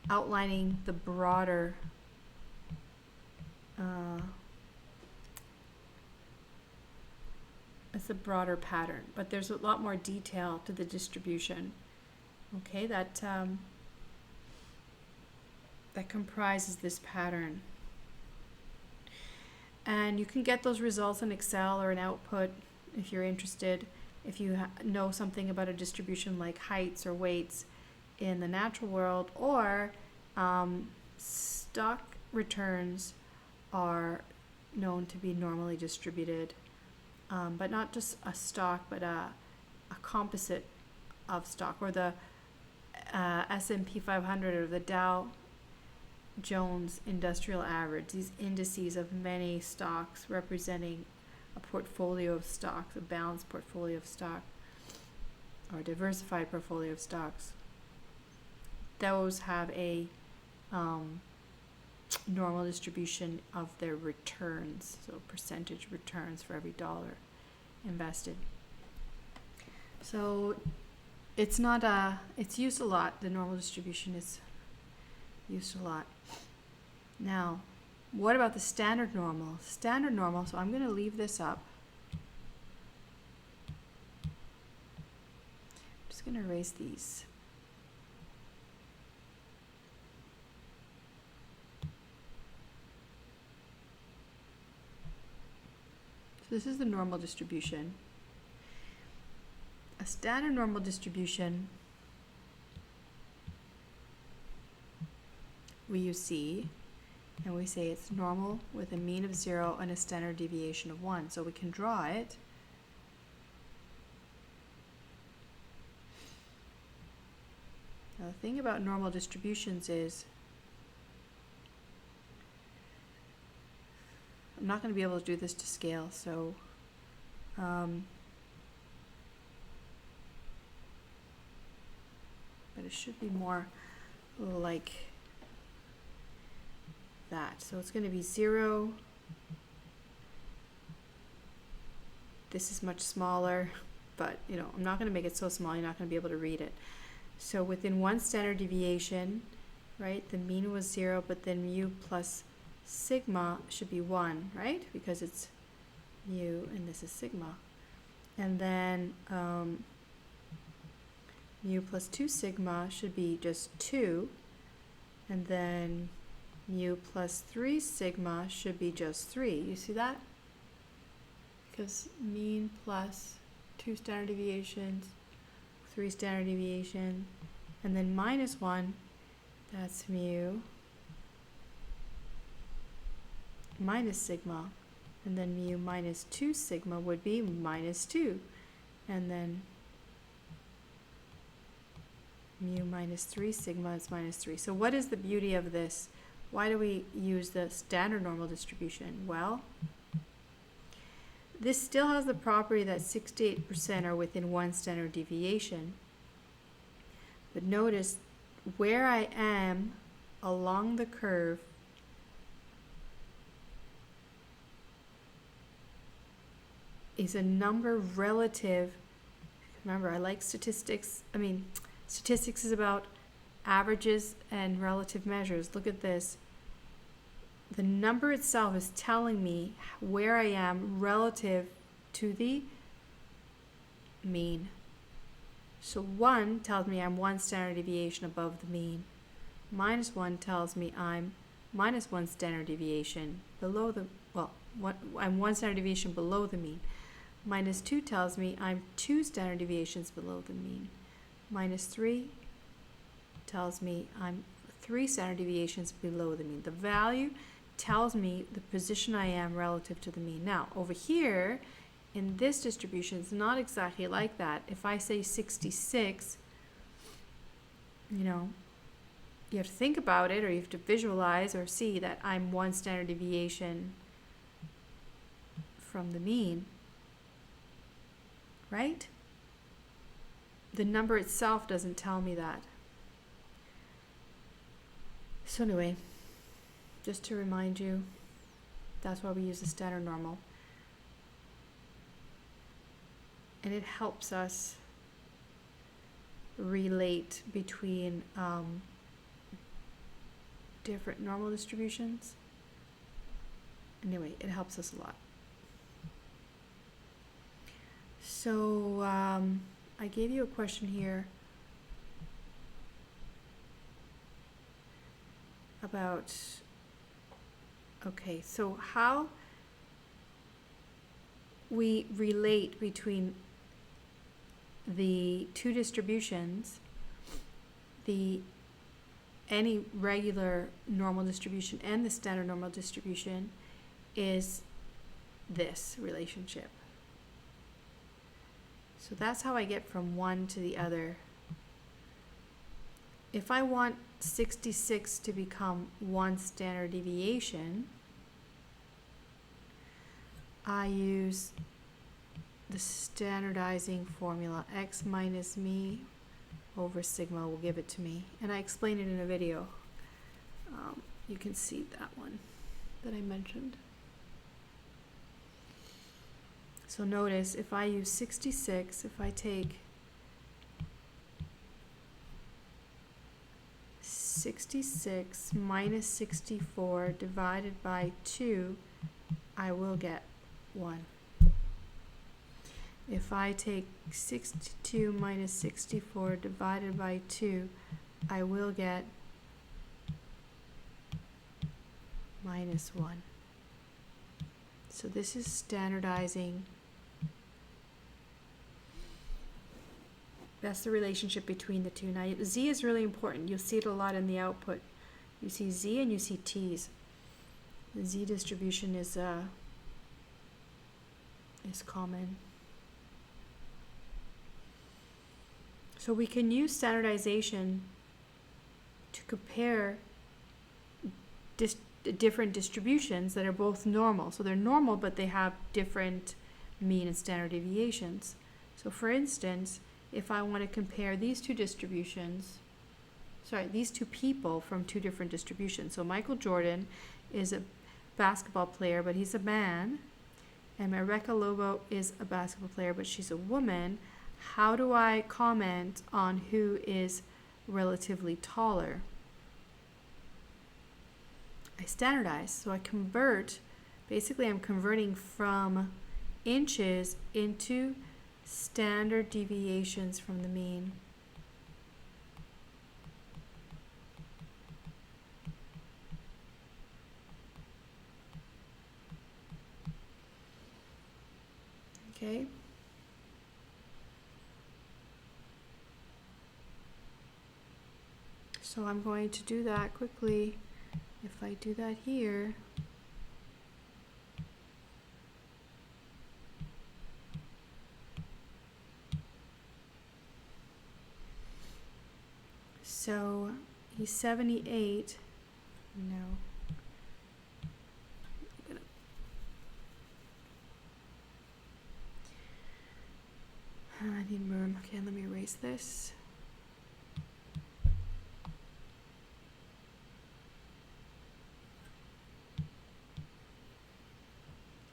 outlining the broader it's a broader pattern, but there's a lot more detail to the distribution. Okay, that comprises this pattern. And you can get those results in Excel or an output if you're interested. If you know something about a distribution like heights or weights in the natural world, or stock returns are known to be normally distributed, but not just a stock, but a composite of stock, or the S&P 500 or the Dow Jones Industrial Average, these indices of many stocks representing a portfolio of stocks, a balanced portfolio of stock, or a diversified portfolio of stocks. Those have a normal distribution of their returns, so percentage returns for every dollar invested. So it's not it's used a lot. The normal distribution is used a lot. Now, what about the standard normal? Standard normal, so I'm going to leave this up. I'm just going to erase these. So this is the normal distribution. A standard normal distribution, we use C, and we say it's normal with a mean of 0 and a standard deviation of 1. So we can draw it. Now the thing about normal distributions is I'm not going to be able to do this to scale, so but it should be more like that. that. So it's going to be 0. This is much smaller, but you know, I'm not going to make it so small you're not going to be able to read it. So within one standard deviation, right, the mean was 0, but then mu plus sigma should be 1, right? Because it's mu and this is sigma. And then mu plus 2 sigma should be just 2. And then mu plus 3 sigma should be just 3. You see that? Because mean plus 2 standard deviations, 3 standard deviation, and then minus 1, that's mu minus sigma. And then mu minus 2 sigma would be minus 2. And then mu minus 3 sigma is minus 3. So what is the beauty of this? Why do we use the standard normal distribution? Well, this still has the property that 68% are within one standard deviation. But notice where I am along the curve is a number relative. Remember, I like statistics. Statistics is about averages and relative measures. Look at this. The number itself is telling me where I am relative to the mean. So 1 tells me I'm 1 standard deviation above the mean. Minus 1 tells me I'm minus 1 standard deviation below the, I'm 1 standard deviation below the mean. Minus 2 tells me I'm 2 standard deviations below the mean. Minus 3 tells me I'm 3 standard deviations below the mean. The value tells me the position I am relative to the mean. Now, over here, in this distribution, it's not exactly like that. If I say 66, you know, you have to think about it, or you have to visualize or see that I'm 1 standard deviation from the mean, right? The number itself doesn't tell me that. So anyway, just to remind you, that's why we use the standard normal. And it helps us relate between different normal distributions. Anyway, it helps us a lot. So I gave you a question here about, okay, so how we relate between the two distributions, any regular normal distribution and the standard normal distribution, is this relationship. So that's how I get from one to the other. If I want 66 to become 1 standard deviation, I use the standardizing formula. X minus me over sigma will give it to me. And I explained it in a video. You can see that one that I mentioned. So notice, if I use 66, if I take 66 minus 64 divided by 2, I will get 1. If I take 62 minus 64 divided by 2, I will get minus 1. So this is standardizing. That's the relationship between the two. Now, Z is really important. You'll see it a lot in the output. You see Z and you see T's. The Z distribution is common. So we can use standardization to compare different distributions that are both normal. So they're normal, but they have different mean and standard deviations. So for instance, if I want to compare these two distributions, these two people from two different distributions. So Michael Jordan is a basketball player, but he's a man. And Rebecca Lobo is a basketball player, but she's a woman. How do I comment on who is relatively taller? I standardize. So I convert. Basically, I'm converting from inches into standard deviations from the mean. Okay. So I'm going to do that quickly. If I do that here, so he's 78. No. I need room. Okay, let me erase this.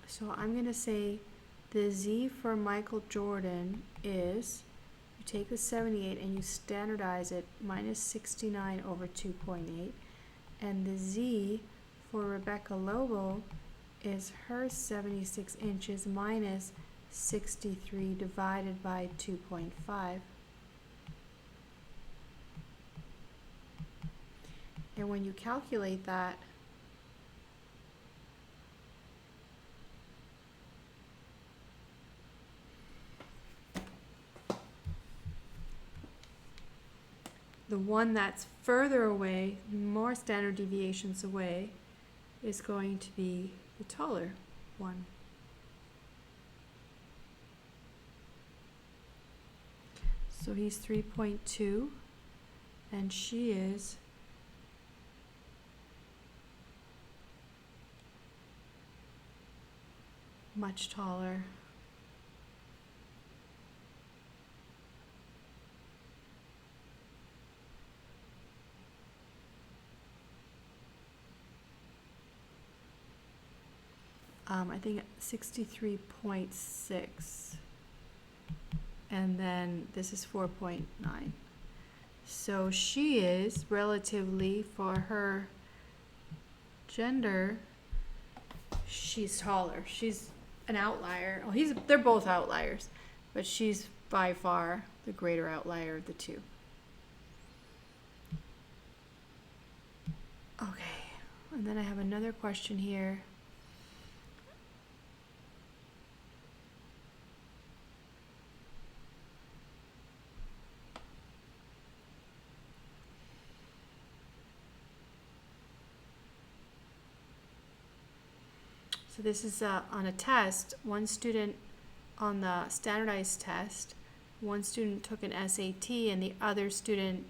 So I'm going to say the Z for Michael Jordan is, you take the 78 and you standardize it, minus 69 over 2.8. And the Z for Rebecca Lobo is her 76 inches minus 63 divided by 2.5. And when you calculate that, the one that's further away, more standard deviations away, is going to be the taller one. So he's 3.2 and she is much taller. I think 63.6. And then this is 4.9. So she is relatively, for her gender, she's taller. She's an outlier. Well, they're both outliers, but she's by far the greater outlier of the two. Okay, and then I have another question here. So this is on a test. One student on the standardized test, one student took an SAT and the other student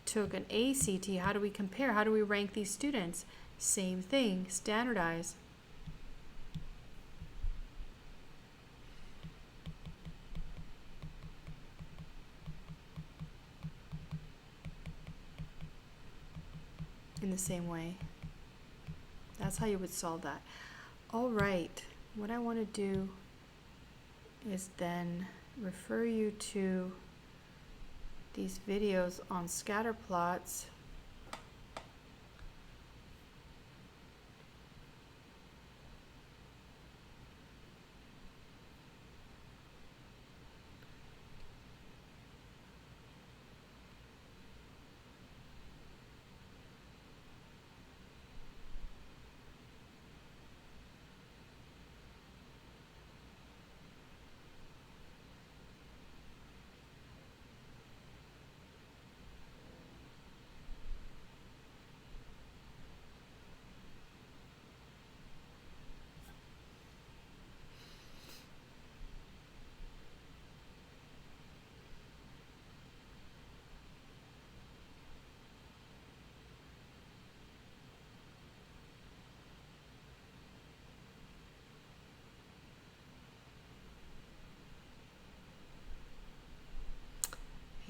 took an ACT. How do we compare? How do we rank these students? Same thing, standardize. In the same way. That's how you would solve that. All right, what I want to do is then refer you to these videos on scatter plots.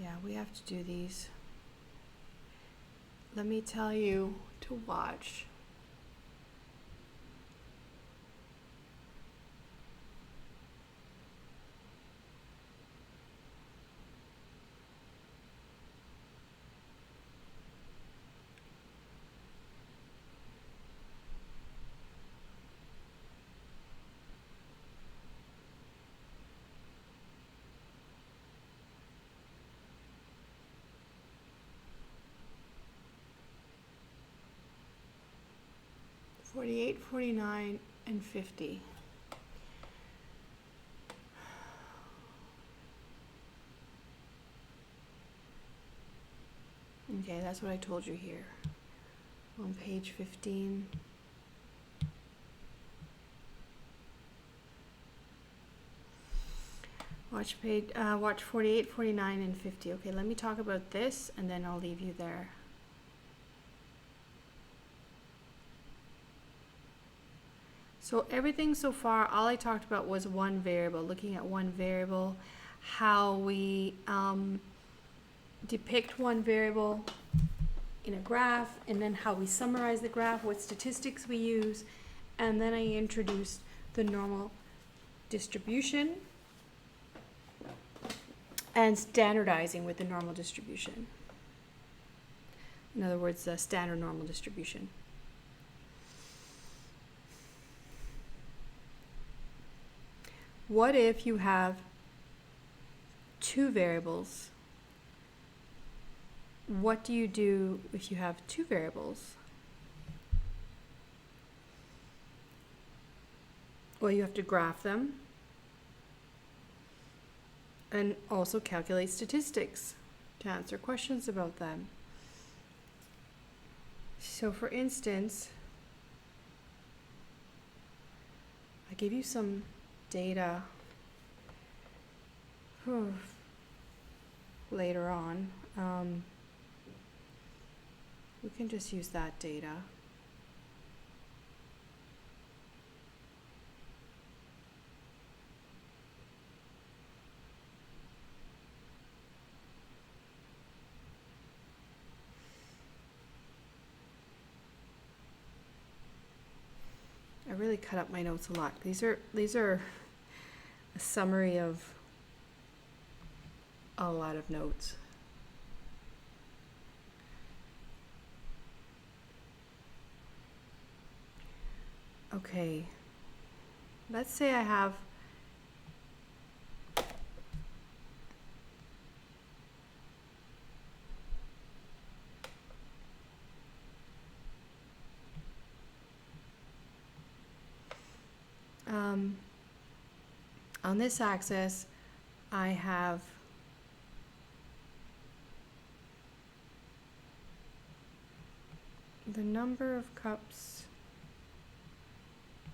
Yeah, we have to do these. let me tell you to watch. $48, $49, and $50. Okay, that's what I told you here. On page 15. Watch 48, 49, and 50. Okay, let me talk about this and then I'll leave you there. So everything so far, all I talked about was one variable, looking at one variable, how we depict one variable in a graph, and then how we summarize the graph, what statistics we use, and then I introduced the normal distribution and standardizing with the normal distribution. In other words, the standard normal distribution. What if you have two variables? What do you do if you have two variables? Well, you have to graph them and also calculate statistics to answer questions about them. So for instance, I gave you some data later on. We can just use that data. I really cut up my notes a lot. These are a summary of a lot of notes. Okay, let's say I have on this axis I have the number of cups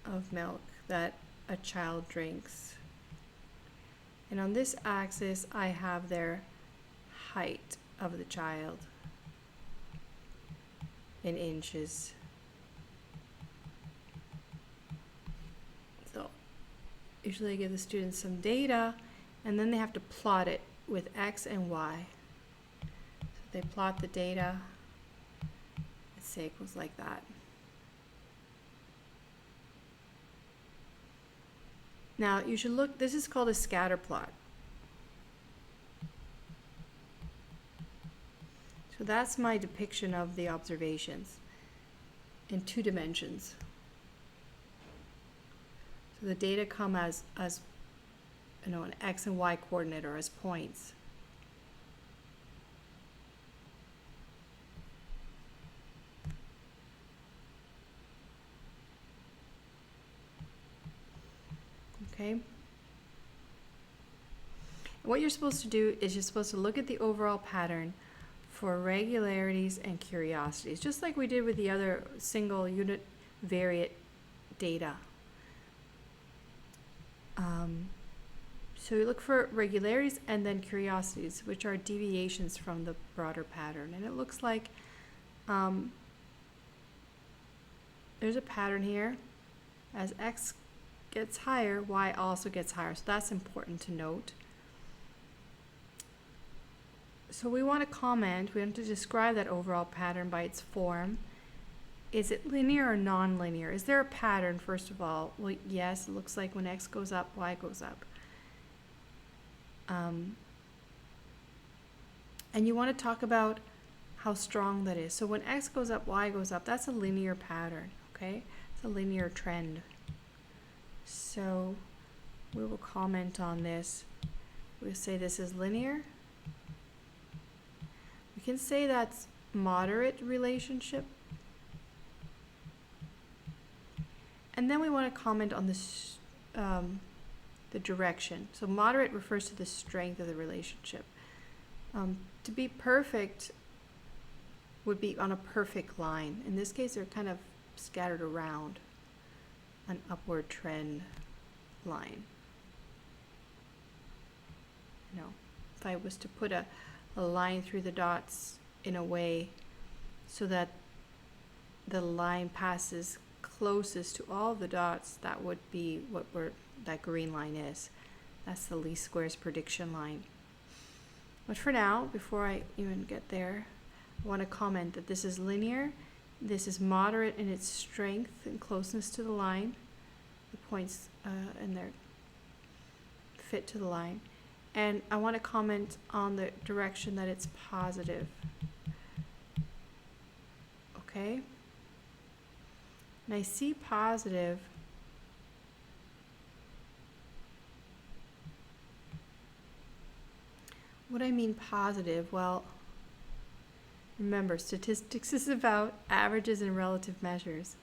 of milk that a child drinks, and on this axis I have their height of the child in inches. So usually I give the students some data and then they have to plot it with X and Y. So they plot the data, let's say it goes like that. Now you should look, this is called a scatter plot. So that's my depiction of the observations in 2 dimensions. So the data come as you know, an X and Y coordinate or as points. Okay. What you're supposed to do is you're supposed to look at the overall pattern for regularities and curiosities, just like we did with the other single unit variate data. So you look for regularities and then curiosities, which are deviations from the broader pattern. And it looks like there's a pattern here. As X gets higher, Y also gets higher. So that's important to note. So we want to comment, we want to describe that overall pattern by its form. Is it linear or non-linear? Is there a pattern, first of all? Well, yes, it looks like when x goes up, y goes up. And you want to talk about how strong that is. So when x goes up, y goes up, that's a linear pattern, okay? It's a linear trend. So we will comment on this. We'll say this is linear. We can say that's moderate relationship. And then we want to comment on this, the direction. So moderate refers to the strength of the relationship. To be perfect would be on a perfect line. In this case, they're kind of scattered around an upward trend line. You know, if I was to put a line through the dots in a way so that the line passes closest to all the dots, that would be what that green line is. That's the least squares prediction line. But for now, before I even get there, I want to comment that this is linear, this is moderate in its strength and closeness to the line, the points and their fit to the line. And I want to comment on the direction that it's positive. Okay? And I see positive. What I mean positive, well, remember, statistics is about averages and relative measures.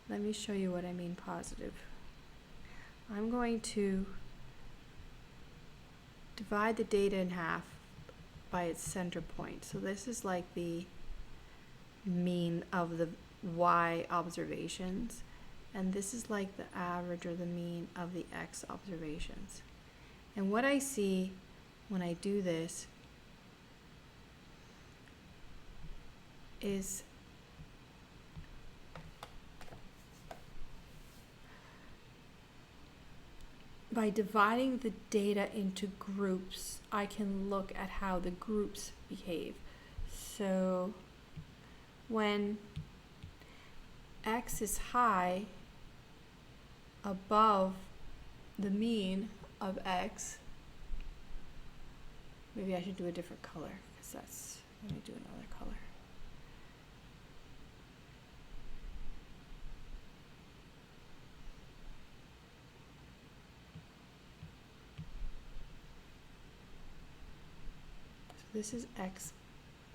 Let me show you what I mean positive. I'm going to divide the data in half by its center point. So this is like the mean of the y observations, and this is like the average or the mean of the x observations. And what I see when I do this is by dividing the data into groups, I can look at how the groups behave. So when x is high above the mean of x, maybe I should do a different color, because that's, let me do another color. So this is x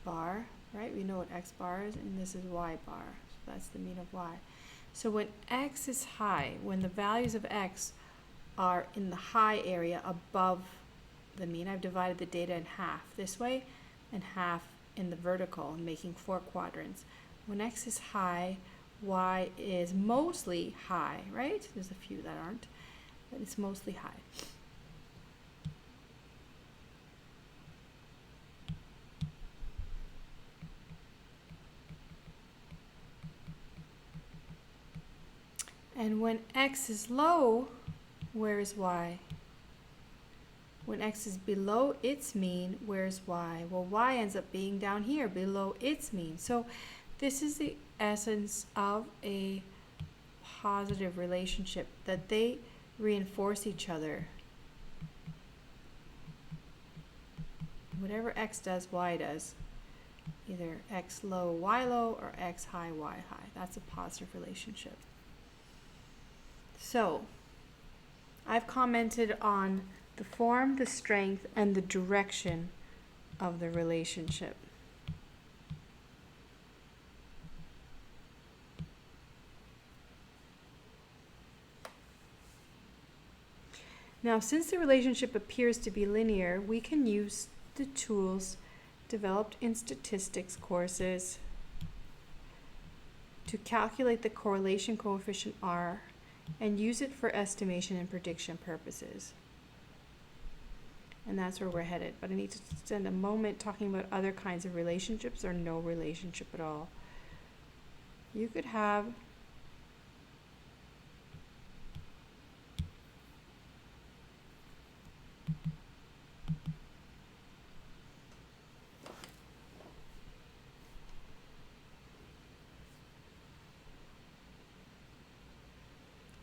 bar, right? We know what x bar is, and this is y bar. So that's the mean of y. So when x is high, when the values of x are in the high area above the mean, I've divided the data in half this way and half in the vertical, making 4 quadrants. When x is high, y is mostly high, right? There's a few that aren't, but it's mostly high. And when x is low, where is y? When x is below its mean, where's y? Well, y ends up being down here, below its mean. So this is the essence of a positive relationship, that they reinforce each other. Whatever x does, y does. Either x low, y low, or x high, y high. That's a positive relationship. So I've commented on the form, the strength, and the direction of the relationship. Now, since the relationship appears to be linear, we can use the tools developed in statistics courses to calculate the correlation coefficient R and use it for estimation and prediction purposes. And that's where we're headed. But I need to spend a moment talking about other kinds of relationships or no relationship at all. You could have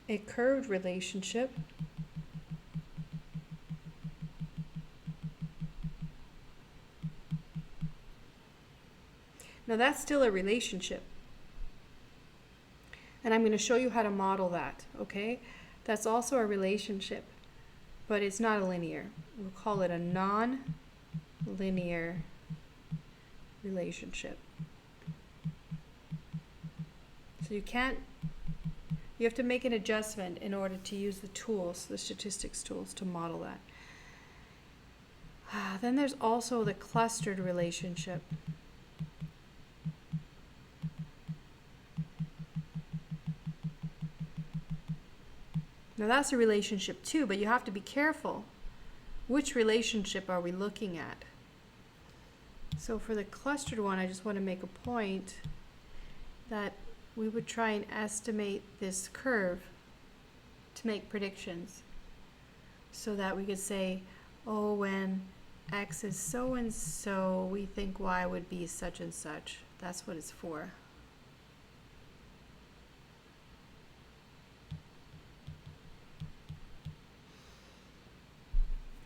a curved relationship. Now that's still a relationship. And I'm going to show you how to model that, okay? That's also a relationship, but it's not a linear. We'll call it a non-linear relationship. So you have to make an adjustment in order to use the tools, the statistics tools, to model that. Then there's also the clustered relationship. Now that's a relationship too, but you have to be careful. Which relationship are we looking at? So for the clustered one, I just want to make a point that we would try and estimate this curve to make predictions, so that we could say, oh, when X is so and so, we think Y would be such and such. That's what it's for.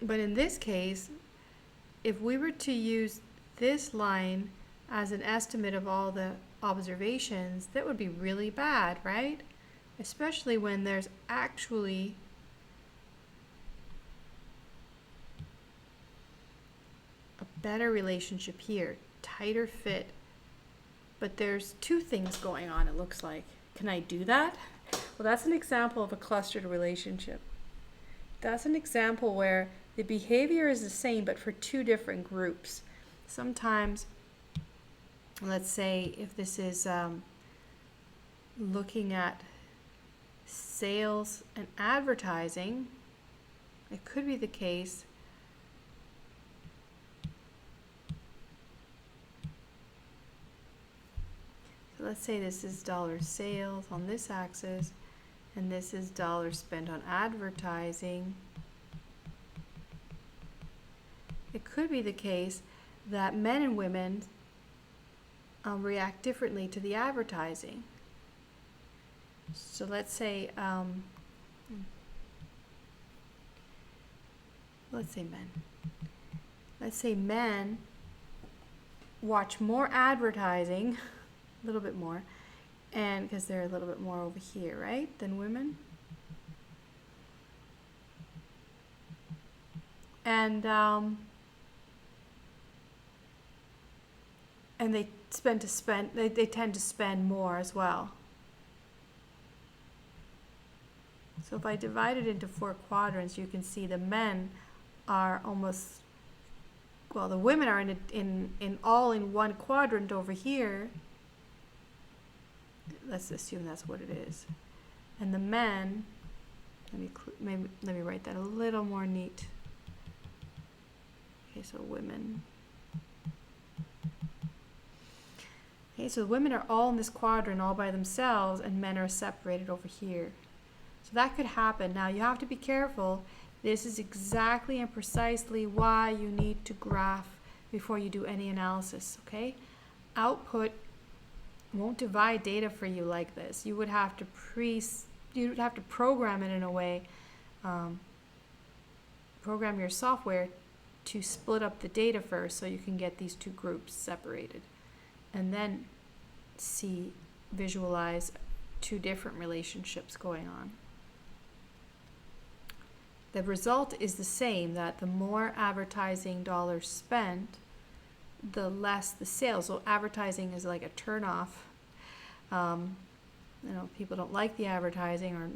But in this case, if we were to use this line as an estimate of all the observations, that would be really bad, right? Especially when there's actually a better relationship here, tighter fit. But there's two things going on, it looks like. Can I do that? Well, that's an example of a clustered relationship. That's an example where the behavior is the same, but for two different groups. Sometimes, let's say if this is looking at sales and advertising, it could be the case so let's say this is dollar sales on this axis, and this is dollars spent on advertising. It could be the case that men and women react differently to the advertising. So let's say men. Let's say men watch more advertising, a little bit more, and because they're a little bit more over here, right, than women. And they they tend to spend more as well. So if I divide it into 4 quadrants, you can see the men are almost, well, the women are in all in one quadrant over here. Let's assume that's what it is. And the men, let me write that a little more neat. Okay, so women. Okay, so the women are all in this quadrant all by themselves, and men are separated over here. So that could happen. Now you have to be careful. This is exactly and precisely why you need to graph before you do any analysis, okay? Output won't divide data for you like this. You would have to program it in a way, program your software to split up the data first so you can get these two groups separated, and then visualize two different relationships going on. The result is the same, that the more advertising dollars spent, the less the sales. So advertising is like a turnoff. People don't like the advertising, or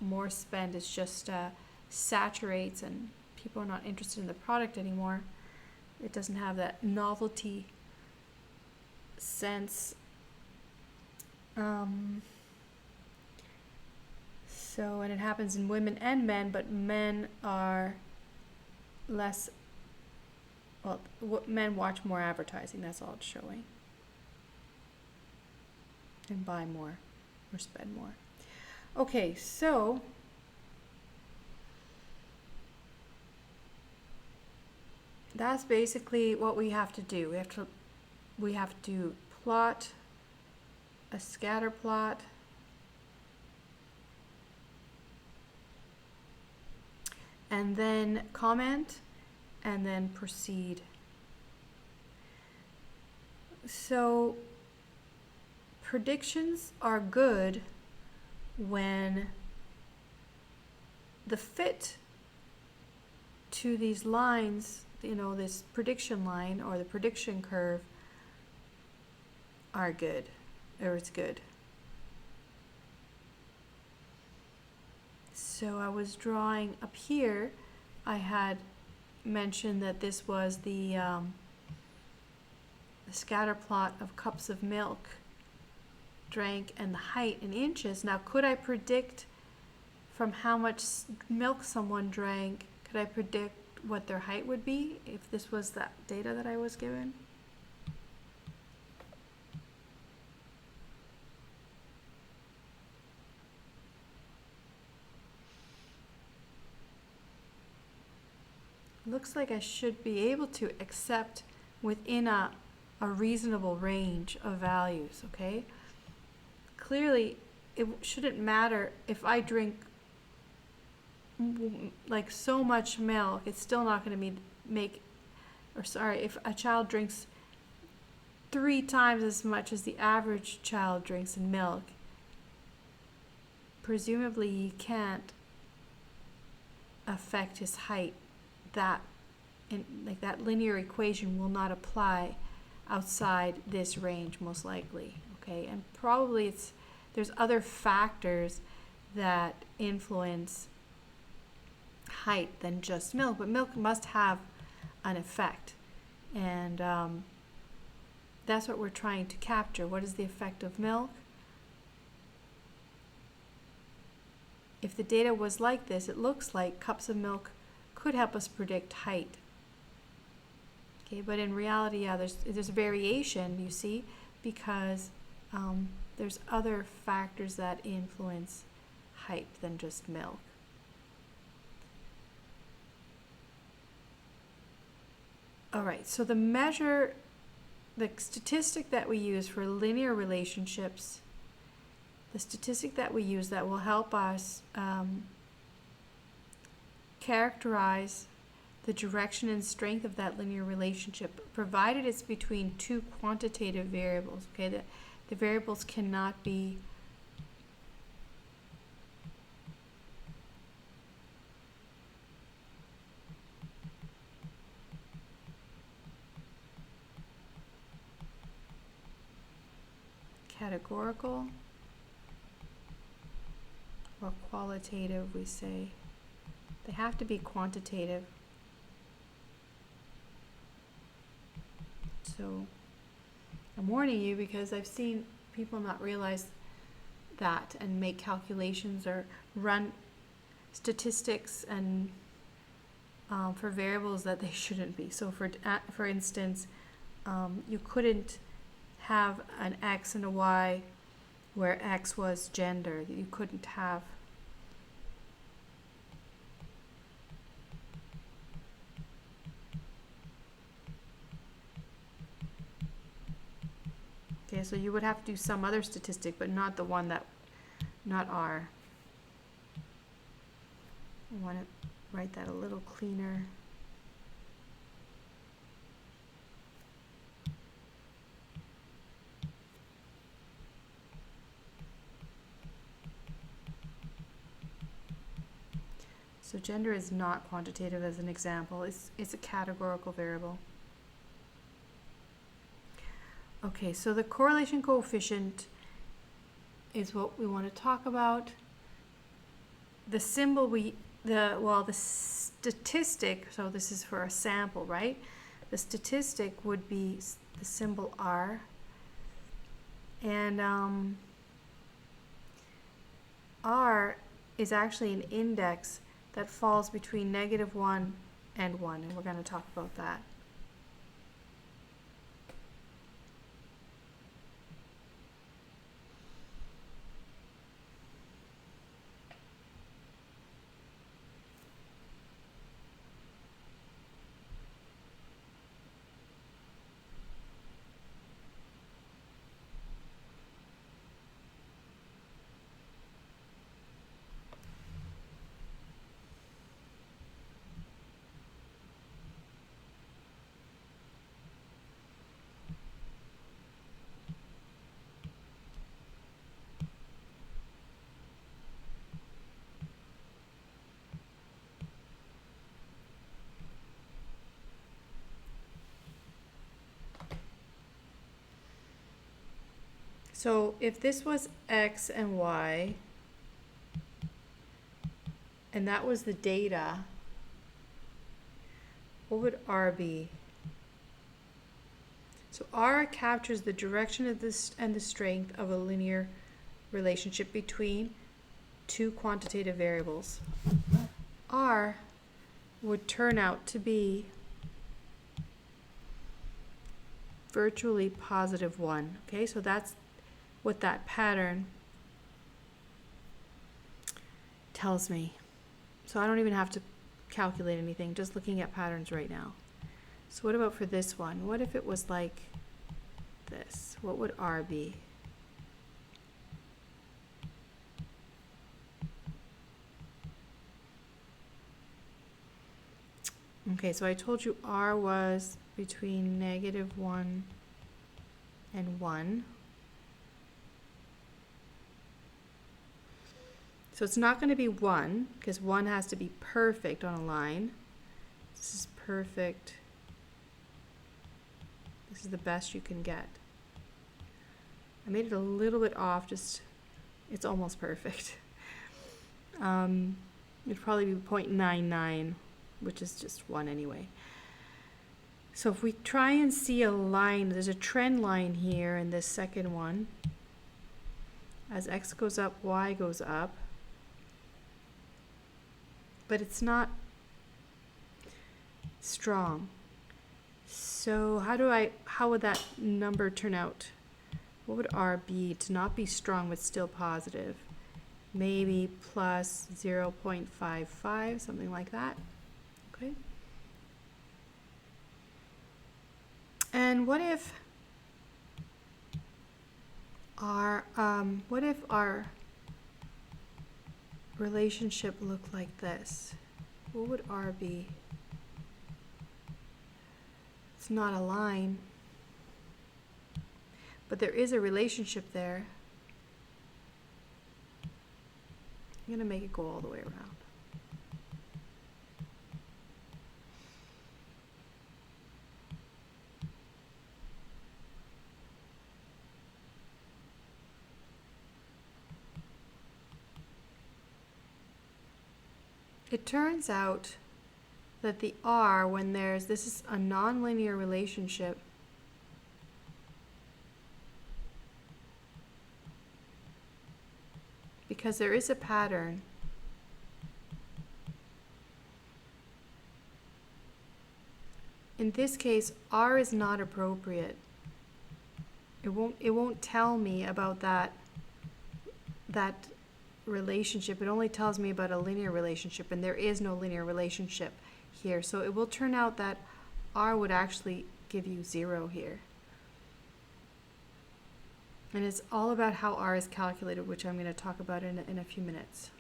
more spend is just saturates, and people are not interested in the product anymore. It doesn't have that novelty sense. And it happens in women and men, but men are less, well, men watch more advertising, that's all it's showing. And buy more, or spend more. Okay, so that's basically what we have to do. We have to plot a scatter plot and then comment, and then proceed. So predictions are good when the fit to these lines, this prediction line or the prediction curve are good, or it's good. So I was drawing up here, I had mentioned that this was the scatter plot of cups of milk drank and the height in inches. Now, could I predict from how much milk someone drank, could I predict what their height would be if this was that data that I was given? Looks like I should be able to accept within a reasonable range of values, okay? Clearly, it shouldn't matter if I drink like so much milk, it's still not going to if a child drinks 3 times as much as the average child drinks in milk, presumably he can't affect his height. That linear equation will not apply outside this range, most likely, okay? And probably there's other factors that influence height than just milk, but milk must have an effect, and that's what we're trying to capture. What is the effect of milk? If the data was like this, it looks like cups of milk could help us predict height. Okay, but in reality, yeah, there's variation, you see, because there's other factors that influence height than just milk. All right, so the statistic that we use for linear relationships, the statistic that we use that will help us characterize the direction and strength of that linear relationship, provided it's between 2 quantitative variables, okay? The variables cannot be categorical or qualitative, we say. They have to be quantitative. So I'm warning you because I've seen people not realize that and make calculations or run statistics and for variables that they shouldn't be. So for instance, you couldn't have an X and a Y where X was gender. You couldn't have okay, so you would have to do some other statistic, but not the one not R. I want to write that a little cleaner. So gender is not quantitative as an example. It's a categorical variable. Okay, so the correlation coefficient is what we want to talk about. The symbol the statistic, so this is for a sample, right? The statistic would be the symbol R. And R is actually an index that falls between -1 and 1, and we're going to talk about that. So if this was X and Y, and that was the data, what would R be? So R captures the direction of this and the strength of a linear relationship between two quantitative variables. R would turn out to be virtually positive 1. Okay, so that's what that pattern tells me. So I don't even have to calculate anything, just looking at patterns right now. So what about for this one? What if it was like this? What would R be? Okay, so I told you R was between -1 and 1. So it's not going to be 1, because 1 has to be perfect on a line. This is perfect. This is the best you can get. I made it a little bit off, just, it's almost perfect. It'd probably be 0.99, which is just 1 anyway. So if we try and see a line, there's a trend line here in this second one. As X goes up, Y goes up. But it's not strong. So how would that number turn out? What would R be to not be strong but still positive? Maybe plus 0.55, something like that. Okay. And what if our relationship looked like this? What would R be? It's not a line, but there is a relationship there. I'm going to make it go all the way around. It turns out that the R, when this is a nonlinear relationship, because there is a pattern. In this case, R is not appropriate. It won't tell me about that relationship. It only tells me about a linear relationship, and there is no linear relationship here. So it will turn out that R would actually give you 0 here. And it's all about how R is calculated, which I'm going to talk about in a few minutes.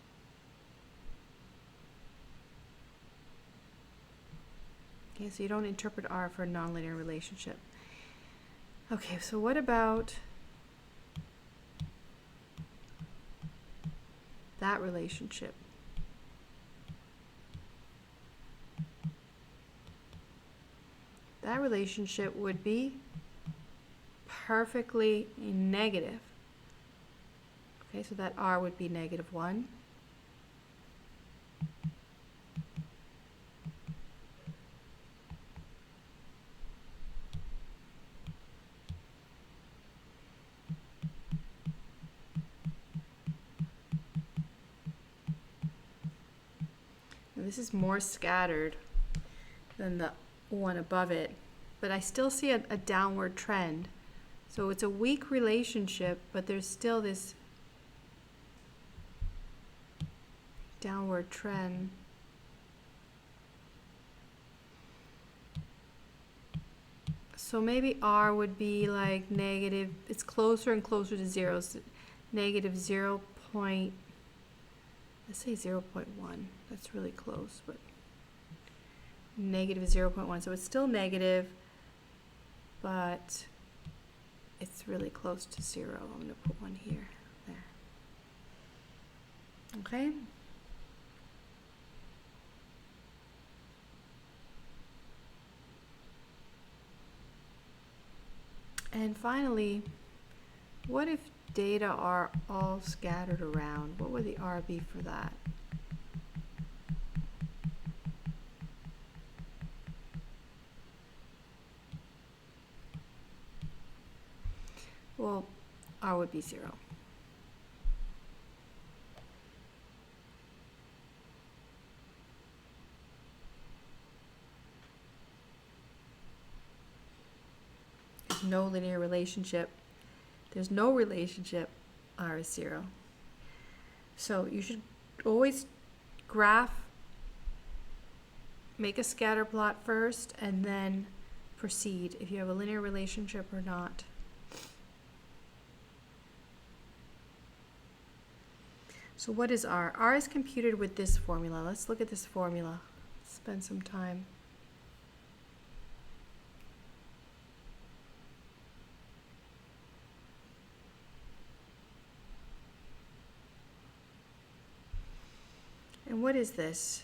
Okay, so you don't interpret R for a nonlinear relationship. Okay, so what about that relationship? That relationship would be perfectly negative. Okay, so that R would be -1. Now this is more scattered than the one above it, but I still see a downward trend. So it's a weak relationship, but there's still this downward trend. So maybe R would be like negative, it's closer and closer to 0, so negative 0. Let's say 0.1. That's really close, but negative 0.1. So it's still negative, but it's really close to 0. I'm going to put 1 here, there. Okay? And finally, what if data are all scattered around? What would the R be for that? Well, R would be 0. There's no linear relationship. There's no relationship. R is 0. So you should always graph, make a scatter plot first, and then proceed if you have a linear relationship or not. So what is R? R is computed with this formula. Let's look at this formula. Spend some time. And what is this?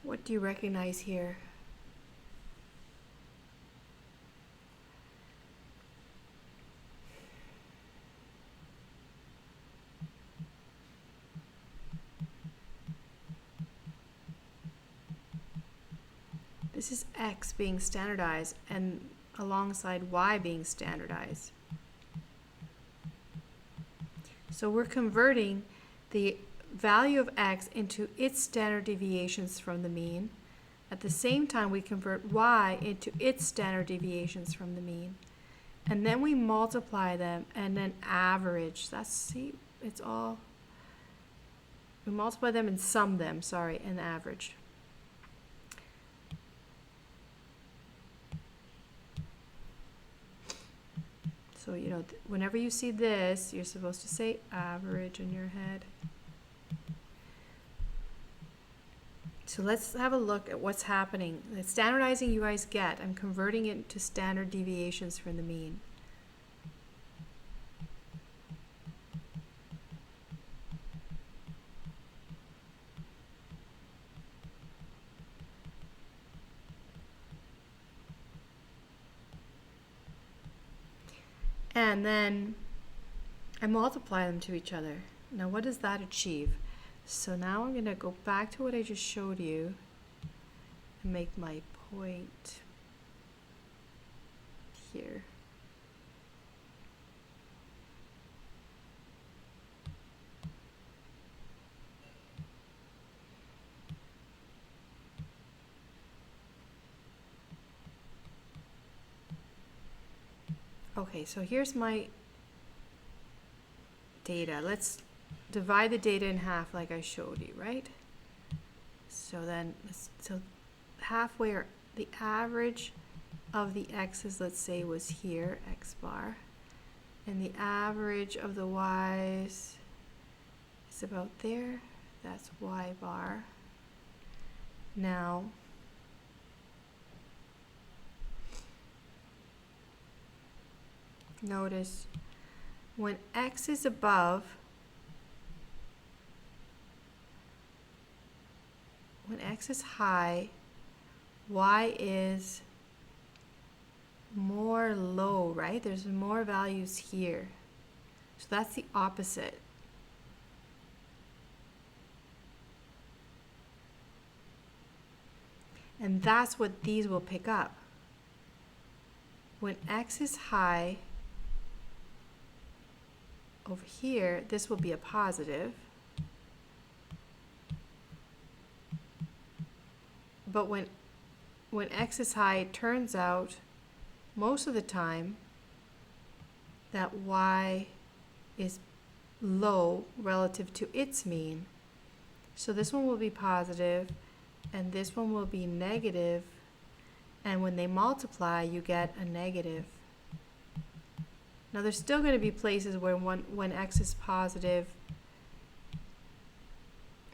What do you recognize here? This is X being standardized and alongside Y being standardized. So we're converting the value of X into its standard deviations from the mean. At the same time, we convert Y into its standard deviations from the mean. And then we multiply them and then average. See, it's all, we multiply them and sum them, and average. So, whenever you see this, you're supposed to say average in your head. So let's have a look at what's happening. The standardizing you guys get, I'm converting it to standard deviations from the mean. And then I multiply them to each other. Now what does that achieve? So now I'm going to go back to what I just showed you and make my point here. Okay, so here's my data. Let's divide the data in half like I showed you, right? So then, so halfway, or the average of the x's, let's say, was here, x bar, and the average of the y's is about there, that's y bar. Now, notice when x is above, when x is high, y is more low, right? There's more values here. So that's the opposite. And that's what these will pick up. When x is high, over here, this will be a positive. But when x is high, it turns out most of the time that y is low relative to its mean. So this one will be positive, and this one will be negative, and when they multiply, you get a negative. Now there's still going to be places where when x is positive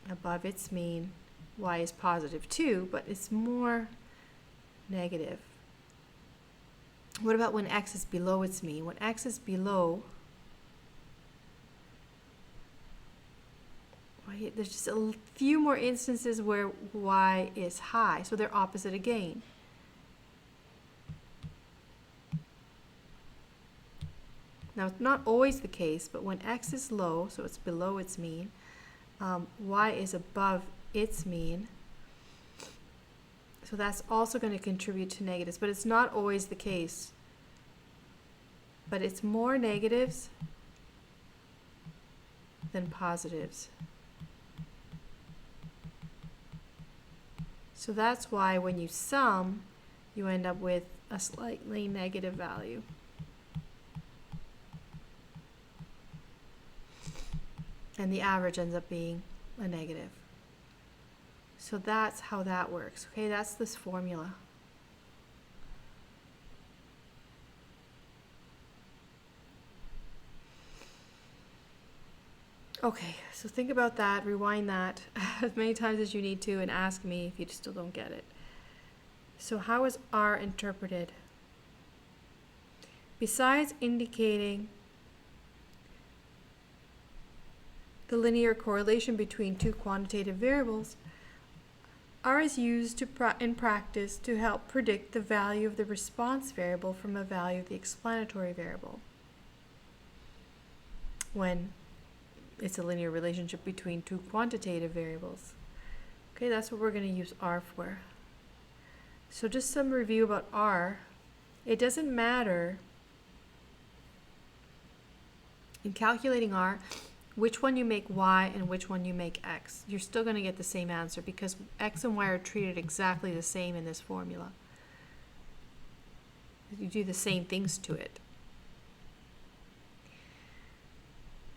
above its mean, y is positive too, but it's more negative. What about when x is below its mean? When x is below, right? There's just a few more instances where y is high, so they're opposite again. Now, it's not always the case, but when x is low, so it's below its mean, y is above its mean. So that's also going to contribute to negatives, but it's not always the case. But it's more negatives than positives. So that's why when you sum, you end up with a slightly negative value. And the average ends up being a negative. So that's how that works. Okay, that's this formula. Okay, so think about that, rewind that as many times as you need to, and ask me if you still don't get it. So how is R interpreted? Besides indicating the linear correlation between two quantitative variables, R is used in practice to help predict the value of the response variable from a value of the explanatory variable when it's a linear relationship between two quantitative variables. Okay, that's what we're going to use R for. So just some review about R. It doesn't matter in calculating R which one you make y and which one you make x. You're still going to get the same answer because x and y are treated exactly the same in this formula. You do the same things to it.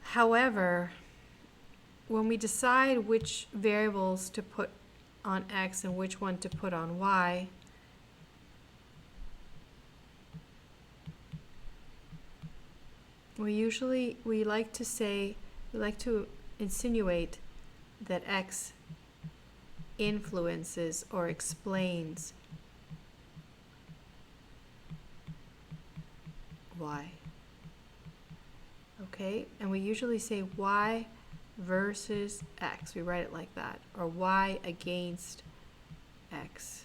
However, when we decide which variables to put on x and which one to put on y, we like to insinuate that x influences or explains y. Okay, and we usually say y versus x. We write it like that, or y against x.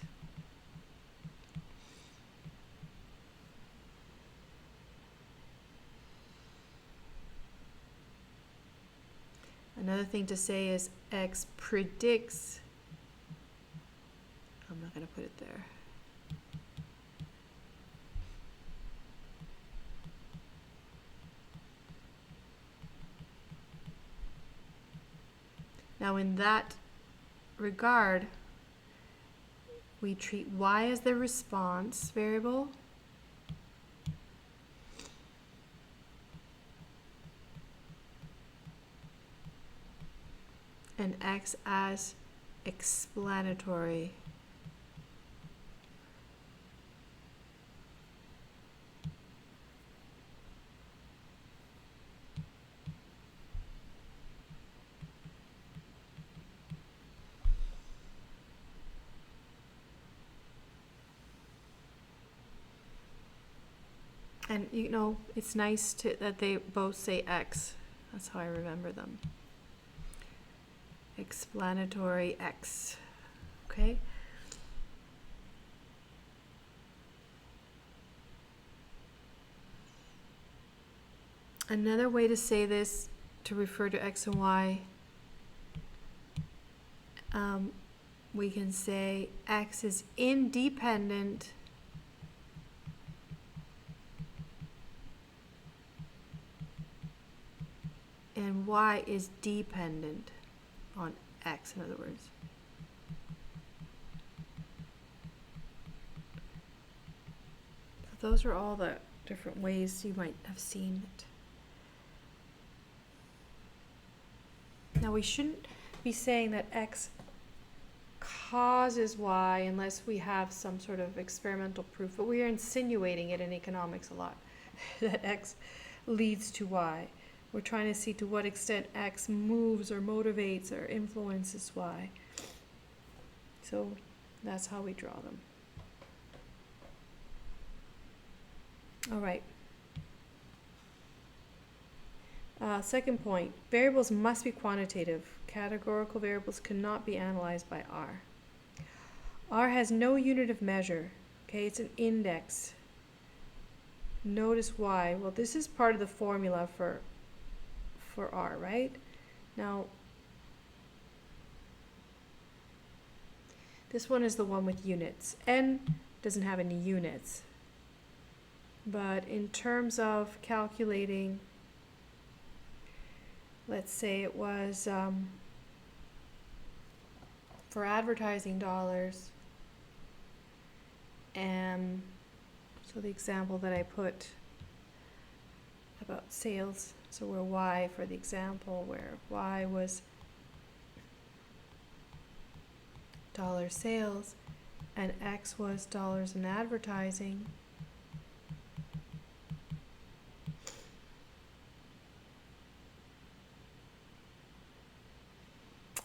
Another thing to say is x predicts. I'm not going to put it there. Now in that regard, we treat y as the response variable and x as explanatory. And you know, it's nice that they both say x. That's how I remember them. Explanatory x. Okay? Another way to say this, to refer to x and y, we can say x is independent and y is dependent on x, in other words. So those are all the different ways you might have seen it. Now we shouldn't be saying that x causes y unless we have some sort of experimental proof, but we are insinuating it in economics a lot, that x leads to y. We're trying to see to what extent x moves or motivates or influences y. So that's how we draw them. All right. Second point, variables must be quantitative. categorical variables cannot be analyzed by R. R has no unit of measure. Okay, it's an index. Notice why. Well, this is part of the formula for R, right? Now, this one is the one with units. N doesn't have any units. But in terms of calculating, let's say it was for advertising dollars, and so the example that I put about sales, so where Y for the example, where Y was dollar sales and X was dollars in advertising,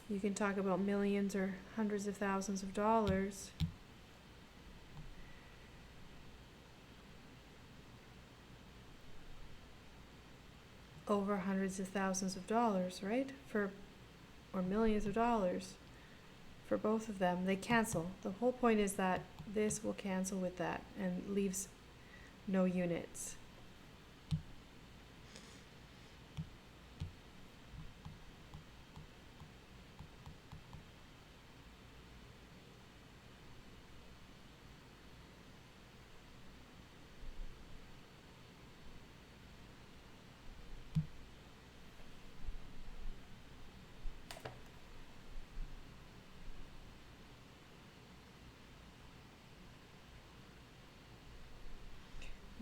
you can talk about millions or hundreds of thousands of dollars. Over hundreds of thousands of dollars, right? Or millions of dollars for both of them. They cancel. The whole point is that this will cancel with that and leaves no units.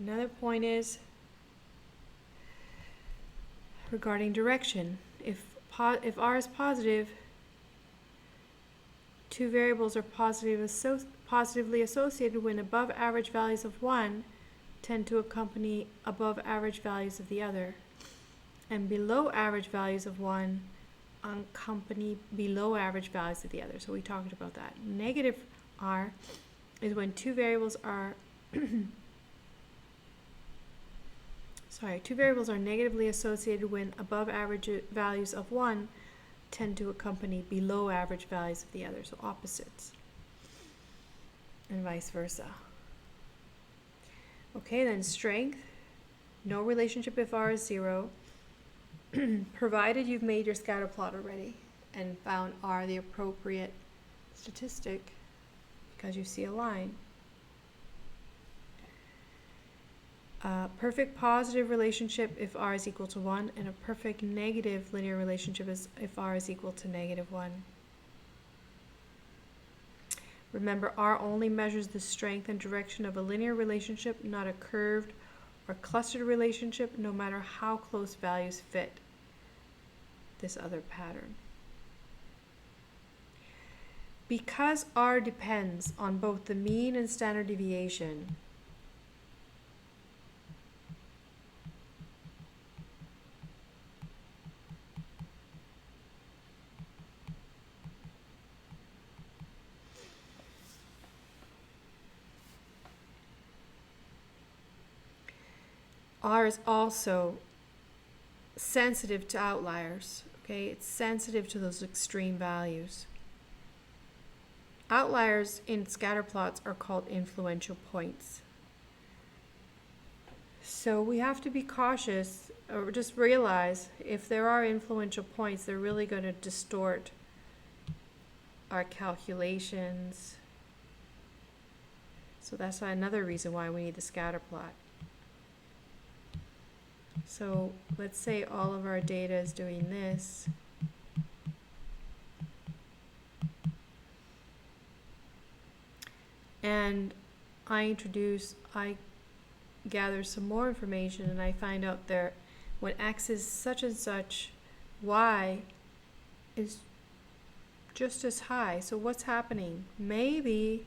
Another point is regarding direction. If R is positive, two variables are positively associated when above average values of one tend to accompany above average values of the other, and below average values of one accompany below average values of the other. So we talked about that. Negative R is when two variables are two variables are negatively associated when above average values of one tend to accompany below average values of the other, so opposites, and vice versa. Okay, then strength, no relationship if R is 0, provided you've made your scatter plot already and found R the appropriate statistic because you see a line. Perfect positive relationship if R is equal to 1, and a perfect negative linear relationship is if R is equal to -1. Remember, R only measures the strength and direction of a linear relationship, not a curved or clustered relationship, no matter how close values fit this other pattern. Because R depends on both the mean and standard deviation, R is also sensitive to outliers, okay? It's sensitive to those extreme values. Outliers in scatter plots are called influential points. So we have to be cautious, or just realize if there are influential points, they're really going to distort our calculations. So that's another reason why we need the scatter plot. So let's say all of our data is doing this. And I gather some more information, and I find out there when X is such and such, Y is just as high. So what's happening? Maybe,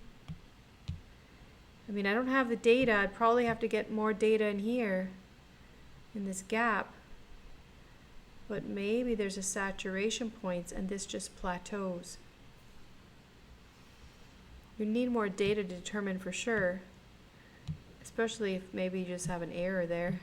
I don't have the data. I'd probably have to get more data in here, in this gap, but maybe there's a saturation point and this just plateaus. You need more data to determine for sure, especially if maybe you just have an error there.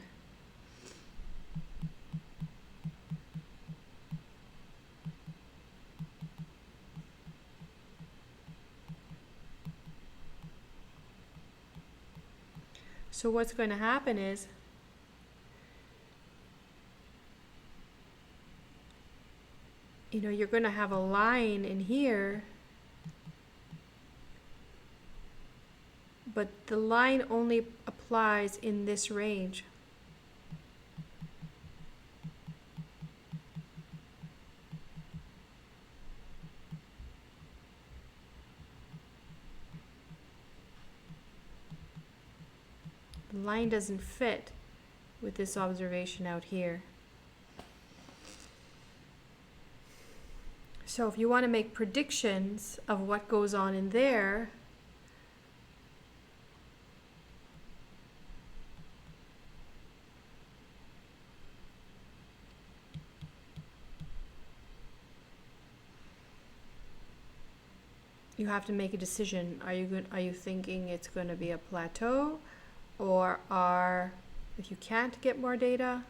So what's going to happen is you're going to have a line in here, but the line only applies in this range. The line doesn't fit with this observation out here. So if you want to make predictions of what goes on in there, you have to make a decision. Are you thinking it's going to be a plateau, or if you can't get more data,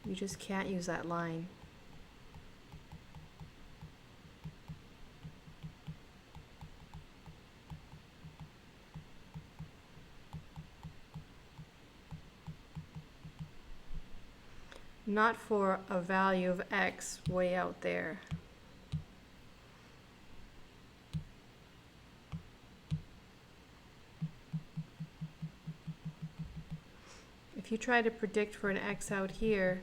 you just can't use that line. Not for a value of X way out there. If you try to predict for an X out here,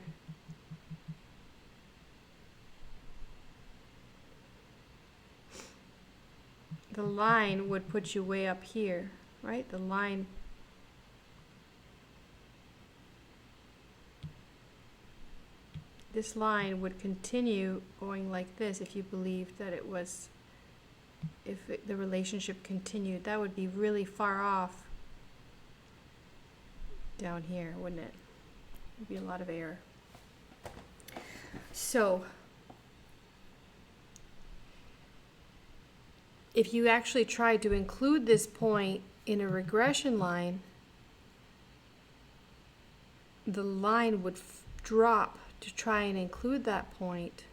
the line would put you way up here, right? The line this line would continue going like this if you believed that it was, the relationship continued. That would be really far off down here, wouldn't it? Would be a lot of error. So if you actually tried to include this point in a regression line, the line would drop to try and include that point.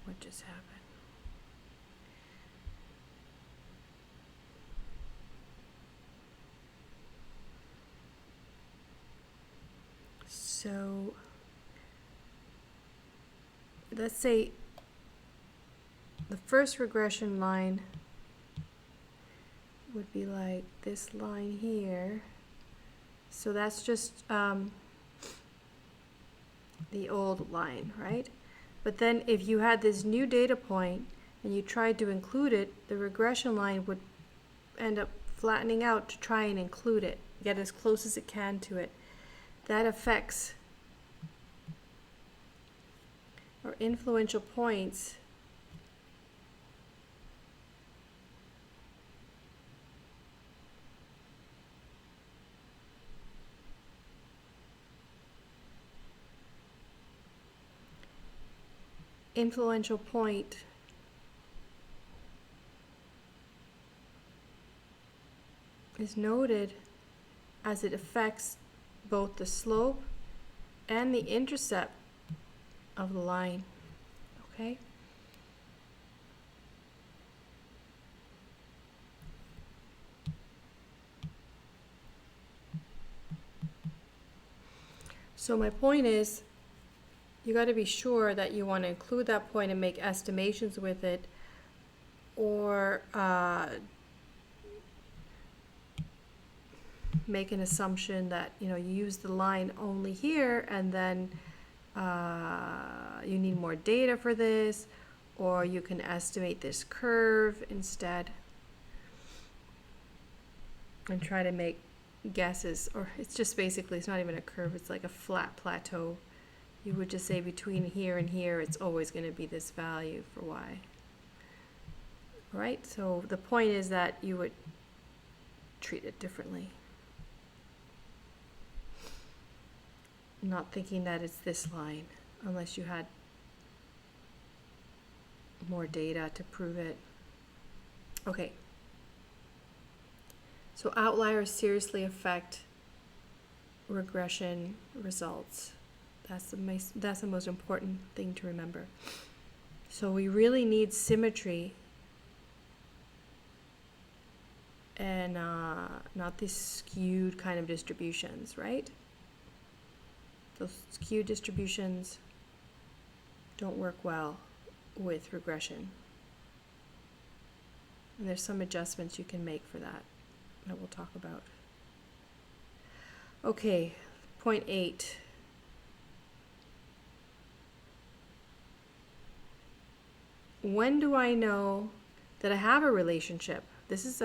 What just happened? So let's say the first regression line would be like this line here. So that's just the old line, right? But then if you had this new data point and you tried to include it, the regression line would end up flattening out to try and include it, get as close as it can to it. That affects, or influential points, influential point is noted as it affects both the slope and the intercept of the line. Okay? So my point is, you got to be sure that you want to include that point and make estimations with it, or make an assumption that you use the line only here, and then you need more data for this, or you can estimate this curve instead and try to make guesses. Or it's just basically, it's not even a curve, it's like a flat plateau. You would just say between here and here it's always going to be this value for y. Right? So the point is that you would treat it differently. Not thinking that it's this line, unless you had more data to prove it. Okay. So outliers seriously affect regression results. That's the most important thing to remember. So we really need symmetry and not these skewed kind of distributions, right? Those skewed distributions don't work well with regression. And there's some adjustments you can make for that we'll talk about. Okay, point 8. When do I know that I have a relationship? This is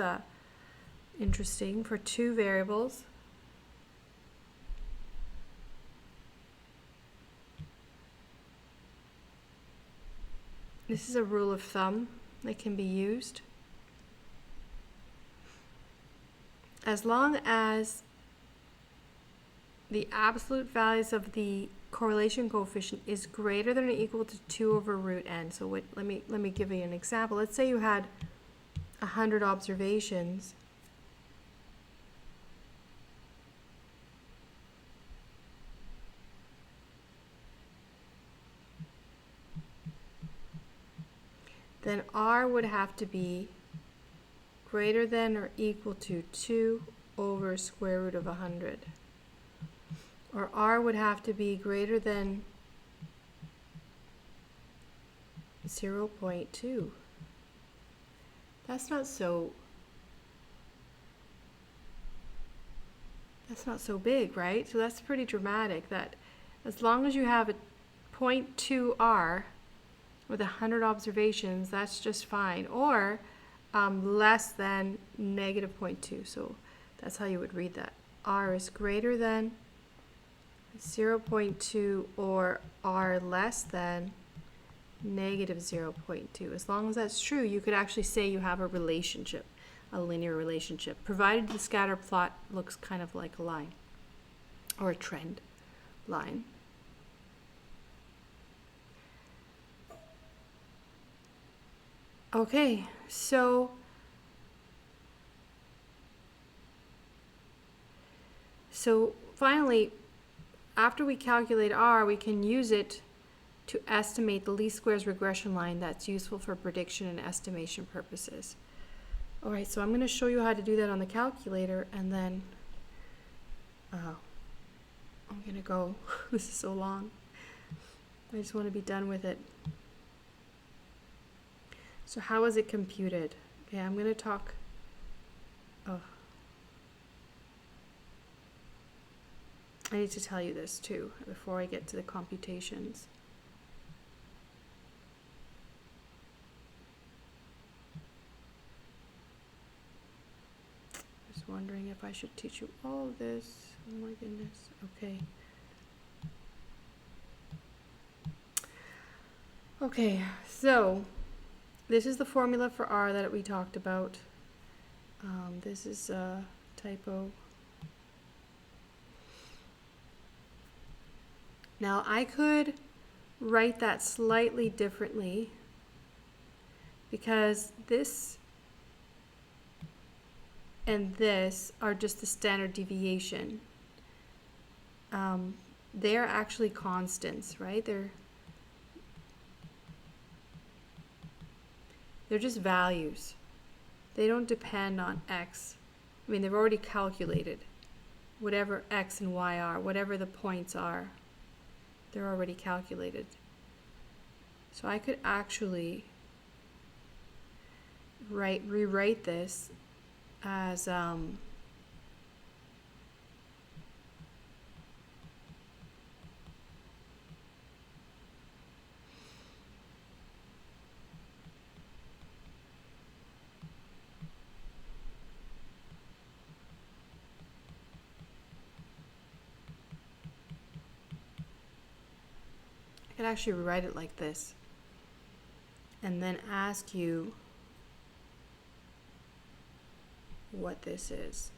interesting for two variables. This is a rule of thumb that can be used. As long as the absolute values of the correlation coefficient is greater than or equal to 2 over root n. So let me give you an example. Let's say you had 100 observations. Then R would have to be greater than or equal to 2 over square root of 100. Or R would have to be greater than 0.2. That's not so big, right? So that's pretty dramatic, that as long as you have a 0.2 R with 100 observations, that's just fine. Or less than negative 0.2. So that's how you would read that. R is greater than 0.2 or R less than negative 0.2. As long as that's true, you could actually say you have a relationship, a linear relationship, provided the scatter plot looks kind of like a line or a trend line. Okay, so finally, after we calculate R, we can use it to estimate the least squares regression line that's useful for prediction and estimation purposes. All right, so I'm going to show you how to do that on the calculator, and then I'm going to go. This is so long. I just want to be done with it. So how is it computed? Okay, I'm going to talk. I need to tell you this too before I get to the computations. Just wondering if I should teach you all of this. Oh my goodness. Okay. Okay, so this is the formula for R that we talked about. This is a typo. Now I could write that slightly differently because this and this are just the standard deviation. They're actually constants, right? They're just values. They don't depend on x. I mean, they've already calculated whatever x and y are, whatever the points are. They're already calculated. So I could actually rewrite this as I could actually rewrite it like this and then ask you what this is.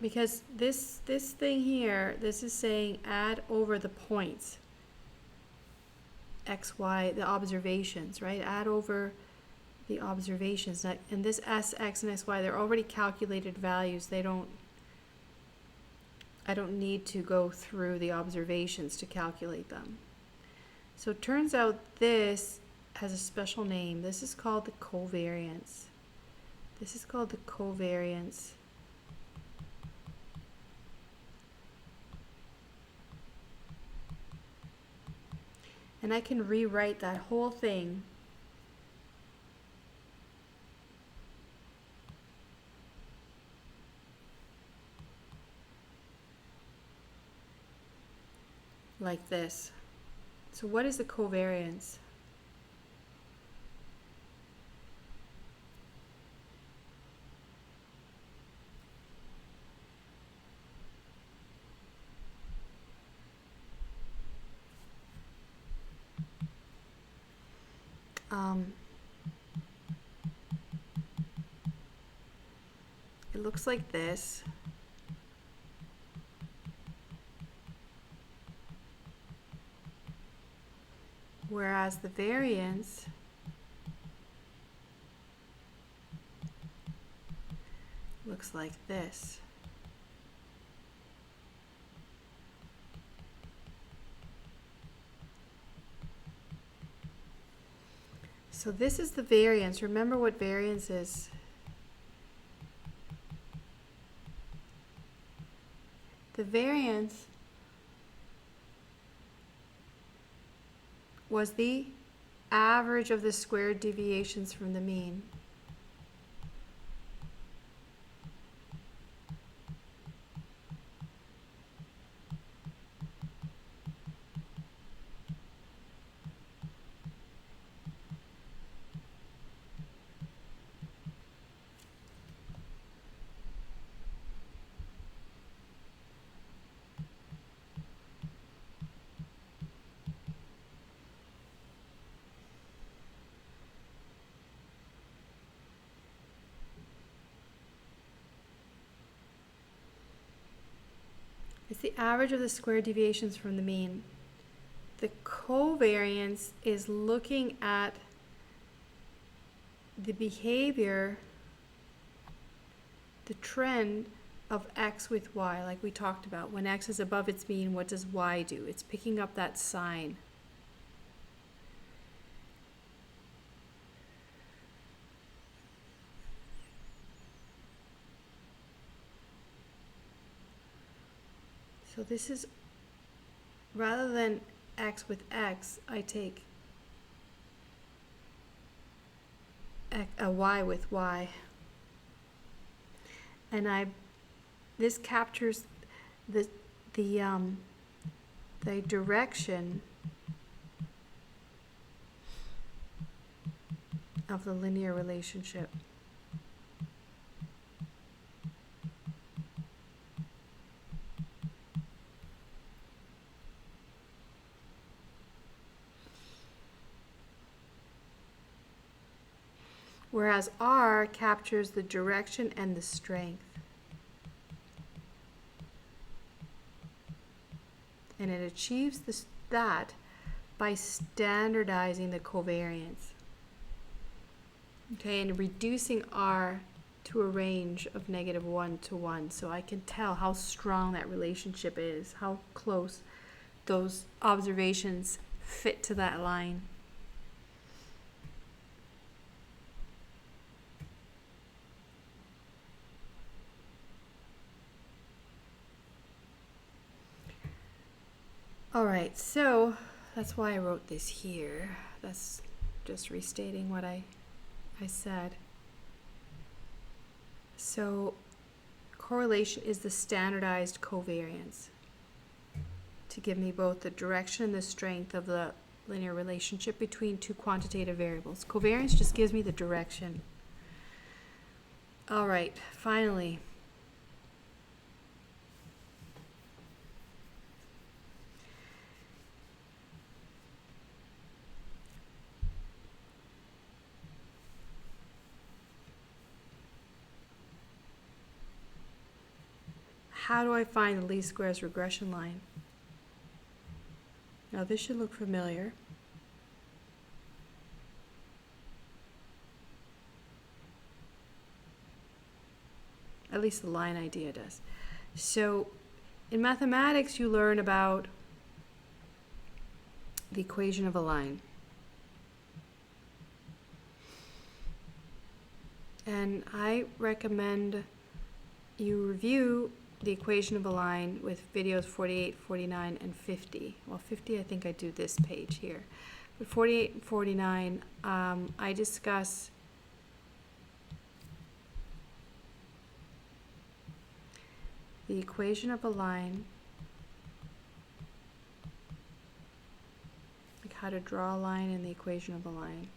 because this thing here, this is saying add over the points. X, Y, the observations, right? Add over the observations. And this S, X, and SY, they're already calculated values. I don't need to go through the observations to calculate them. So it turns out this has a special name. This is called the covariance. This is called the covariance. And I can rewrite that whole thing like this. So what is the covariance? It looks like this. Whereas the variance looks like this. So this is the variance. Remember what variance is. The variance was the average of the squared deviations from the mean. It's the average of the squared deviations from the mean. The covariance is looking at the behavior, the trend of X with Y, like we talked about. When X is above its mean, what does Y do? It's picking up that sign. So this is, rather than X with X, I take a Y with Y. And this captures the direction of the linear relationship. Whereas R captures the direction and the strength. And it achieves that by standardizing the covariance. Okay, and reducing R to a range of -1 to 1. So I can tell how strong that relationship is, how close those observations fit to that line. All right, so that's why I wrote this here. That's just restating what I said. So correlation is the standardized covariance to give me both the direction and the strength of the linear relationship between two quantitative variables. Covariance just gives me the direction. All right, finally. how do I find the least squares regression line? Now this should look familiar. At least the line idea does. So in mathematics, you learn about the equation of a line. And I recommend you review the equation of a line with videos 48, 49, and 50. Well, 50, I think I do this page here. But 48 and 49, I discuss the equation of a line, like how to draw a line in the equation of a line.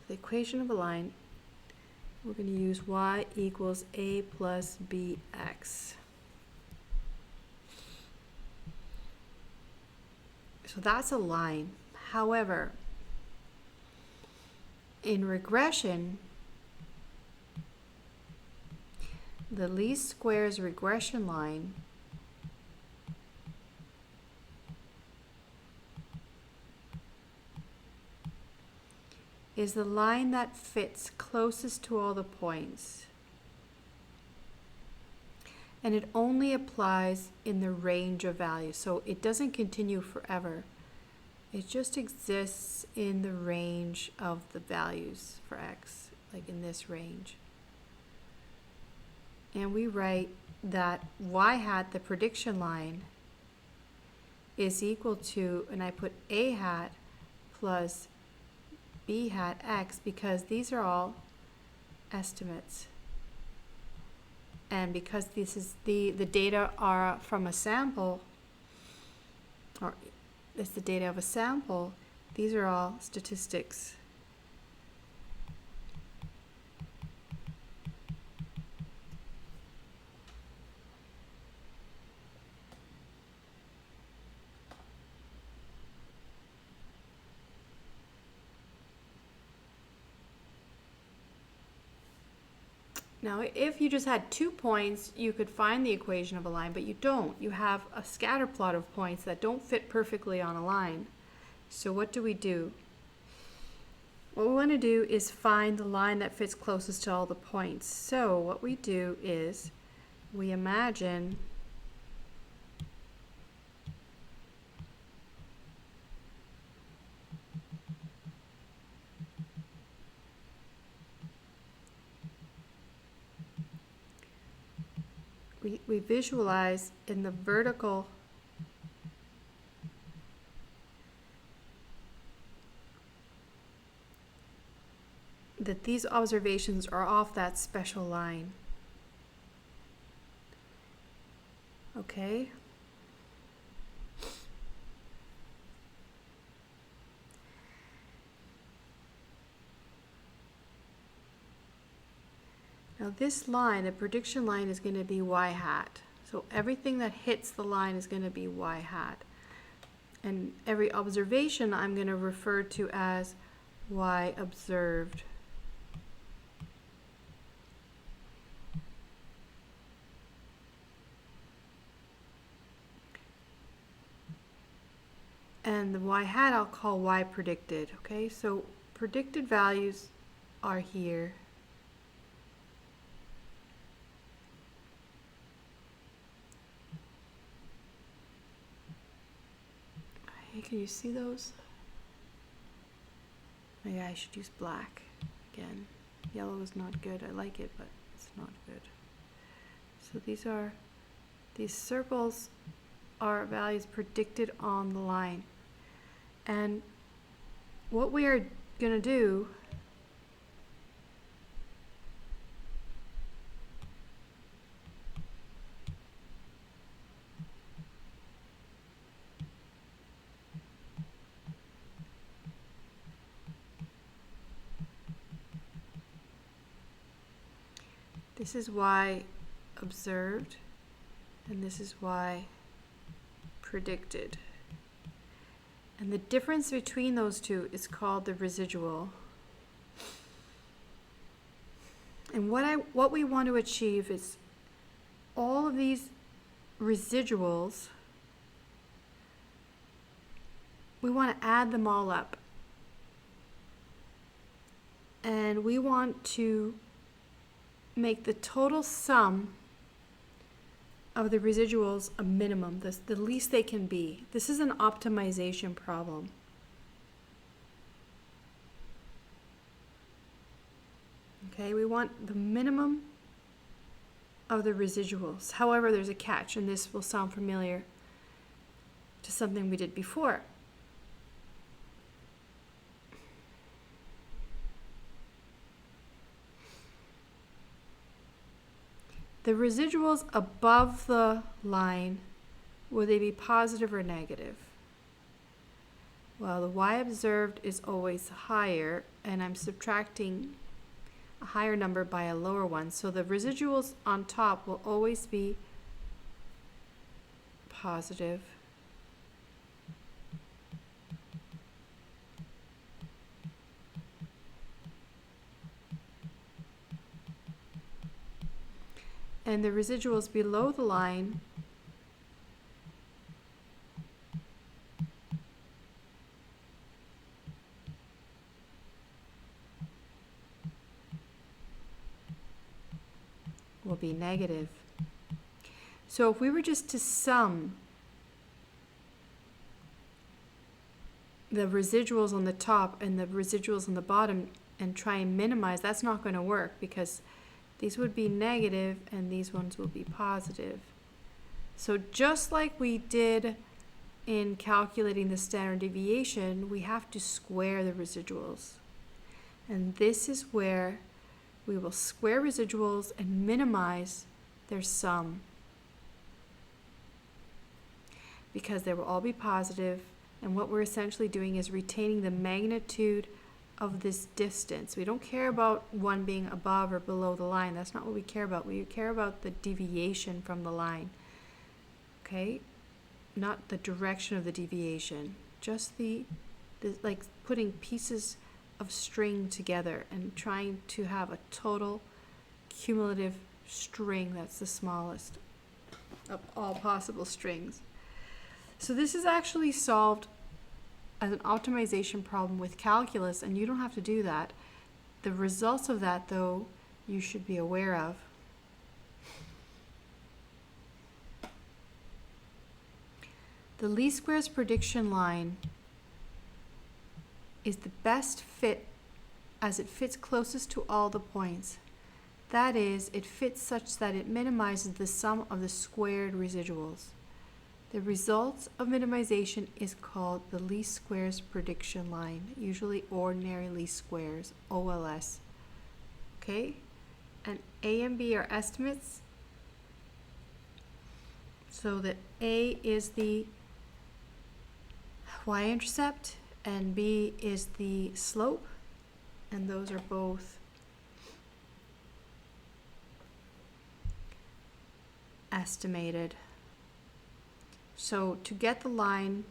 The equation of a line, we're going to use y equals a plus bx. So that's a line. However, in regression, the least squares regression line is the line that fits closest to all the points. And it only applies in the range of values. So it doesn't continue forever. It just exists in the range of the values for x, like in this range. And we write that y hat, the prediction line, is equal to, and I put a hat plus b hat x, because these are all estimates. And because this is the data are from a sample, or it's the data of a sample, these are all statistics. Now, if you just had 2 points, you could find the equation of a line, but you don't. You have a scatter plot of points that don't fit perfectly on a line. So what do? What we want to do is find the line that fits closest to all the points. So what we do is we imagine we visualize in the vertical that these observations are off that special line. Okay? Now this line, the prediction line, is going to be y hat. So everything that hits the line is going to be y hat. And every observation I'm going to refer to as y observed. And the y hat I'll call y predicted. Okay, so predicted values are here. Hey, can you see those? Maybe I should use black again. Yellow is not good. I like it, but it's not good. So these circles are values predicted on the line. And what we are going to do this is y observed, and this is y predicted. And the difference between those two is called the residual. And what we want to achieve is all of these residuals, we want to add them all up. And we want to make the total sum of the residuals a minimum, the least they can be. This is an optimization problem. Okay, we want the minimum of the residuals. However, there's a catch, and this will sound familiar to something we did before. The residuals above the line, will they be positive or negative? Well, the y observed is always higher, and I'm subtracting a higher number by a lower one. So the residuals on top will always be positive. And the residuals below the line will be negative. So if we were just to sum the residuals on the top and the residuals on the bottom and try and minimize, that's not going to work, because these would be negative and these ones will be positive. So just like we did in calculating the standard deviation, we have to square the residuals. And this is where we will square residuals and minimize their sum, because they will all be positive, and what we're essentially doing is retaining the magnitude of this distance. We don't care about one being above or below the line. That's not what we care about. We care about the deviation from the line. Okay? Not the direction of the deviation. Just the like putting pieces of string together and trying to have a total cumulative string that's the smallest of all possible strings. So this is actually solved as an optimization problem with calculus, and you don't have to do that. The results of that, though, you should be aware of. The least squares prediction line is the best fit as it fits closest to all the points. That is, it fits such that it minimizes the sum of the squared residuals. The result of minimization is called the least squares prediction line, usually ordinary least squares, OLS. Okay? And A and B are estimates. So that A is the y-intercept and B is the slope, and those are both estimated. So to get the line,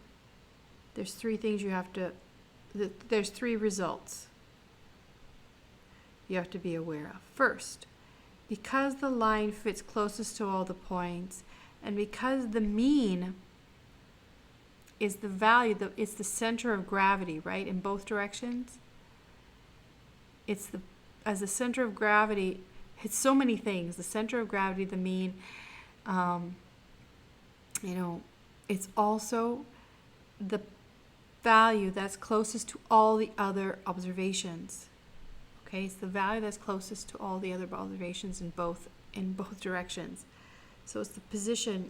there's three things you have to, there's three results you have to be aware of. First, because the line fits closest to all the points, and because the mean is the value, it's the center of gravity, right, in both directions. As the center of gravity, it's so many things. The center of gravity, the mean, it's also the value that's closest to all the other observations. Okay, it's the value that's closest to all the other observations in both directions. So it's the position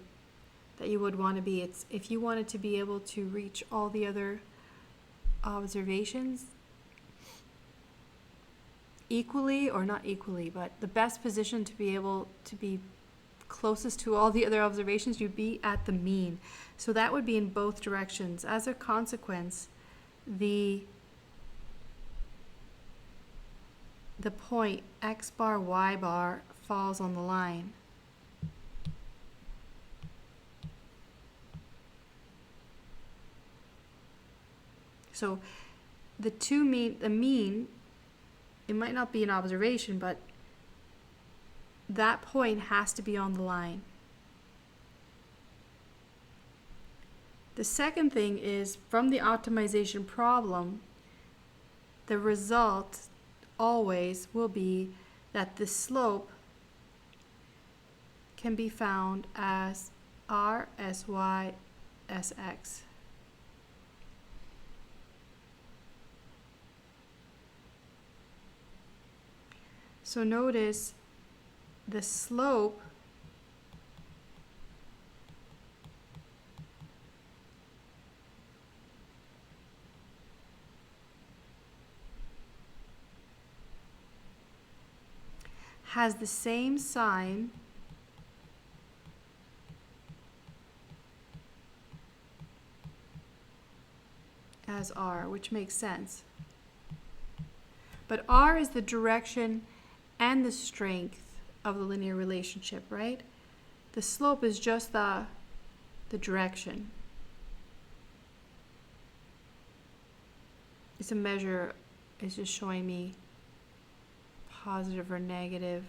that you would want to be. It's if you wanted to be able to reach all the other observations equally, or not equally, but the best position to be able to be closest to all the other observations, you'd be at the mean. So that would be in both directions. As a consequence, the point x bar, y bar falls on the line. So the mean, it might not be an observation, but that point has to be on the line. The second thing is, from the optimization problem, the result always will be that the slope can be found as R, Sy, Sx. So notice the slope has the same sign as R, which makes sense. But R is the direction and the strength of the linear relationship, right? The slope is just the direction. It's a measure, it's just showing me positive or negative.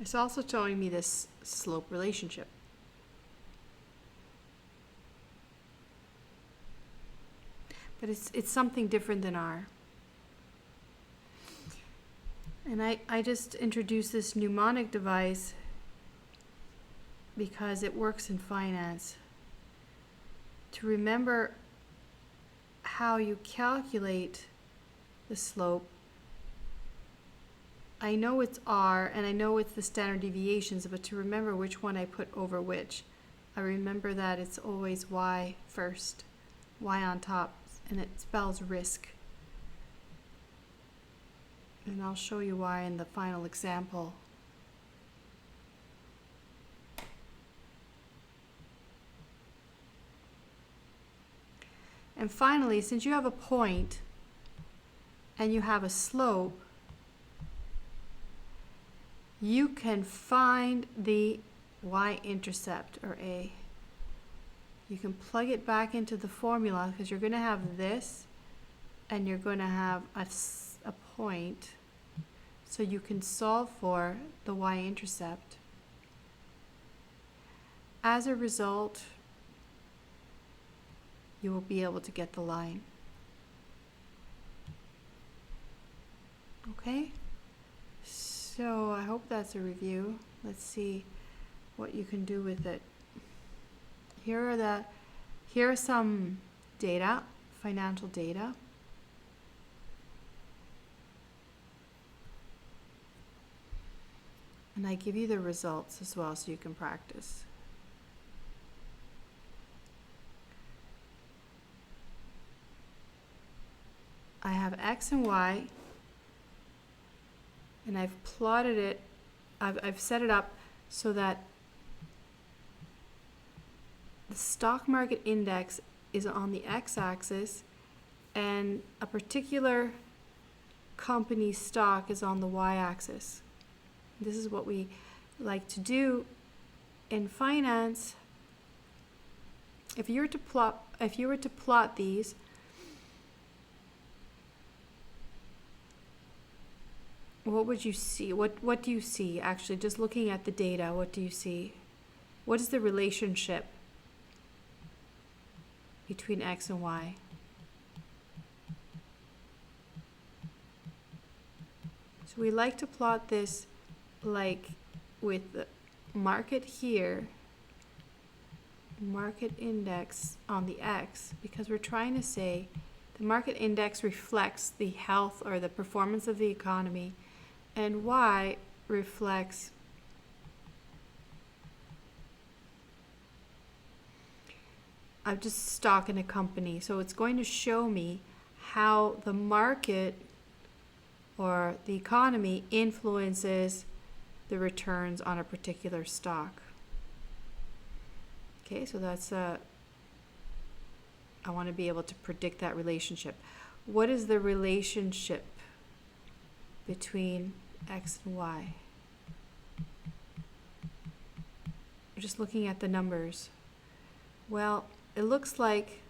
It's also showing me this slope relationship. But it's something different than R. And I just introduced this mnemonic device because it works in finance. To remember how you calculate the slope. I know it's R and I know it's the standard deviations, but to remember which one I put over which, I remember that it's always Y first, Y on top, and it spells risk. And I'll show you why in the final example. And finally, since you have a point and you have a slope, you can find the y-intercept, or A. You can plug it back into the formula because you're going to have this and you're going to have a point. So you can solve for the y-intercept. As a result, you will be able to get the line. Okay? So I hope that's a review. Let's see what you can do with it. Here are some data, financial data. And I give you the results as well so you can practice. I have X and Y, and I've plotted it, I've set it up so that the stock market index is on the x-axis and a particular company's stock is on the y-axis. This is what we like to do in finance. If you were to plot these, what would you see? What do you see actually? Just looking at the data, what do you see? What is the relationship between X and Y? So we like to plot this like with the market here, market index on the X, because we're trying to say the market index reflects the health or the performance of the economy, and Y reflects just stock in a company. So it's going to show me how the market or the economy influences the returns on a particular stock. Okay, so that's I want to be able to predict that relationship. What is the relationship between X and Y? We're just looking at the numbers. Well, it looks like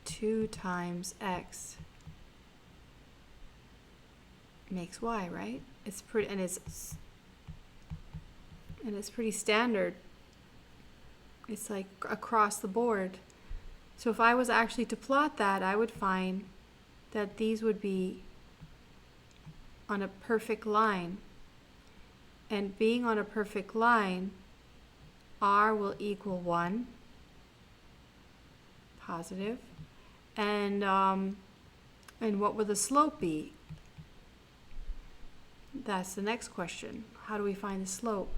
two times x makes y, right? It's pretty, and it's pretty standard. It's like across the board. So if I was actually to plot that, I would find that these would be on a perfect line. And being on a perfect line, r will equal 1, positive. And what would the slope be? That's the next question. How do we find the slope?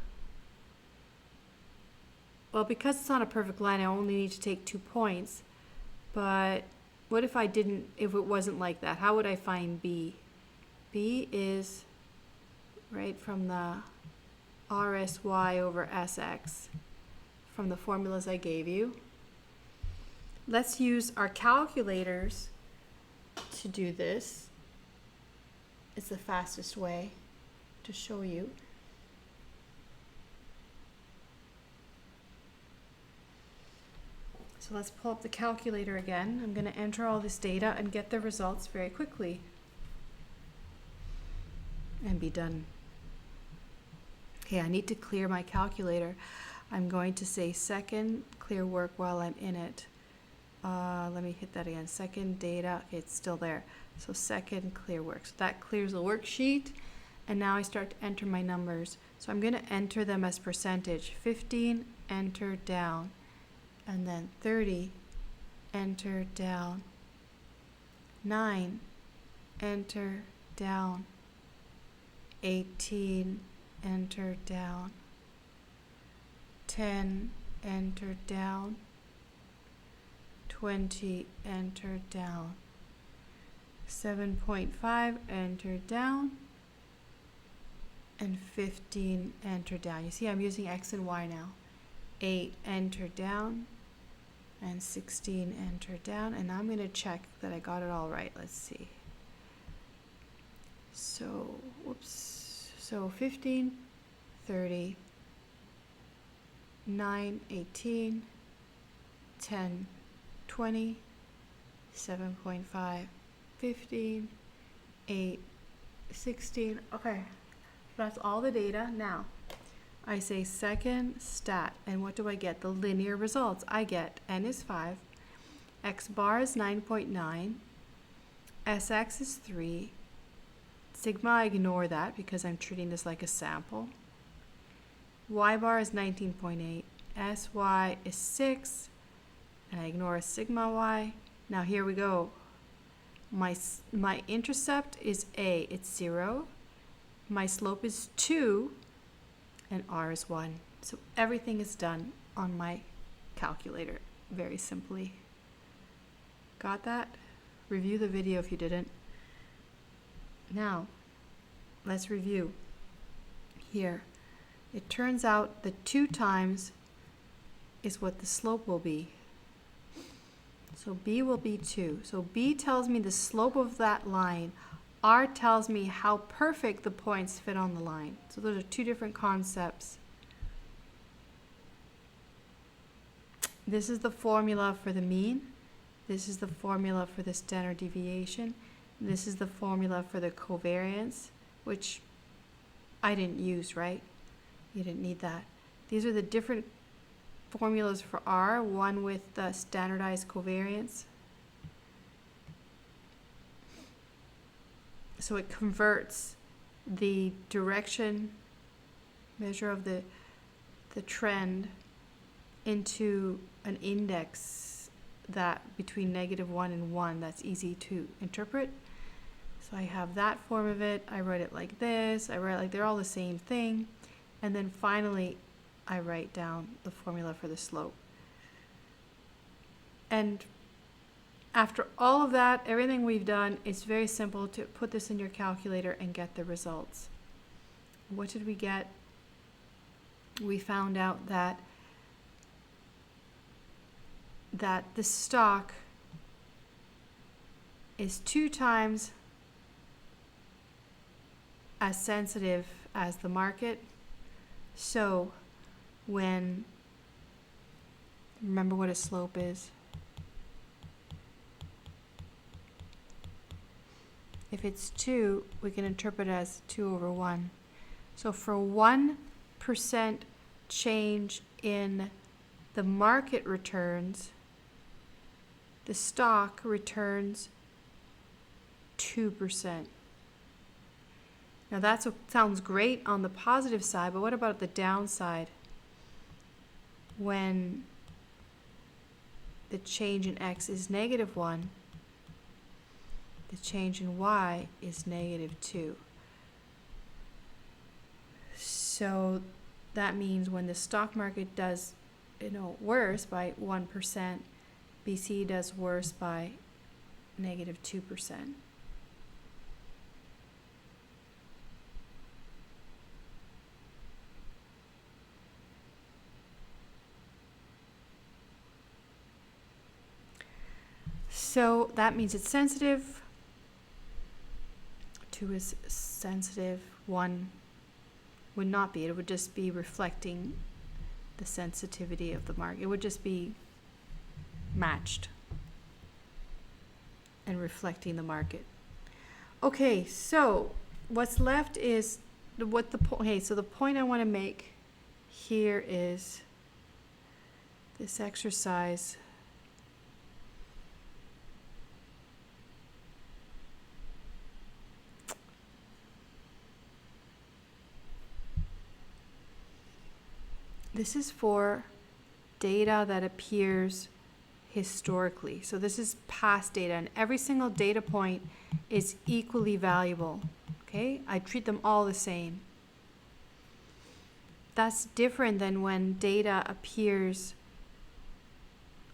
Well, because it's on a perfect line, I only need to take 2 points. But what if if it wasn't like that? How would I find b? B is right from the RSY over SX from the formulas I gave you. Let's use our calculators to do this. It's the fastest way to show you. So let's pull up the calculator again. I'm going to enter all this data and get the results very quickly and be done. Okay, I need to clear my calculator. I'm going to say second clear work while I'm in it. Let me hit that again. Second data, okay, it's still there. So second clear work. So that clears the worksheet. And now I start to enter my numbers. So I'm going to enter them as percentage. 15, enter down. And then 30, enter down. 9, enter down. 18, enter down. 10, enter down. 20, enter down. 7.5, enter down. And 15, enter down. You see, I'm using X and Y now. 8, enter down. And 16, enter down. And I'm going to check that I got it all right. Let's see. So, whoops. So 15, 30, 9, 18, 10, 20, 7.5, 15, 8, 16. Okay, that's all the data. Now, I say second stat, and what do I get? The linear results. I get n is 5, x bar is 9.9, sx is 3, sigma, I ignore that because I'm treating this like a sample. Y bar is 19.8, sy is 6, and I ignore a sigma y. Now here we go. My intercept is a, it's 0. My slope is 2, and r is 1. So everything is done on my calculator, very simply. Got that? Review the video if you didn't. Now, let's review. Here, it turns out that 2 times is what the slope will be. So b will be 2. So b tells me the slope of that line. R tells me how perfect the points fit on the line. So those are 2 different concepts. This is the formula for the mean. This is the formula for the standard deviation. This is the formula for the covariance, which I didn't use, right? You didn't need that. These are the different formulas for R, one with the standardized covariance. So it converts the direction measure of the trend into an index that between -1 and 1 that's easy to interpret. So I have that form of it. I write it like this. I write like they're all the same thing. And then finally, I write down the formula for the slope. And after all of that, everything we've done, it's very simple to put this in your calculator and get the results. What did we get? We found out that the stock is 2 times as sensitive as the market. So when, remember what a slope is. If it's 2, we can interpret it as 2 over 1. So for 1% change in the market returns, the stock returns 2%. Now that sounds great on the positive side, but what about the downside? When the change in X is -1, the change in Y is -2. So that means when the stock market does, worse by 1%, BC does worse by -2%. So that means it's sensitive. 2 is sensitive. 1 would not be. It would just be reflecting the sensitivity of the market. It would just be matched and reflecting the market. Okay, so what's left is so the point I want to make here is this exercise. This is for data that appears historically. So this is past data, and every single data point is equally valuable. Okay? I treat them all the same. That's different than when data appears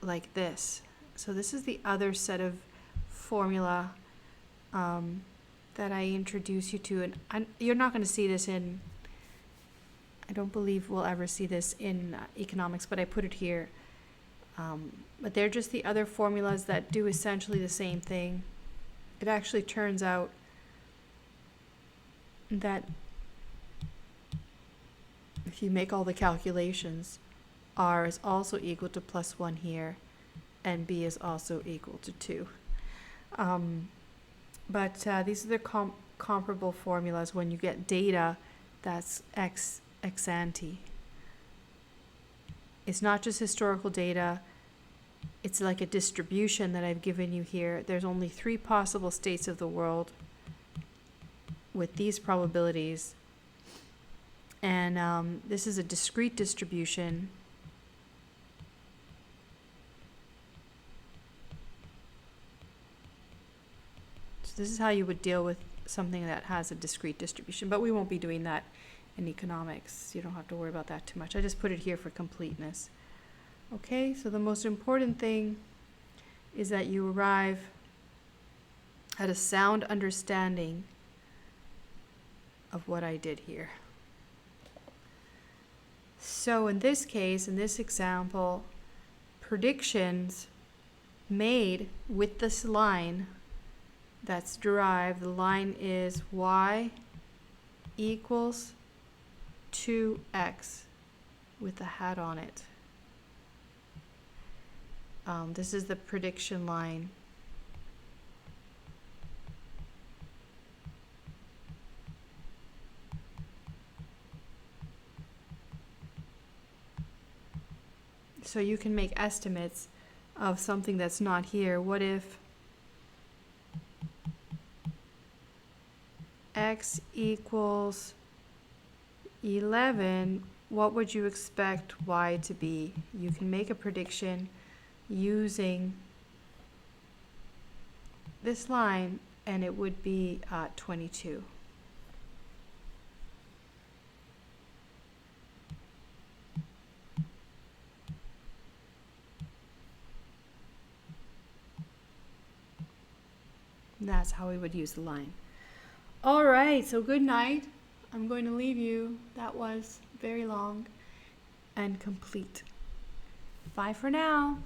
like this. So this is the other set of formula that I introduce you to, and you're not going to see this in, I don't believe we'll ever see this in economics, but I put it here. But they're just the other formulas that do essentially the same thing. It actually turns out that if you make all the calculations, R is also equal to +1 here, and B is also equal to 2. But these are the comparable formulas when you get data that's ex ante. It's not just historical data. It's like a distribution that I've given you here. There's only 3 possible states of the world with these probabilities. And this is a discrete distribution. So this is how you would deal with something that has a discrete distribution, but we won't be doing that in economics. You don't have to worry about that too much. I just put it here for completeness. Okay, so the most important thing is that you arrive at a sound understanding of what I did here. So in this case, in this example, predictions made with this line that's derived, the line is y equals 2x with a hat on it. This is the prediction line. So you can make estimates of something that's not here. What if x equals 11, what would you expect y to be? You can make a prediction using this line, and it would be 22. That's how we would use the line. All right, so good night. I'm going to leave you. That was very long and complete. Bye for now.